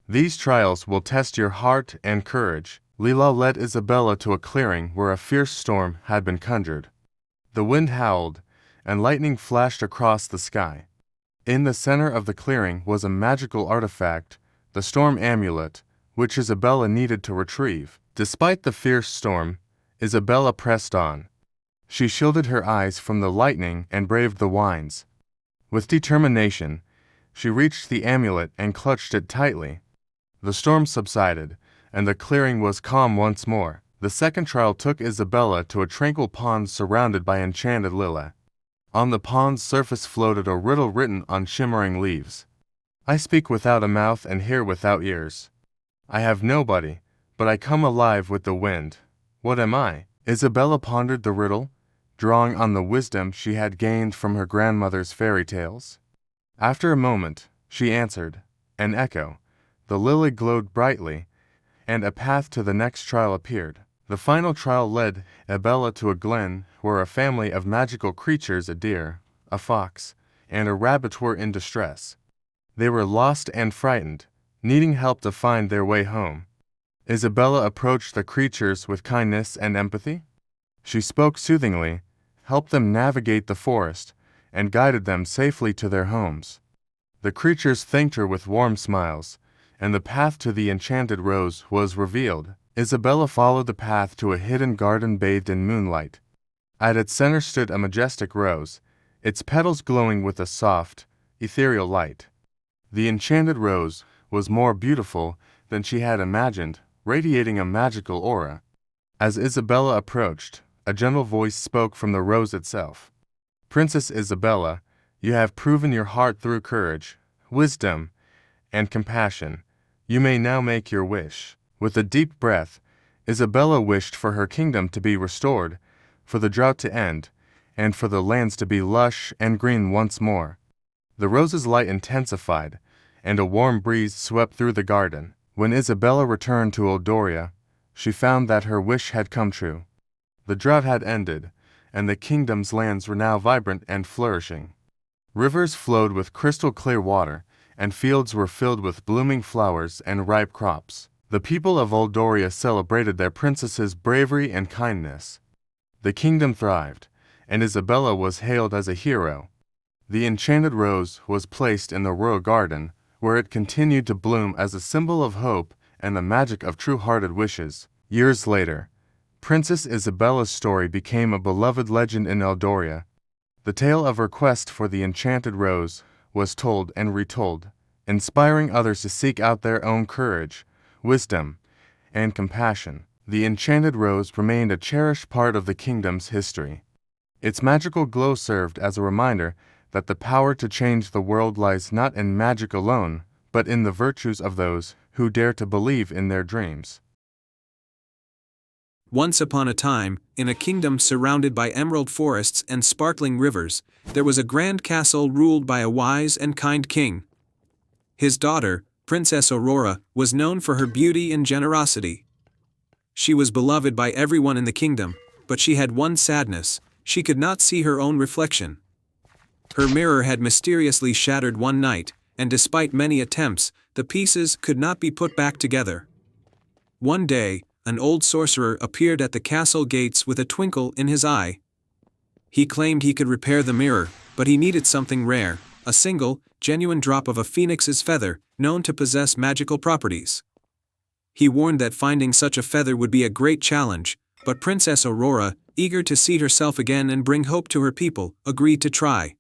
These trials will test your heart and courage." Lila led Isabella to a clearing where a fierce storm had been conjured. The wind howled, and lightning flashed across the sky. In the center of the clearing was a magical artifact, the Storm Amulet, which Isabella needed to retrieve. Despite the fierce storm, Isabella pressed on. She shielded her eyes from the lightning and braved the winds. With determination, she reached the amulet and clutched it tightly. The storm subsided, and the clearing was calm once more. The second trial took Isabella to a tranquil pond surrounded by enchanted lilac. On the pond's surface floated a riddle written on shimmering leaves. "I speak without a mouth and hear without ears. I have nobody, but I come alive with the wind. What am I?" Isabella pondered the riddle, drawing on the wisdom she had gained from her grandmother's fairy tales. After a moment, she answered. An echo. The lily glowed brightly, and a path to the next trial appeared. The final trial led Isabella to a glen where a family of magical creatures, a deer, a fox, and a rabbit, were in distress. They were lost and frightened, needing help to find their way home. Isabella approached the creatures with kindness and empathy. She spoke soothingly, helped them navigate the forest, and guided them safely to their homes. The creatures thanked her with warm smiles, and the path to the enchanted rose was revealed. Isabella followed the path to a hidden garden bathed in moonlight. At its center stood a majestic rose, its petals glowing with a soft, ethereal light. The enchanted rose was more beautiful than she had imagined, radiating a magical aura. As Isabella approached, a gentle voice spoke from the rose itself. "Princess Isabella, you have proven your heart through courage, wisdom, and compassion. You may now make your wish." With a deep breath, Isabella wished for her kingdom to be restored, for the drought to end, and for the lands to be lush and green once more. The rose's light intensified, and a warm breeze swept through the garden. When Isabella returned to Eldoria, she found that her wish had come true. The drought had ended, and the kingdom's lands were now vibrant and flourishing. Rivers flowed with crystal clear water, and fields were filled with blooming flowers and ripe crops. The people of Eldoria celebrated their princess's bravery and kindness. The kingdom thrived, and Isabella was hailed as a hero. The enchanted rose was placed in the royal garden, where it continued to bloom as a symbol of hope and the magic of true-hearted wishes. Years later, Princess Isabella's story became a beloved legend in Eldoria. The tale of her quest for the enchanted rose was told and retold, inspiring others to seek out their own courage, wisdom, and compassion. The enchanted rose remained a cherished part of the kingdom's history. Its magical glow served as a reminder that the power to change the world lies not in magic alone, but in the virtues of those who dare to believe in their dreams. Once upon a time, in a kingdom surrounded by emerald forests and sparkling rivers, there was a grand castle ruled by a wise and kind king. His daughter, Princess Aurora, was known for her beauty and generosity. She was beloved by everyone in the kingdom, but she had one sadness: she could not see her own reflection. Her mirror had mysteriously shattered one night, and despite many attempts, the pieces could not be put back together. One day, an old sorcerer appeared at the castle gates with a twinkle in his eye. He claimed he could repair the mirror, but he needed something rare, a single, genuine drop of a phoenix's feather, known to possess magical properties. He warned that finding such a feather would be a great challenge, but Princess Aurora, eager to see herself again and bring hope to her people, agreed to try.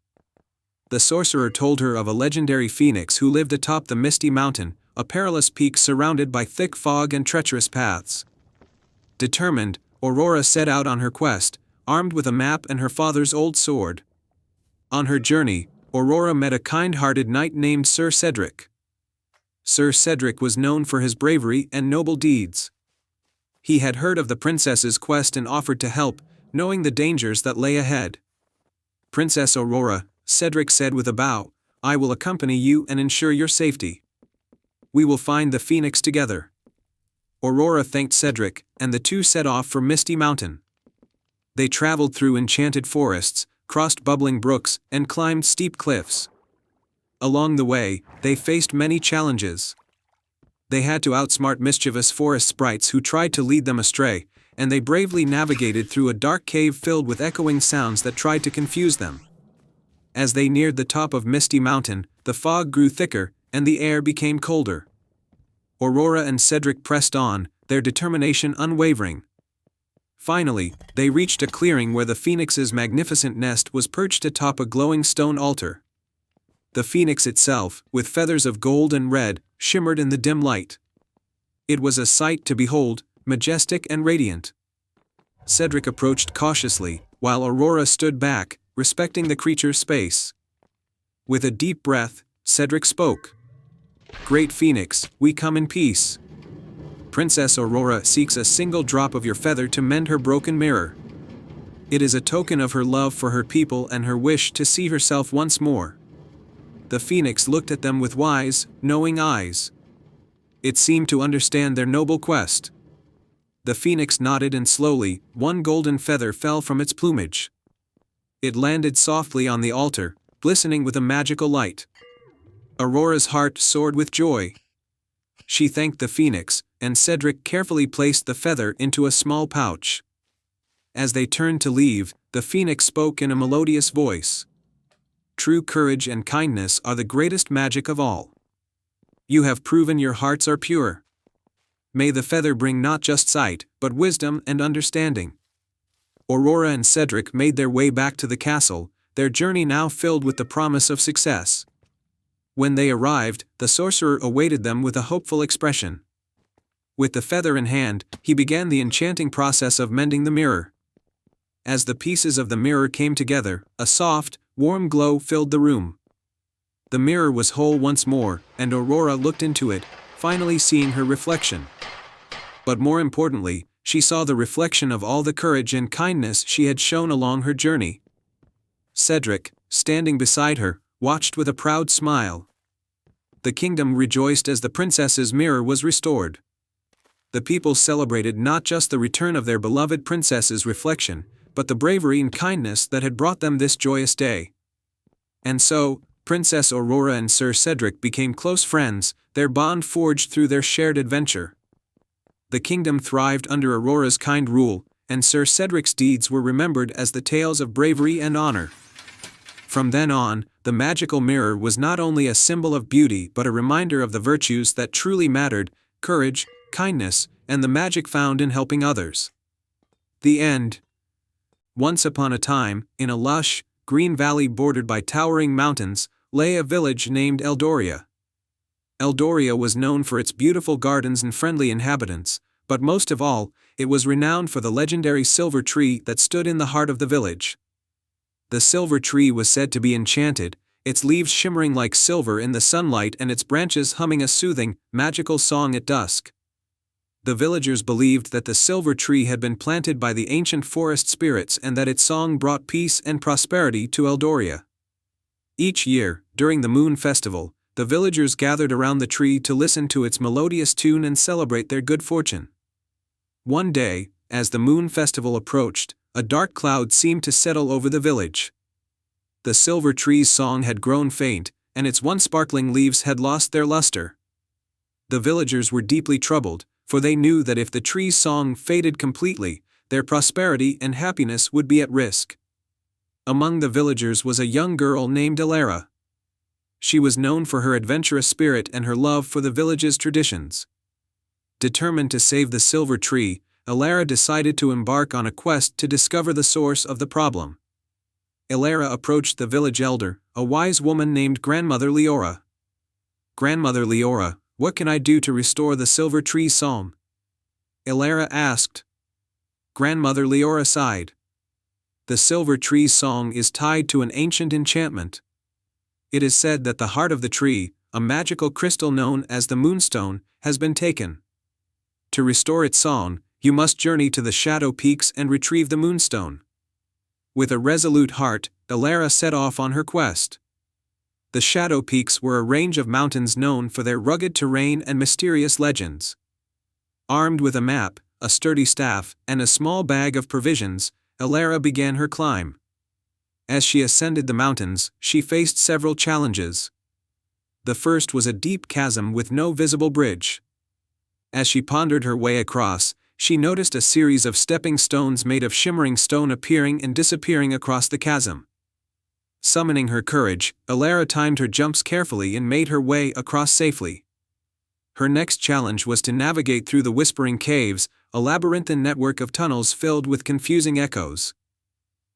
The sorcerer told her of a legendary phoenix who lived atop the Misty Mountain, a perilous peak surrounded by thick fog and treacherous paths. Determined, Aurora set out on her quest, armed with a map and her father's old sword. On her journey, Aurora met a kind-hearted knight named Sir Cedric. Sir Cedric was known for his bravery and noble deeds. He had heard of the princess's quest and offered to help, knowing the dangers that lay ahead. "Princess Aurora," Cedric said with a bow, "I will accompany you and ensure your safety. We will find the phoenix together." Aurora thanked Cedric, and the two set off for Misty Mountain. They traveled through enchanted forests, crossed bubbling brooks, and climbed steep cliffs. Along the way, they faced many challenges. They had to outsmart mischievous forest sprites who tried to lead them astray, and they bravely navigated through a dark cave filled with echoing sounds that tried to confuse them. As they neared the top of Misty Mountain, the fog grew thicker, and the air became colder. Aurora and Cedric pressed on, their determination unwavering. Finally, they reached a clearing where the phoenix's magnificent nest was perched atop a glowing stone altar. The phoenix itself, with feathers of gold and red, shimmered in the dim light. It was a sight to behold, majestic and radiant. Cedric approached cautiously, while Aurora stood back, respecting the creature's space. With a deep breath, Cedric spoke. "Great Phoenix, we come in peace. Princess Aurora seeks a single drop of your feather to mend her broken mirror. It is a token of her love for her people and her wish to see herself once more." the phoenix looked at them with wise, knowing eyes. It seemed to understand their noble quest. The phoenix nodded and slowly, one golden feather fell from its plumage. It landed softly on the altar, glistening with a magical light. Aurora's heart soared with joy. She thanked the phoenix, and Cedric carefully placed the feather into a small pouch. As they turned to leave, the phoenix spoke in a melodious voice. True courage and kindness are the greatest magic of all. You have proven your hearts are pure. May the feather bring not just sight, but wisdom and understanding. Aurora and Cedric made their way back to the castle, their journey now filled with the promise of success. When they arrived, the sorcerer awaited them with a hopeful expression. With the feather in hand, he began the enchanting process of mending the mirror. As the pieces of the mirror came together, a soft, warm glow filled the room. The mirror was whole once more, and Aurora looked into it, finally seeing her reflection. But more importantly, she saw the reflection of all the courage and kindness she had shown along her journey. Cedric, standing beside her, watched with a proud smile. The kingdom rejoiced as the princess's mirror was restored. The people celebrated not just the return of their beloved princess's reflection, but the bravery and kindness that had brought them this joyous day. And so, Princess Aurora and Sir Cedric became close friends, their bond forged through their shared adventure. The kingdom thrived under Aurora's kind rule, and Sir Cedric's deeds were remembered as the tales of bravery and honor. From then on, the magical mirror was not only a symbol of beauty but a reminder of the virtues that truly mattered: courage, kindness, and the magic found in helping others. The end. Once upon a time, in a lush, green valley bordered by towering mountains, lay a village named Eldoria. Eldoria was known for its beautiful gardens and friendly inhabitants, but most of all, it was renowned for the legendary silver tree that stood in the heart of the village. The silver tree was said to be enchanted, its leaves shimmering like silver in the sunlight and its branches humming a soothing, magical song at dusk. The villagers believed that the silver tree had been planted by the ancient forest spirits and that its song brought peace and prosperity to Eldoria. Each year, during the Moon Festival, the villagers gathered around the tree to listen to its melodious tune and celebrate their good fortune. One day, as the Moon Festival approached, a dark cloud seemed to settle over the village. The silver tree's song had grown faint, and its once sparkling leaves had lost their luster. The villagers were deeply troubled, for they knew that if the tree's song faded completely, their prosperity and happiness would be at risk. Among the villagers was a young girl named Elara. She was known for her adventurous spirit and her love for the village's traditions. Determined to save the silver tree, Elara decided to embark on a quest to discover the source of the problem. Elara approached the village elder, a wise woman named Grandmother Leora. "Grandmother Leora, what can I do to restore the silver tree's song?" Elara asked. Grandmother Leora sighed. "The silver tree's song is tied to an ancient enchantment. It is said that the heart of the tree, a magical crystal known as the Moonstone, has been taken. To restore its song, you must journey to the Shadow Peaks and retrieve the Moonstone." With a resolute heart, Elara set off on her quest. The Shadow Peaks were a range of mountains known for their rugged terrain and mysterious legends. Armed with a map, a sturdy staff, and a small bag of provisions, Elara began her climb. As she ascended the mountains, she faced several challenges. The first was a deep chasm with no visible bridge. As she pondered her way across, she noticed a series of stepping stones made of shimmering stone appearing and disappearing across the chasm. Summoning her courage, Elara timed her jumps carefully and made her way across safely. Her next challenge was to navigate through the Whispering Caves, a labyrinthine network of tunnels filled with confusing echoes.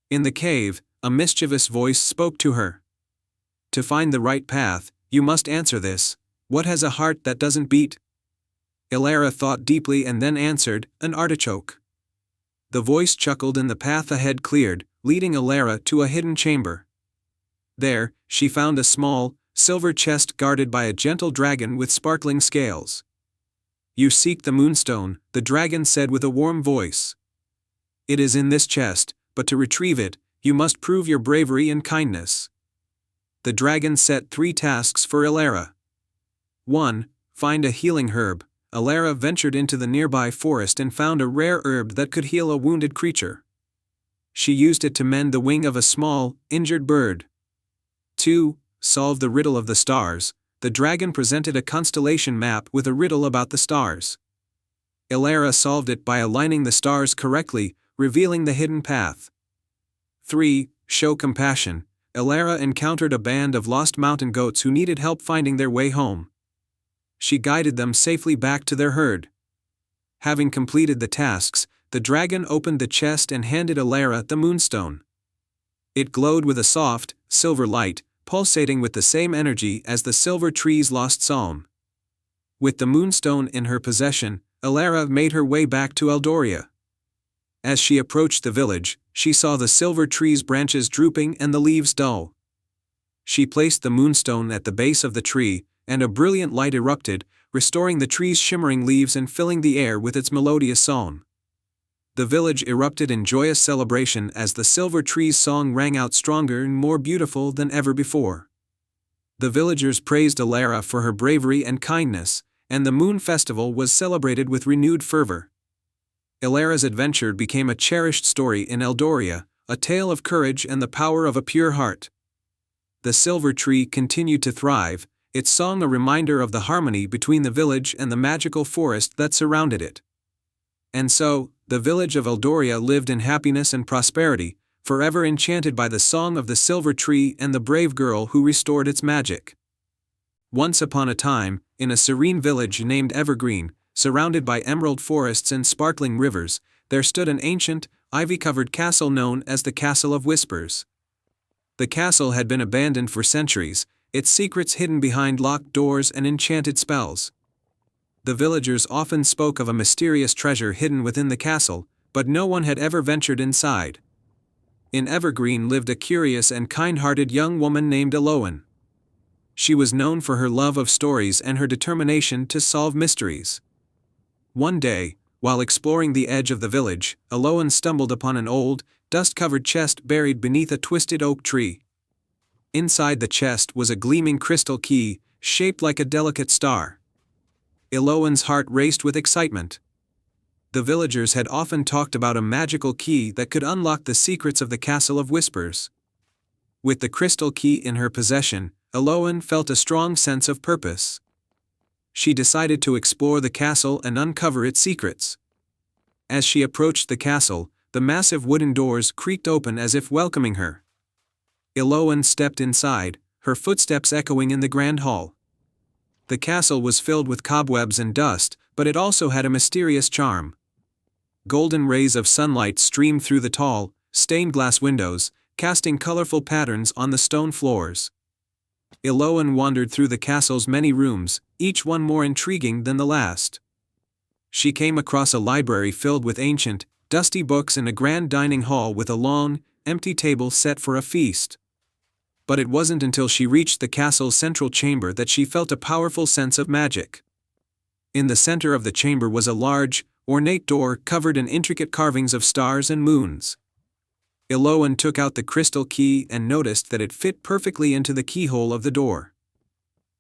In the cave, a mischievous voice spoke to her. "To find the right path, you must answer this: what has a heart that doesn't beat?" Elara thought deeply and then answered, "An artichoke." The voice chuckled and the path ahead cleared, leading Elara to a hidden chamber. There, she found a small, silver chest guarded by a gentle dragon with sparkling scales. "You seek the Moonstone," the dragon said with a warm voice. "It is in this chest, but to retrieve it, you must prove your bravery and kindness." the dragon set 3 tasks for Ilara. 1. Find a healing herb. Ilara ventured into the nearby forest and found a rare herb that could heal a wounded creature. She used it to mend the wing of a small, injured bird. 2. Solve the riddle of the stars. The dragon presented a constellation map with a riddle about the stars. Ilara solved it by aligning the stars correctly, revealing the hidden path. 3. Show compassion. Ilara encountered a band of lost mountain goats who needed help finding their way home. She guided them safely back to their herd. Having completed the tasks, the dragon opened the chest and handed Ilara the moonstone. It glowed with a soft, silver light, pulsating with the same energy as the silver tree's lost psalm. With the moonstone in her possession, Ilara made her way back to Eldoria. As she approached the village, she saw the silver tree's branches drooping and the leaves dull. She placed the moonstone at the base of the tree, and a brilliant light erupted, restoring the tree's shimmering leaves and filling the air with its melodious song. The village erupted in joyous celebration as the silver tree's song rang out stronger and more beautiful than ever before. The villagers praised Ilara for her bravery and kindness, and the moon festival was celebrated with renewed fervor. Ilara's adventure became a cherished story in Eldoria, a tale of courage and the power of a pure heart. The silver tree continued to thrive, its song a reminder of the harmony between the village and the magical forest that surrounded it. And so, the village of Eldoria lived in happiness and prosperity, forever enchanted by the song of the silver tree and the brave girl who restored its magic. Once upon a time, in a serene village named Evergreen, surrounded by emerald forests and sparkling rivers, there stood an ancient, ivy-covered castle known as the Castle of Whispers. The castle had been abandoned for centuries, its secrets hidden behind locked doors and enchanted spells. The villagers often spoke of a mysterious treasure hidden within the castle, but no one had ever ventured inside. In Evergreen lived a curious and kind-hearted young woman named Eloan. She was known for her love of stories and her determination to solve mysteries. One day, while exploring the edge of the village, Eloan stumbled upon an old, dust-covered chest buried beneath a twisted oak tree. Inside the chest was a gleaming crystal key, shaped like a delicate star. Eloan's heart raced with excitement. The villagers had often talked about a magical key that could unlock the secrets of the Castle of Whispers. With the crystal key in her possession, Eloan felt a strong sense of purpose. She decided to explore the castle and uncover its secrets. As she approached the castle, the massive wooden doors creaked open as if welcoming her. Eloan stepped inside, her footsteps echoing in the grand hall. The castle was filled with cobwebs and dust, but it also had a mysterious charm. Golden rays of sunlight streamed through the tall, stained glass windows, casting colorful patterns on the stone floors. Eloan wandered through the castle's many rooms, each one more intriguing than the last. She came across a library filled with ancient, dusty books and a grand dining hall with a long, empty table set for a feast. But it wasn't until she reached the castle's central chamber that she felt a powerful sense of magic. In the center of the chamber was a large, ornate door covered in intricate carvings of stars and moons. Eloan took out the crystal key and noticed that it fit perfectly into the keyhole of the door.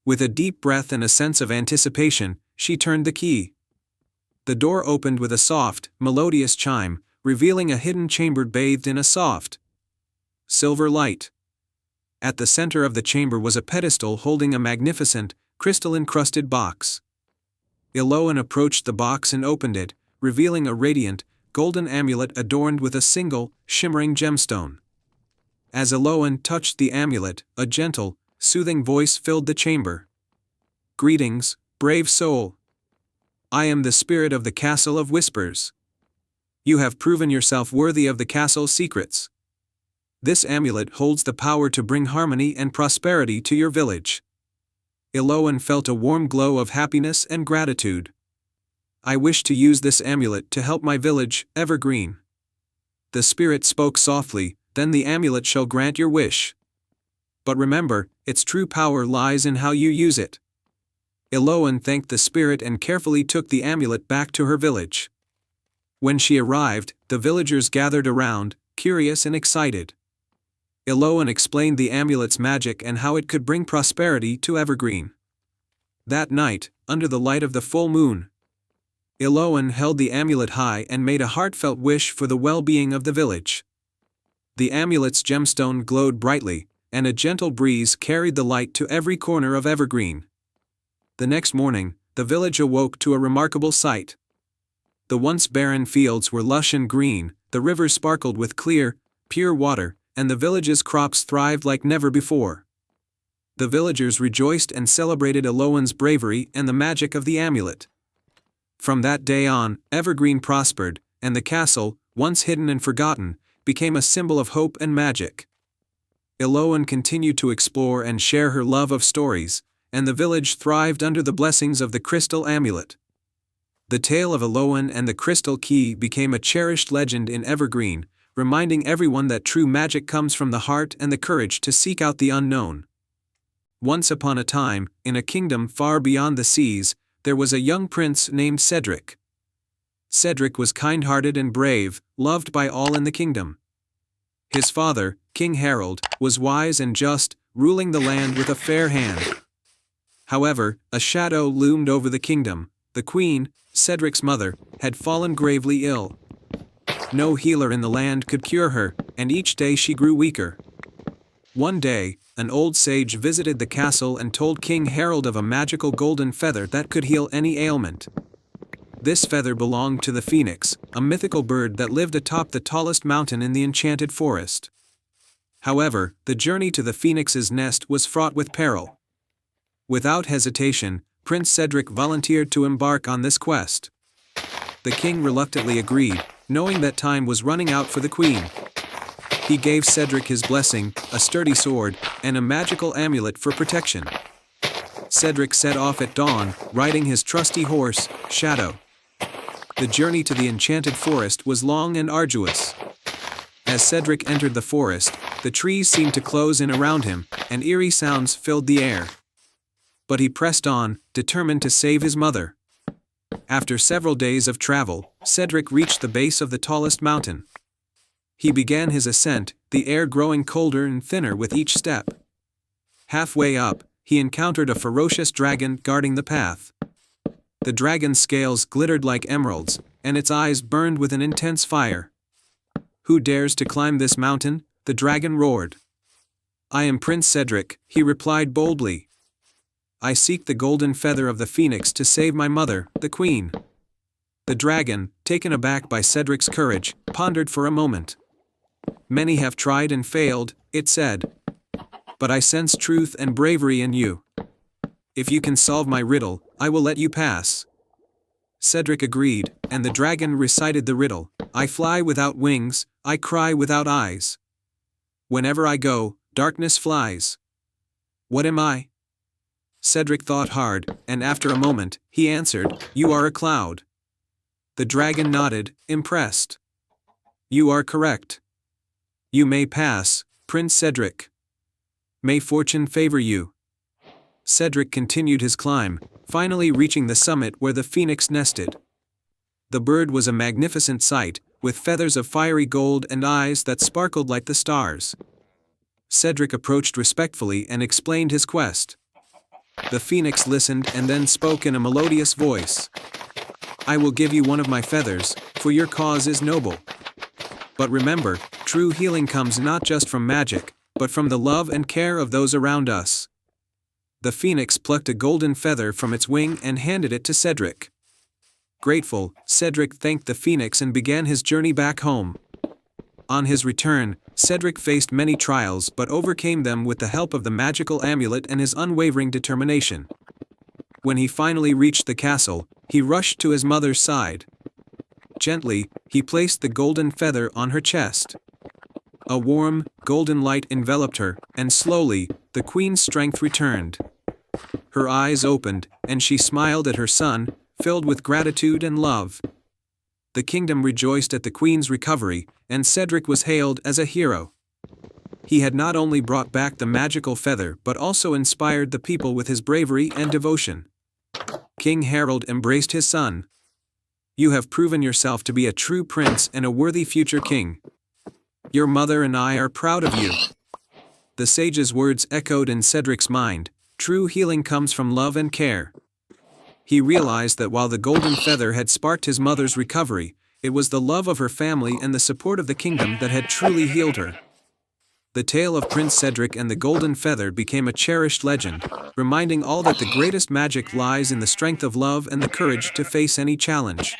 With a deep breath and a sense of anticipation, she turned the key. The door opened with a soft, melodious chime, revealing a hidden chamber bathed in a soft, silver light. At the center of the chamber was a pedestal holding a magnificent, crystal-encrusted box. Eloan approached the box and opened it, revealing a radiant, golden amulet adorned with a single, shimmering gemstone. As Eloan touched the amulet, a gentle, soothing voice filled the chamber. "Greetings, brave soul. I am the spirit of the Castle of Whispers. You have proven yourself worthy of the castle's secrets. This amulet holds the power to bring harmony and prosperity to your village." Eloan felt a warm glow of happiness and gratitude. "I wish to use this amulet to help my village, Evergreen." The spirit spoke softly, "Then the amulet shall grant your wish. But remember, its true power lies in how you use it." Eloan thanked the spirit and carefully took the amulet back to her village. When she arrived, the villagers gathered around, curious and excited. Iloan explained the amulet's magic and how it could bring prosperity to Evergreen. That night, under the light of the full moon, Iloan held the amulet high and made a heartfelt wish for the well-being of the village. The amulet's gemstone glowed brightly, and a gentle breeze carried the light to every corner of Evergreen. The next morning, the village awoke to a remarkable sight. The once barren fields were lush and green, the rivers sparkled with clear, pure water, and the village's crops thrived like never before. The villagers rejoiced and celebrated Iloan's bravery and the magic of the amulet. From that day on, Evergreen prospered, and the castle, once hidden and forgotten, became a symbol of hope and magic. Iloan continued to explore and share her love of stories, and the village thrived under the blessings of the crystal amulet. The tale of Iloan and the crystal key became a cherished legend in Evergreen, reminding everyone that true magic comes from the heart and the courage to seek out the unknown. Once upon a time, in a kingdom far beyond the seas, there was a young prince named Cedric. Cedric was kind-hearted and brave, loved by all in the kingdom. His father, King Harold, was wise and just, ruling the land with a fair hand. However, a shadow loomed over the kingdom. The queen, Cedric's mother, had fallen gravely ill. No healer in the land could cure her, and each day she grew weaker. One day, an old sage visited the castle and told King Harold of a magical golden feather that could heal any ailment. This feather belonged to the phoenix, a mythical bird that lived atop the tallest mountain in the enchanted forest. However, the journey to the phoenix's nest was fraught with peril. Without hesitation, Prince Cedric volunteered to embark on this quest. The king reluctantly agreed, knowing that time was running out for the queen. He gave Cedric his blessing, a sturdy sword, and a magical amulet for protection. Cedric set off at dawn, riding his trusty horse, Shadow. The journey to the enchanted forest was long and arduous. As Cedric entered the forest, the trees seemed to close in around him, and eerie sounds filled the air. But he pressed on, determined to save his mother. After several days of travel, Cedric reached the base of the tallest mountain. He began his ascent, the air growing colder and thinner with each step. Halfway up, he encountered a ferocious dragon guarding the path. The dragon's scales glittered like emeralds, and its eyes burned with an intense fire. "Who dares to climb this mountain?" the dragon roared. "I am Prince Cedric," he replied boldly. "I seek the golden feather of the phoenix to save my mother, the queen." The dragon, taken aback by Cedric's courage, pondered for a moment. "Many have tried and failed," it said. "But I sense truth and bravery in you. If you can solve my riddle, I will let you pass." Cedric agreed, and the dragon recited the riddle. "I fly without wings, I cry without eyes. Whenever I go, darkness flies. What am I?" Cedric thought hard, and after a moment, he answered, "You are a cloud." The dragon nodded, impressed. "You are correct. You may pass, Prince Cedric. May fortune favor you." Cedric continued his climb, finally reaching the summit where the phoenix nested. The bird was a magnificent sight, with feathers of fiery gold and eyes that sparkled like the stars. Cedric approached respectfully and explained his quest. The phoenix listened and then spoke in a melodious voice. "I will give you one of my feathers, for your cause is noble. But remember, true healing comes not just from magic, but from the love and care of those around us." The phoenix plucked a golden feather from its wing and handed it to Cedric. Grateful, Cedric thanked the phoenix and began his journey back home. On his return, Cedric faced many trials but overcame them with the help of the magical amulet and his unwavering determination. When he finally reached the castle, he rushed to his mother's side. Gently, he placed the golden feather on her chest. A warm, golden light enveloped her, and slowly, the queen's strength returned. Her eyes opened, and she smiled at her son, filled with gratitude and love. The kingdom rejoiced at the queen's recovery, and Cedric was hailed as a hero. He had not only brought back the magical feather but also inspired the people with his bravery and devotion. King Harold embraced his son. "You have proven yourself to be a true prince and a worthy future king. Your mother and I are proud of you." The sage's words echoed in Cedric's mind. True healing comes from love and care. He realized that while the golden feather had sparked his mother's recovery, it was the love of her family and the support of the kingdom that had truly healed her. The tale of Prince Cedric and the golden feather became a cherished legend, reminding all that the greatest magic lies in the strength of love and the courage to face any challenge.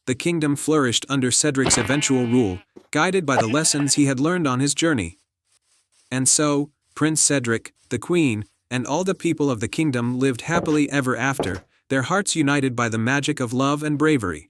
The kingdom flourished under Cedric's eventual rule, guided by the lessons he had learned on his journey. And so, Prince Cedric, the queen, and all the people of the kingdom lived happily ever after, their hearts united by the magic of love and bravery.